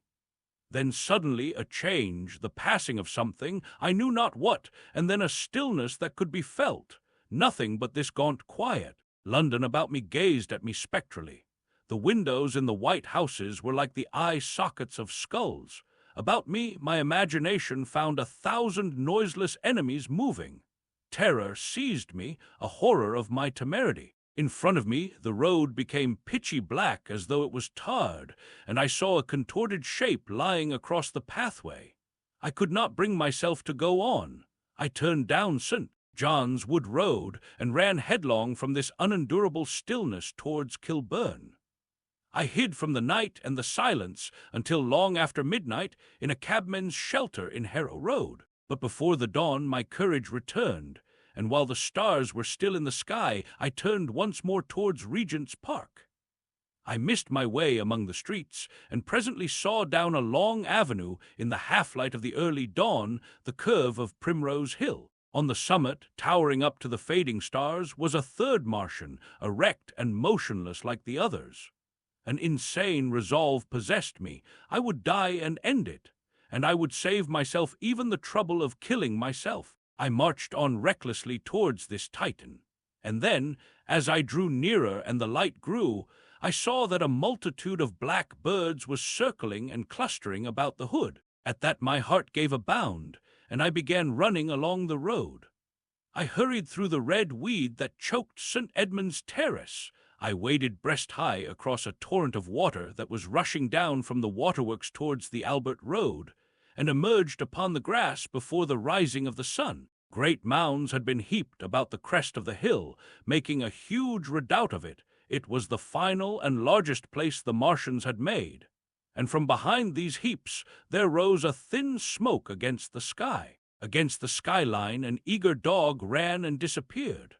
Then suddenly a change, the passing of something, I knew not what, and then a stillness that could be felt. Nothing but this gaunt quiet. London about me gazed at me spectrally. The windows in the white houses were like the eye sockets of skulls. About me, my imagination found 1,000 noiseless enemies moving. Terror seized me, a horror of my temerity. In front of me, the road became pitchy black as though it was tarred, and I saw a contorted shape lying across the pathway. I could not bring myself to go on. I turned down St. John's Wood Road and ran headlong from this unendurable stillness towards Kilburn. I hid from the night and the silence until long after midnight in a cabman's shelter in Harrow Road. But before the dawn my courage returned, and while the stars were still in the sky, I turned once more towards Regent's Park. I missed my way among the streets, and presently saw down a long avenue, in the half-light of the early dawn, the curve of Primrose Hill. On the summit, towering up to the fading stars, was a third Martian, erect and motionless like the others. An insane resolve possessed me. I would die and end it, and I would save myself even the trouble of killing myself. I marched on recklessly towards this Titan, and then, as I drew nearer and the light grew, I saw that a multitude of black birds was circling and clustering about the hood. At that my heart gave a bound, and I began running along the road. I hurried through the red weed that choked St. Edmund's Terrace. I waded breast-high across a torrent of water that was rushing down from the waterworks towards the Albert Road, and emerged upon the grass before the rising of the sun. Great mounds had been heaped about the crest of the hill, making a huge redoubt of it. It was the final and largest place the Martians had made, and from behind these heaps there rose a thin smoke against the sky. Against the skyline an eager dog ran and disappeared.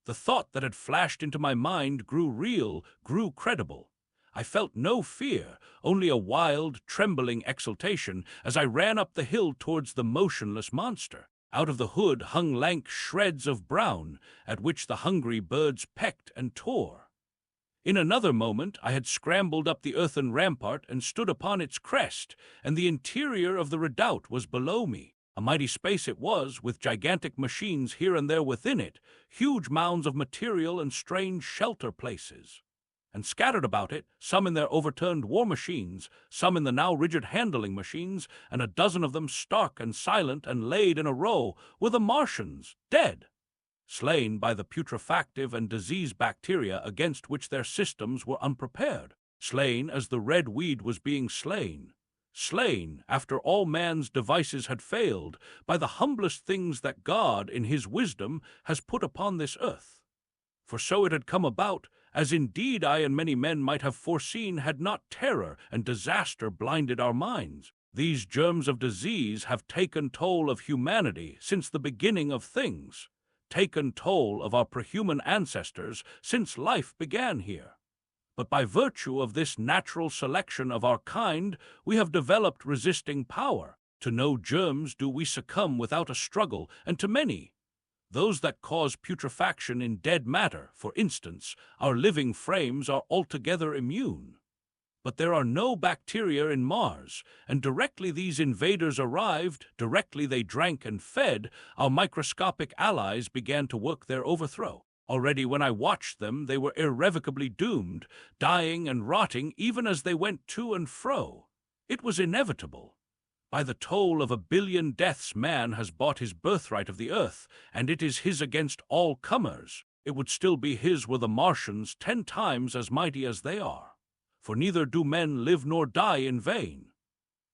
The thought that had flashed into my mind grew real, grew credible. I felt no fear, only a wild, trembling exultation as I ran up the hill towards the motionless monster. Out of the hood hung lank shreds of brown, at which the hungry birds pecked and tore. In another moment I had scrambled up the earthen rampart and stood upon its crest, and the interior of the redoubt was below me. A mighty space it was, with gigantic machines here and there within it, huge mounds of material and strange shelter places. And scattered about it, some in their overturned war machines, some in the now rigid handling machines, and a dozen of them stark and silent and laid in a row, were the Martians, dead, slain by the putrefactive and disease bacteria against which their systems were unprepared, slain as the red weed was being slain, slain after all man's devices had failed by the humblest things that God, in his wisdom, has put upon this earth. For so it had come about, as indeed I and many men might have foreseen had not terror and disaster blinded our minds. These germs of disease have taken toll of humanity since the beginning of things, taken toll of our prehuman ancestors since life began here. But by virtue of this natural selection of our kind, we have developed resisting power. To no germs do we succumb without a struggle, and to many, those that cause putrefaction in dead matter, for instance, our living frames are altogether immune. But there are no bacteria in Mars, and directly these invaders arrived, directly they drank and fed, our microscopic allies began to work their overthrow. Already when I watched them, they were irrevocably doomed, dying and rotting even as they went to and fro. It was inevitable. By the toll of 1 billion deaths man has bought his birthright of the earth, and it is his against all comers. It would still be his were the Martians 10 times as mighty as they are. For neither do men live nor die in vain.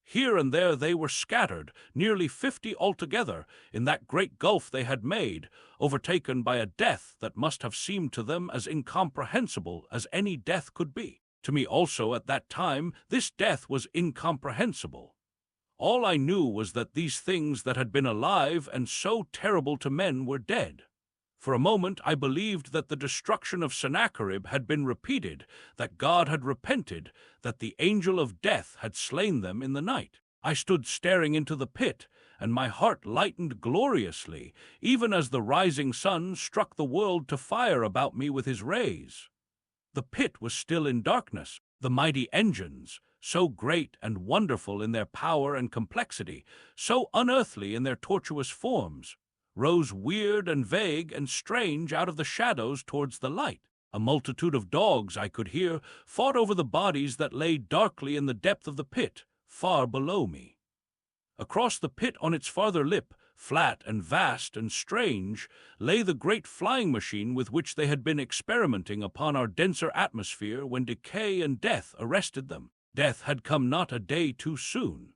Here and there they were scattered, nearly 50 altogether, in that great gulf they had made, overtaken by a death that must have seemed to them as incomprehensible as any death could be. To me also at that time this death was incomprehensible. All I knew was that these things that had been alive and so terrible to men were dead. For a moment I believed that the destruction of Sennacherib had been repeated, that God had repented, that the angel of death had slain them in the night. I stood staring into the pit, and my heart lightened gloriously, even as the rising sun struck the world to fire about me with his rays. The pit was still in darkness. The mighty engines, so great and wonderful in their power and complexity, so unearthly in their tortuous forms, rose weird and vague and strange out of the shadows towards the light. A multitude of dogs, I could hear, fought over the bodies that lay darkly in the depth of the pit, far below me. Across the pit on its farther lip, flat and vast and strange, lay the great flying machine with which they had been experimenting upon our denser atmosphere when decay and death arrested them. Death had come not a day too soon.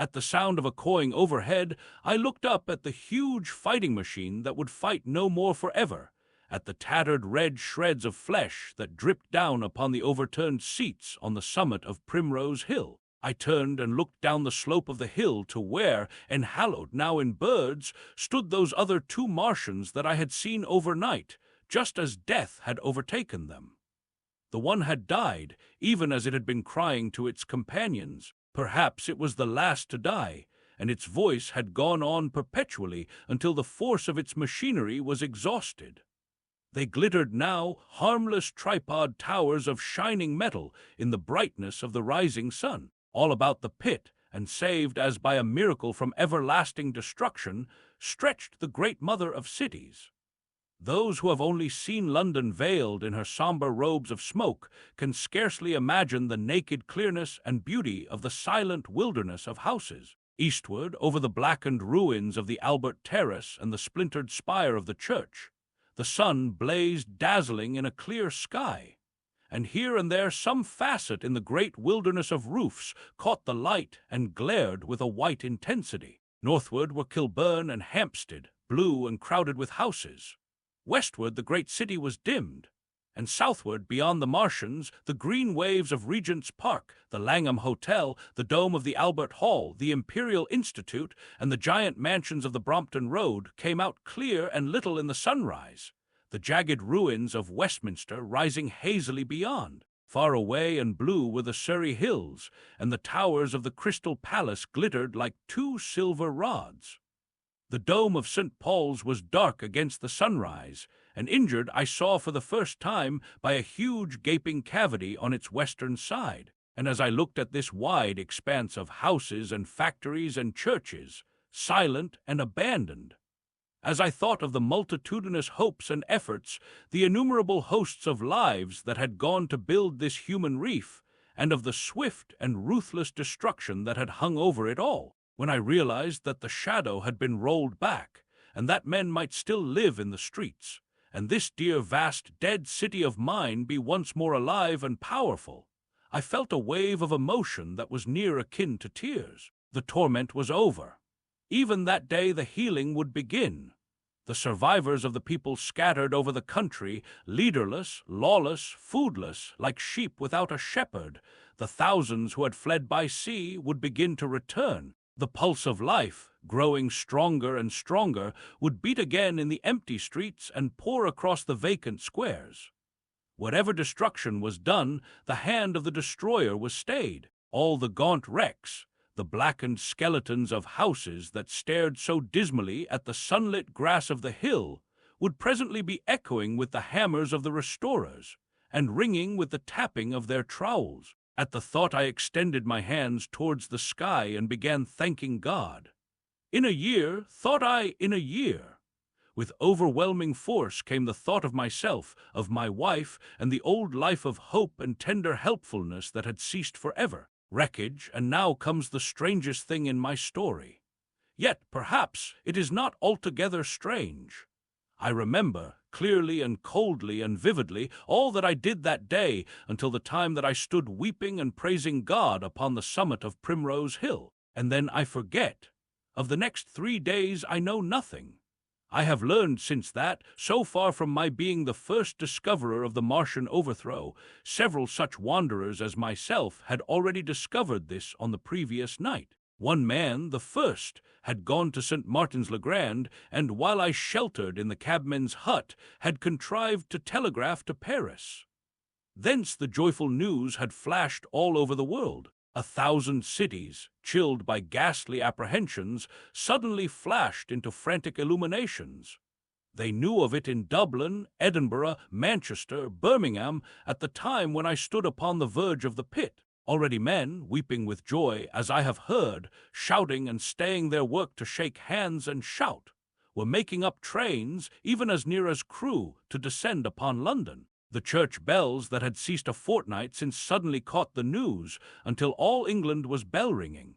At the sound of a cawing overhead, I looked up at the huge fighting machine that would fight no more forever, at the tattered red shreds of flesh that dripped down upon the overturned seats on the summit of Primrose Hill. I turned and looked down the slope of the hill to where, enhallowed now in birds, stood those other 2 Martians that I had seen overnight, just as death had overtaken them. The one had died, even as it had been crying to its companions. Perhaps it was the last to die, and its voice had gone on perpetually until the force of its machinery was exhausted. They glittered now, harmless tripod towers of shining metal in the brightness of the rising sun. All about the pit, and saved as by a miracle from everlasting destruction, stretched the great mother of cities. Those who have only seen London veiled in her somber robes of smoke can scarcely imagine the naked clearness and beauty of the silent wilderness of houses. Eastward, over the blackened ruins of the Albert Terrace and the splintered spire of the church, The sun blazed dazzling in a clear sky, and here and there some facet in the great wilderness of roofs caught the light and glared with a white intensity. Northward were Kilburn and Hampstead, blue and crowded with houses. Westward the great city was dimmed, and southward, beyond the Martians, the green waves of Regent's Park, the Langham Hotel, the dome of the Albert Hall, the Imperial Institute, and the giant mansions of the Brompton Road came out clear and little in the sunrise, the jagged ruins of Westminster rising hazily beyond. Far away and blue were the Surrey hills, and the towers of the Crystal Palace glittered like two silver rods. The dome of St. Paul's was dark against the sunrise, and injured, I saw for the first time, by a huge gaping cavity on its western side. And as I looked at this wide expanse of houses and factories and churches, silent and abandoned, as I thought of the multitudinous hopes and efforts, the innumerable hosts of lives that had gone to build this human reef, and of the swift and ruthless destruction that had hung over it all, when I realized that the shadow had been rolled back, and that men might still live in the streets, and this dear vast dead city of mine be once more alive and powerful, I felt a wave of emotion that was near akin to tears. The torment was over. Even that day the healing would begin. The survivors of the people scattered over the country, leaderless, lawless, foodless, like sheep without a shepherd, the thousands who had fled by sea would begin to return. The pulse of life, growing stronger and stronger, would beat again in the empty streets and pour across the vacant squares. Whatever destruction was done, the hand of the destroyer was stayed. All the gaunt wrecks, the blackened skeletons of houses that stared so dismally at the sunlit grass of the hill, would presently be echoing with the hammers of the restorers, and ringing with the tapping of their trowels. At the thought I extended my hands towards the sky and began thanking God. In a year, thought I, in a year. With overwhelming force came the thought of myself, of my wife, and the old life of hope and tender helpfulness that had ceased forever. Wreckage, and now comes the strangest thing in my story. Yet, perhaps, it is not altogether strange. I remember, clearly and coldly and vividly, all that I did that day until the time that I stood weeping and praising God upon the summit of Primrose Hill. And then I forget. Of the next 3 days I know nothing. I have learned since that, so far from my being the first discoverer of the Martian overthrow, several such wanderers as myself had already discovered this on the previous night. One man, the first, had gone to St. Martin's-le-Grand, and while I sheltered in the cabman's hut, had contrived to telegraph to Paris. Thence the joyful news had flashed all over the world. 1,000 cities, chilled by ghastly apprehensions, suddenly flashed into frantic illuminations. They knew of it in Dublin, Edinburgh, Manchester, Birmingham, at the time when I stood upon the verge of the pit. Already men, weeping with joy, as I have heard, shouting and staying their work to shake hands and shout, were making up trains, even as near as Crewe, to descend upon London. The church bells that had ceased a fortnight since suddenly caught the news, until all England was bell-ringing.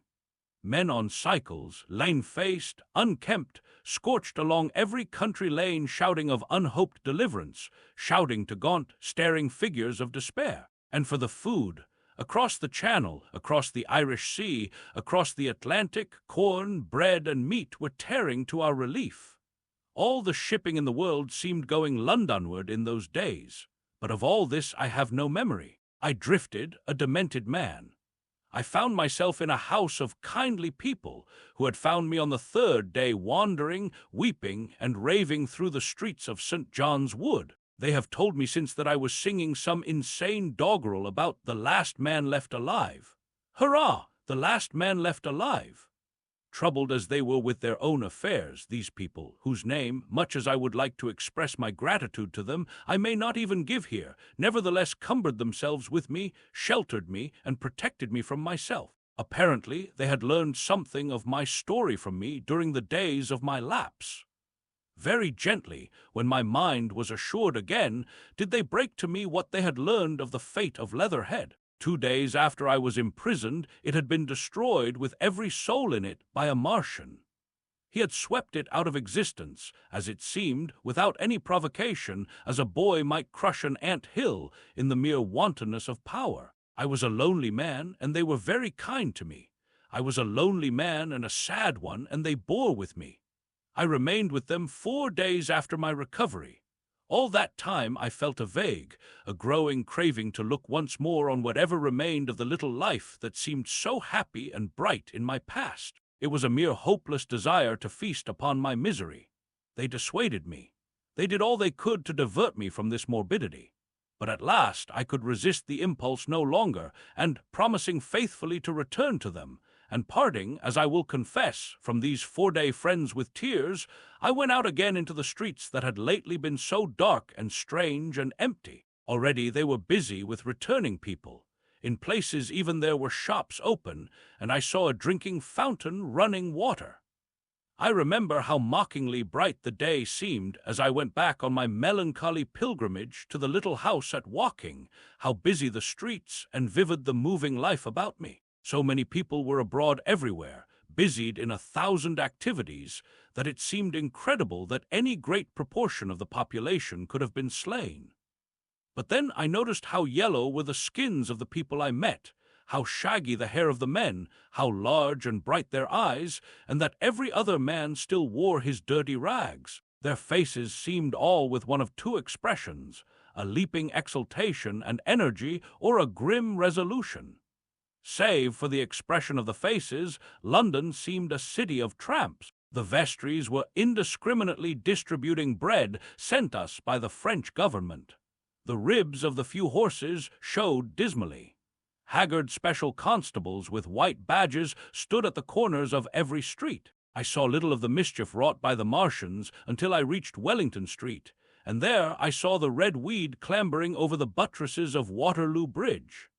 Men on cycles, lame-faced, unkempt, scorched along every country lane shouting of unhoped deliverance, shouting to gaunt, staring figures of despair. And for the food, across the Channel, across the Irish Sea, across the Atlantic, corn, bread, and meat were tearing to our relief. All the shipping in the world seemed going Londonward in those days. But of all this I have no memory. I drifted, a demented man. I found myself in a house of kindly people who had found me on the 3rd day wandering, weeping, and raving through the streets of St. John's Wood. They have told me since that I was singing some insane doggerel about the last man left alive. Hurrah! The last man left alive! Troubled as they were with their own affairs, these people, whose name, much as I would like to express my gratitude to them, I may not even give here, nevertheless cumbered themselves with me, sheltered me, and protected me from myself. Apparently, they had learned something of my story from me during the days of my lapse. Very gently, when my mind was assured again, did they break to me what they had learned of the fate of Leatherhead. 2 days after I was imprisoned, it had been destroyed with every soul in it by a Martian. He had swept it out of existence, as it seemed, without any provocation, as a boy might crush an ant hill in the mere wantonness of power. I was a lonely man, and they were very kind to me. I was a lonely man and a sad one, and they bore with me. I remained with them 4 days after my recovery. All that time I felt a growing craving to look once more on whatever remained of the little life that seemed so happy and bright in my past. It was a mere hopeless desire to feast upon my misery. They dissuaded me. They did all they could to divert me from this morbidity. But at last I could resist the impulse no longer, and, promising faithfully to return to them, and parting, as I will confess, from these 4-day friends with tears, I went out again into the streets that had lately been so dark and strange and empty. Already they were busy with returning people. In places even there were shops open, and I saw a drinking fountain running water. I remember how mockingly bright the day seemed as I went back on my melancholy pilgrimage to the little house at Woking, how busy the streets and vivid the moving life about me. So many people were abroad everywhere, busied in 1,000 activities, that it seemed incredible that any great proportion of the population could have been slain. But then I noticed how yellow were the skins of the people I met, how shaggy the hair of the men, how large and bright their eyes, and that every other man still wore his dirty rags. Their faces seemed all with one of 2 expressions, a leaping exultation and energy or a grim resolution. Save for the expression of the faces, London seemed a city of tramps. The vestries were indiscriminately distributing bread sent us by the French government. The ribs of the few horses showed dismally. Haggard special constables with white badges stood at the corners of every street. I saw little of the mischief wrought by the Martians until I reached Wellington Street, and there I saw the red weed clambering over the buttresses of Waterloo Bridge.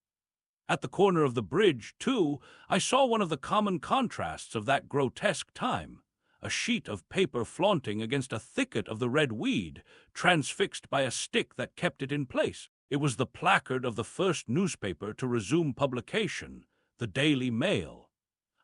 At the corner of the bridge, too, I saw one of the common contrasts of that grotesque time, a sheet of paper flaunting against a thicket of the red weed, transfixed by a stick that kept it in place. It was the placard of the first newspaper to resume publication, the Daily Mail.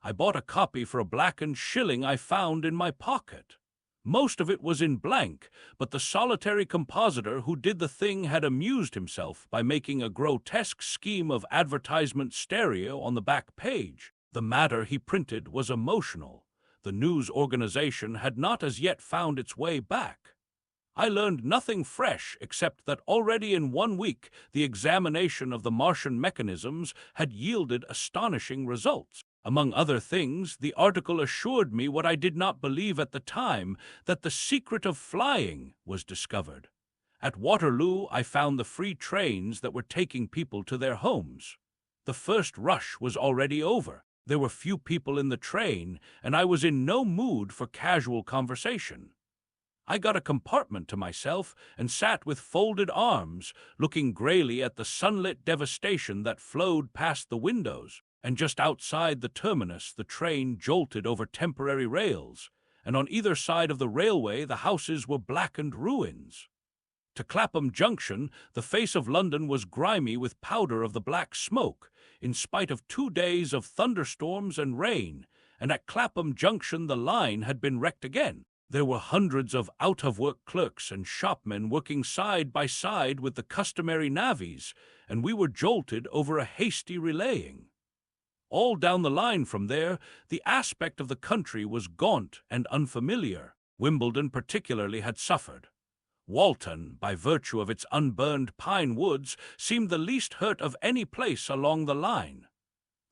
I bought a copy for a blackened shilling I found in my pocket. Most of it was in blank, but the solitary compositor who did the thing had amused himself by making a grotesque scheme of advertisement stereo on the back page. The matter he printed was emotional. The news organization had not as yet found its way back. I learned nothing fresh except that already in 1 week the examination of the Martian mechanisms had yielded astonishing results. Among other things, the article assured me what I did not believe at the time, that the secret of flying was discovered. At Waterloo I found the free trains that were taking people to their homes. The first rush was already over. There were few people in the train, and I was in no mood for casual conversation. I got a compartment to myself and sat with folded arms, looking grayly at the sunlit devastation that flowed past the windows. And just outside the terminus the train jolted over temporary rails, and on either side of the railway the houses were blackened ruins. To Clapham Junction the face of London was grimy with powder of the black smoke, in spite of 2 days of thunderstorms and rain, and at Clapham Junction the line had been wrecked again. There were hundreds of out-of-work clerks and shopmen working side by side with the customary navvies, and we were jolted over a hasty relaying. All down the line from there, the aspect of the country was gaunt and unfamiliar. Wimbledon particularly had suffered. Walton, by virtue of its unburned pine woods, seemed the least hurt of any place along the line.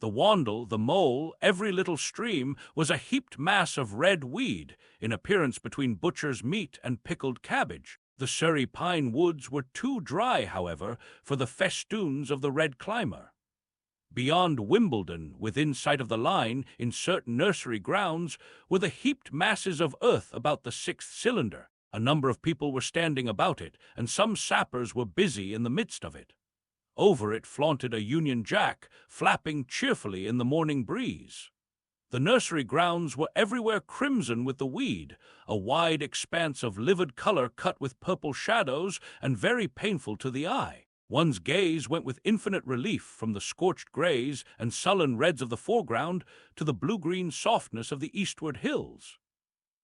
The Wandle, the Mole, every little stream was a heaped mass of red weed, in appearance between butcher's meat and pickled cabbage. The Surrey pine woods were too dry, however, for the festoons of the red climber. Beyond Wimbledon, within sight of the line, in certain nursery grounds, were the heaped masses of earth about the 6th cylinder. A number of people were standing about it, and some sappers were busy in the midst of it. Over it flaunted a Union Jack, flapping cheerfully in the morning breeze. The nursery grounds were everywhere crimson with the weed, a wide expanse of livid color cut with purple shadows and very painful to the eye. One's gaze went with infinite relief from the scorched grays and sullen reds of the foreground to the blue-green softness of the eastward hills.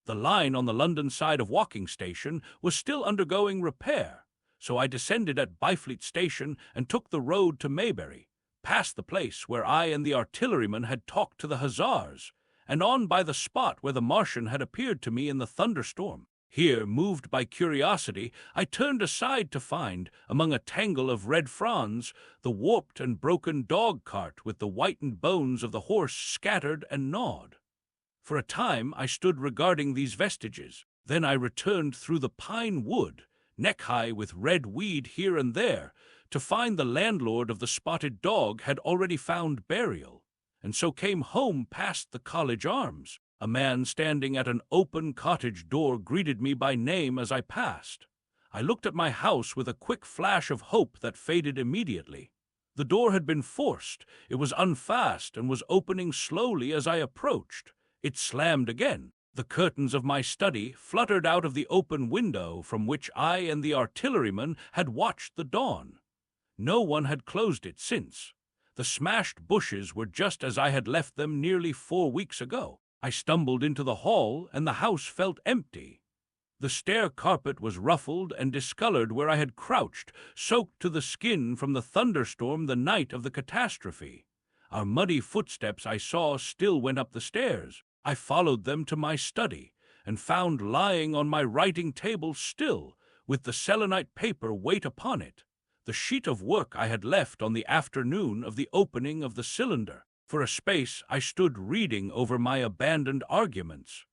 The line on the London side of Walking Station was still undergoing repair, so I descended at Byfleet Station and took the road to Maybury, past the place where I and the artilleryman had talked to the hussars, and on by the spot where the Martian had appeared to me in the thunderstorm. Here, moved by curiosity, I turned aside to find, among a tangle of red fronds, the warped and broken dog-cart with the whitened bones of the horse scattered and gnawed. For a time I stood regarding these vestiges. Then I returned through the pine wood, neck-high with red weed here and there, to find the landlord of the Spotted Dog had already found burial, and so came home past the College Arms. A man standing at an open cottage door greeted me by name as I passed. I looked at my house with a quick flash of hope that faded immediately. The door had been forced. It was unfast and was opening slowly as I approached. It slammed again. The curtains of my study fluttered out of the open window from which I and the artilleryman had watched the dawn. No one had closed it since. The smashed bushes were just as I had left them nearly 4 weeks ago. I stumbled into the hall, and the house felt empty. The stair carpet was ruffled and discolored where I had crouched, soaked to the skin from the thunderstorm the night of the catastrophe. Our muddy footsteps I saw still went up the stairs. I followed them to my study, and found lying on my writing table still, with the selenite paper weight upon it, the sheet of work I had left on the afternoon of the opening of the cylinder. For a space I stood reading over my abandoned arguments.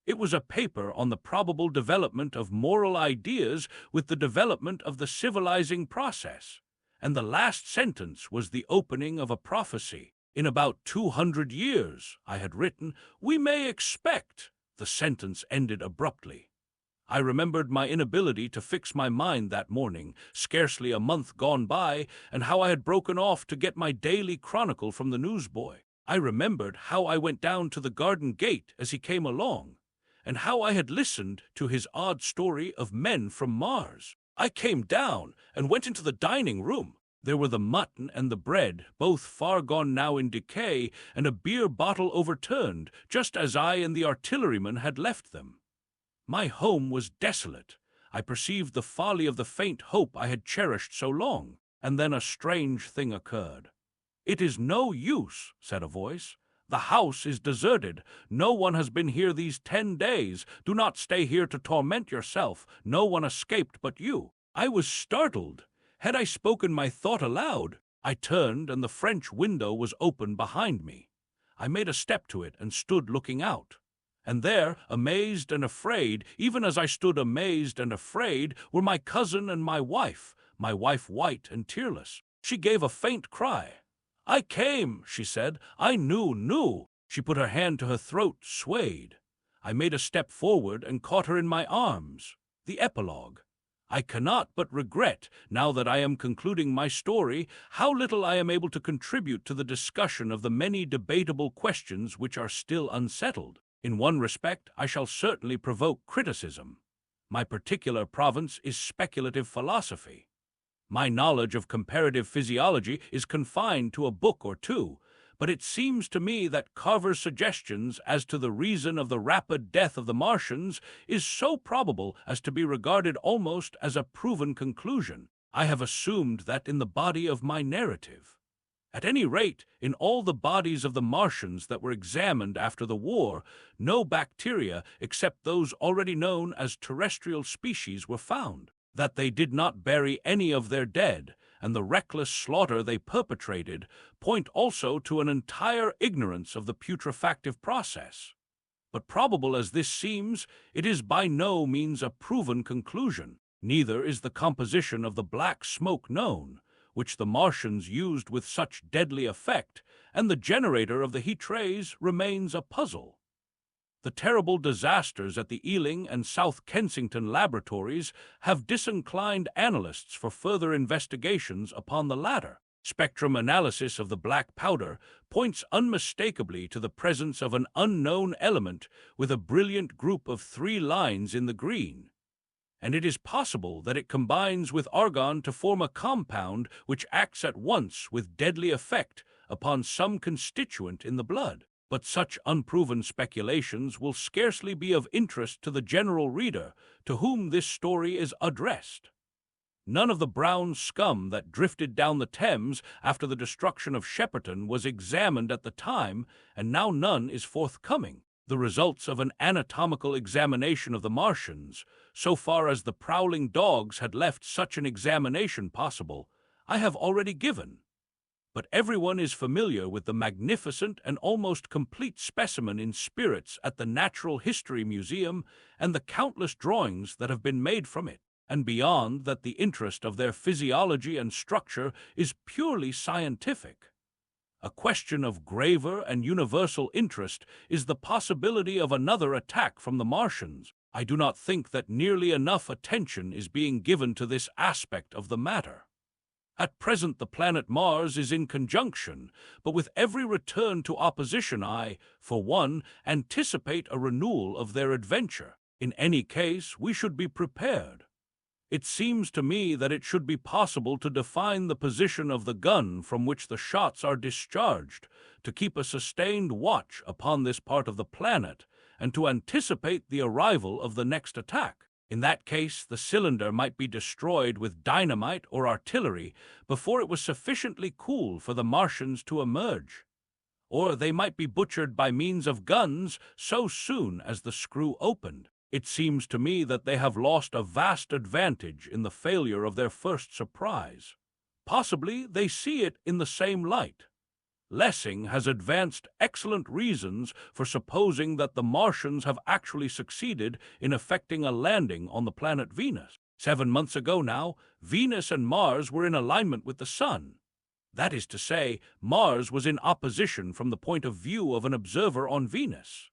It was a paper on the probable development of moral ideas with the development of the civilizing process, and the last sentence was the opening of a prophecy. In about 200 years, I had written, we may expect. The sentence ended abruptly. I remembered my inability to fix my mind that morning, scarcely a month gone by, and how I had broken off to get my daily chronicle from the newsboy. I remembered how I went down to the garden gate as he came along, and how I had listened to his odd story of men from Mars. I came down and went into the dining room. There were the mutton and the bread, both far gone now in decay, and a beer bottle overturned, just as I and the artilleryman had left them. My home was desolate. I perceived the folly of the faint hope I had cherished so long, and then a strange thing occurred. "It is no use," said a voice. "The house is deserted. No one has been here these 10 days. Do not stay here to torment yourself. No one escaped but you." I was startled. Had I spoken my thought aloud? I turned, and the French window was open behind me. I made a step to it and stood looking out. And there, amazed and afraid, even as I stood amazed and afraid, were my cousin and my wife white and tearless. She gave a faint cry. "I came," she said. "I knew." She put her hand to her throat, swayed. I made a step forward and caught her in my arms. The epilogue. I cannot but regret, now that I am concluding my story, how little I am able to contribute to the discussion of the many debatable questions which are still unsettled. In one respect, I shall certainly provoke criticism. My particular province is speculative philosophy. My knowledge of comparative physiology is confined to a book or two, but it seems to me that Carver's suggestions as to the reason of the rapid death of the Martians is so probable as to be regarded almost as a proven conclusion. I have assumed that in the body of my narrative. At any rate, in all the bodies of the Martians that were examined after the war, no bacteria except those already known as terrestrial species were found. That they did not bury any of their dead, and the reckless slaughter they perpetrated, point also to an entire ignorance of the putrefactive process. But probable as this seems, it is by no means a proven conclusion. Neither is the composition of the black smoke known, which the Martians used with such deadly effect, and the generator of the heat rays remains a puzzle. The terrible disasters at the Ealing and South Kensington laboratories have disinclined analysts for further investigations upon the latter. Spectrum analysis of the black powder points unmistakably to the presence of an unknown element with a brilliant group of 3 lines in the green, and it is possible that it combines with argon to form a compound which acts at once with deadly effect upon some constituent in the blood. But such unproven speculations will scarcely be of interest to the general reader to whom this story is addressed. None of the brown scum that drifted down the Thames after the destruction of Shepperton was examined at the time, and now none is forthcoming. The results of an anatomical examination of the Martians, so far as the prowling dogs had left such an examination possible, I have already given. But everyone is familiar with the magnificent and almost complete specimen in spirits at the Natural History Museum and the countless drawings that have been made from it. And beyond that, the interest of their physiology and structure is purely scientific. A question of graver and universal interest is the possibility of another attack from the Martians. I do not think that nearly enough attention is being given to this aspect of the matter. At present the planet Mars is in conjunction, but with every return to opposition I, for one, anticipate a renewal of their adventure. In any case, we should be prepared. It seems to me that it should be possible to define the position of the gun from which the shots are discharged, to keep a sustained watch upon this part of the planet, and to anticipate the arrival of the next attack. In that case, the cylinder might be destroyed with dynamite or artillery before it was sufficiently cool for the Martians to emerge. Or they might be butchered by means of guns so soon as the screw opened. It seems to me that they have lost a vast advantage in the failure of their first surprise. Possibly they see it in the same light. Lessing has advanced excellent reasons for supposing that the Martians have actually succeeded in effecting a landing on the planet Venus. 7 months ago now, Venus and Mars were in alignment with the Sun. That is to say, Mars was in opposition from the point of view of an observer on Venus.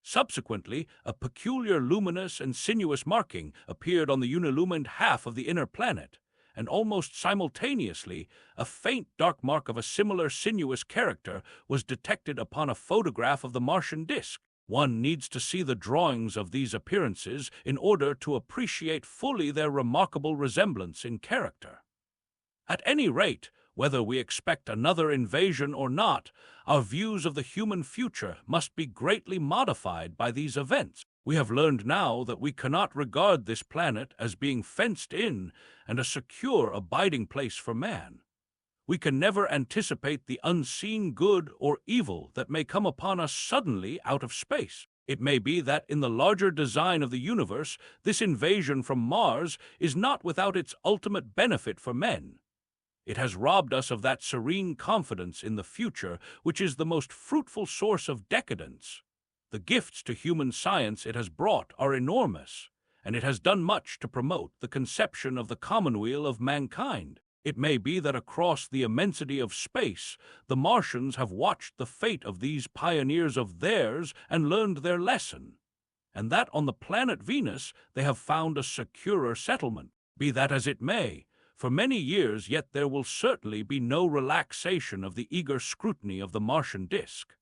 Subsequently, a peculiar luminous and sinuous marking appeared on the unilumined half of the inner planet, and almost simultaneously, a faint dark mark of a similar sinuous character was detected upon a photograph of the Martian disk. One needs to see the drawings of these appearances in order to appreciate fully their remarkable resemblance in character. At any rate, whether we expect another invasion or not, our views of the human future must be greatly modified by these events. We have learned now that we cannot regard this planet as being fenced in and a secure abiding place for man. We can never anticipate the unseen good or evil that may come upon us suddenly out of space. It may be that in the larger design of the universe, this invasion from Mars is not without its ultimate benefit for men. It has robbed us of that serene confidence in the future which is the most fruitful source of decadence. The gifts to human science it has brought are enormous, and it has done much to promote the conception of the commonweal of mankind. It may be that across the immensity of space, the Martians have watched the fate of these pioneers of theirs and learned their lesson, and that on the planet Venus they have found a securer settlement. Be that as it may, for many years yet there will certainly be no relaxation of the eager scrutiny of the Martian disk,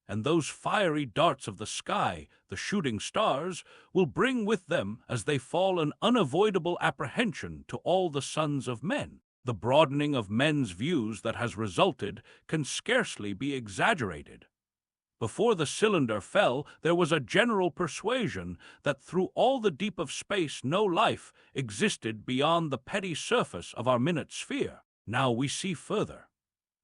and those fiery darts of the sky, the shooting stars, will bring with them as they fall an unavoidable apprehension to all the sons of men. The broadening of men's views that has resulted can scarcely be exaggerated. Before the cylinder fell, there was a general persuasion that through all the deep of space no life existed beyond the petty surface of our minute sphere. Now we see further.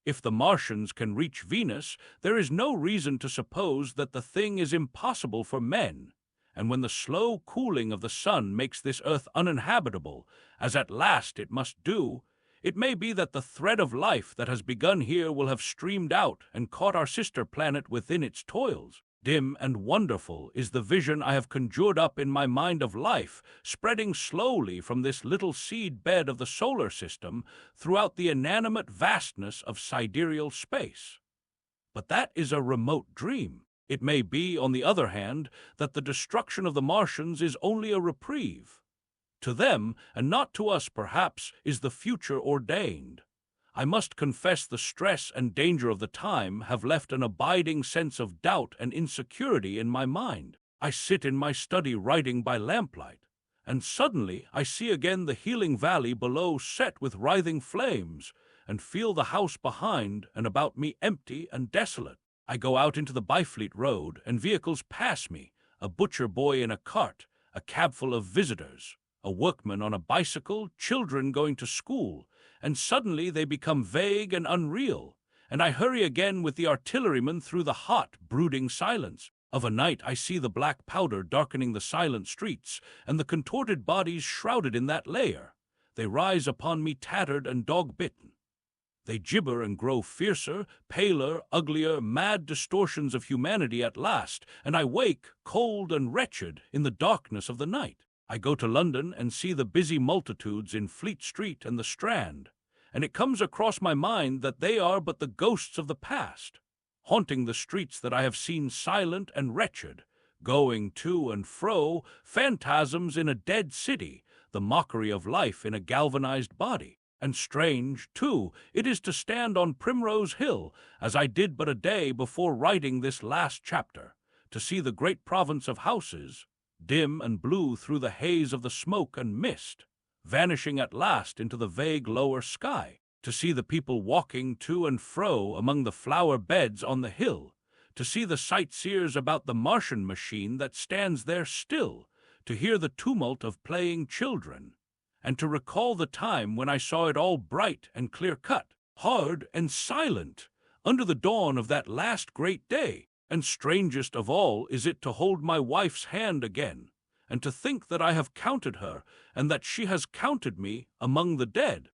If the Martians can reach Venus, there is no reason to suppose that the thing is impossible for men, and when the slow cooling of the sun makes this earth uninhabitable, as at last it must do, it may be that the thread of life that has begun here will have streamed out and caught our sister planet within its toils. Dim and wonderful is the vision I have conjured up in my mind of life, spreading slowly from this little seed bed of the solar system throughout the inanimate vastness of sidereal space. But that is a remote dream. It may be, on the other hand, that the destruction of the Martians is only a reprieve. To them, and not to us perhaps, is the future ordained. I must confess the stress and danger of the time have left an abiding sense of doubt and insecurity in my mind. I sit in my study writing by lamplight, and suddenly I see again the healing valley below set with writhing flames, and feel the house behind and about me empty and desolate. I go out into the Byfleet Road, and vehicles pass me, a butcher boy in a cart, a cabful of visitors, a workman on a bicycle, children going to school, and suddenly they become vague and unreal, and I hurry again with the artilleryman through the hot, brooding silence. Of a night I see the black powder darkening the silent streets, and the contorted bodies shrouded in that layer. They rise upon me tattered and dog-bitten. They gibber and grow fiercer, paler, uglier, mad distortions of humanity at last, and I wake, cold and wretched, in the darkness of the night. I go to London and see the busy multitudes in Fleet Street and the Strand, and it comes across my mind that they are but the ghosts of the past, haunting the streets that I have seen silent and wretched, going to and fro, phantasms in a dead city, the mockery of life in a galvanized body. And strange, too, it is to stand on Primrose Hill, as I did but a day before writing this last chapter, to see the great province of houses, dim and blue through the haze of the smoke and mist, vanishing at last into the vague lower sky, to see the people walking to and fro among the flower beds on the hill, to see the sightseers about the Martian machine that stands there still, to hear the tumult of playing children, and to recall the time when I saw it all bright and clear-cut, hard and silent, under the dawn of that last great day. And strangest of all is it to hold my wife's hand again, and to think that I have counted her, and that she has counted me among the dead.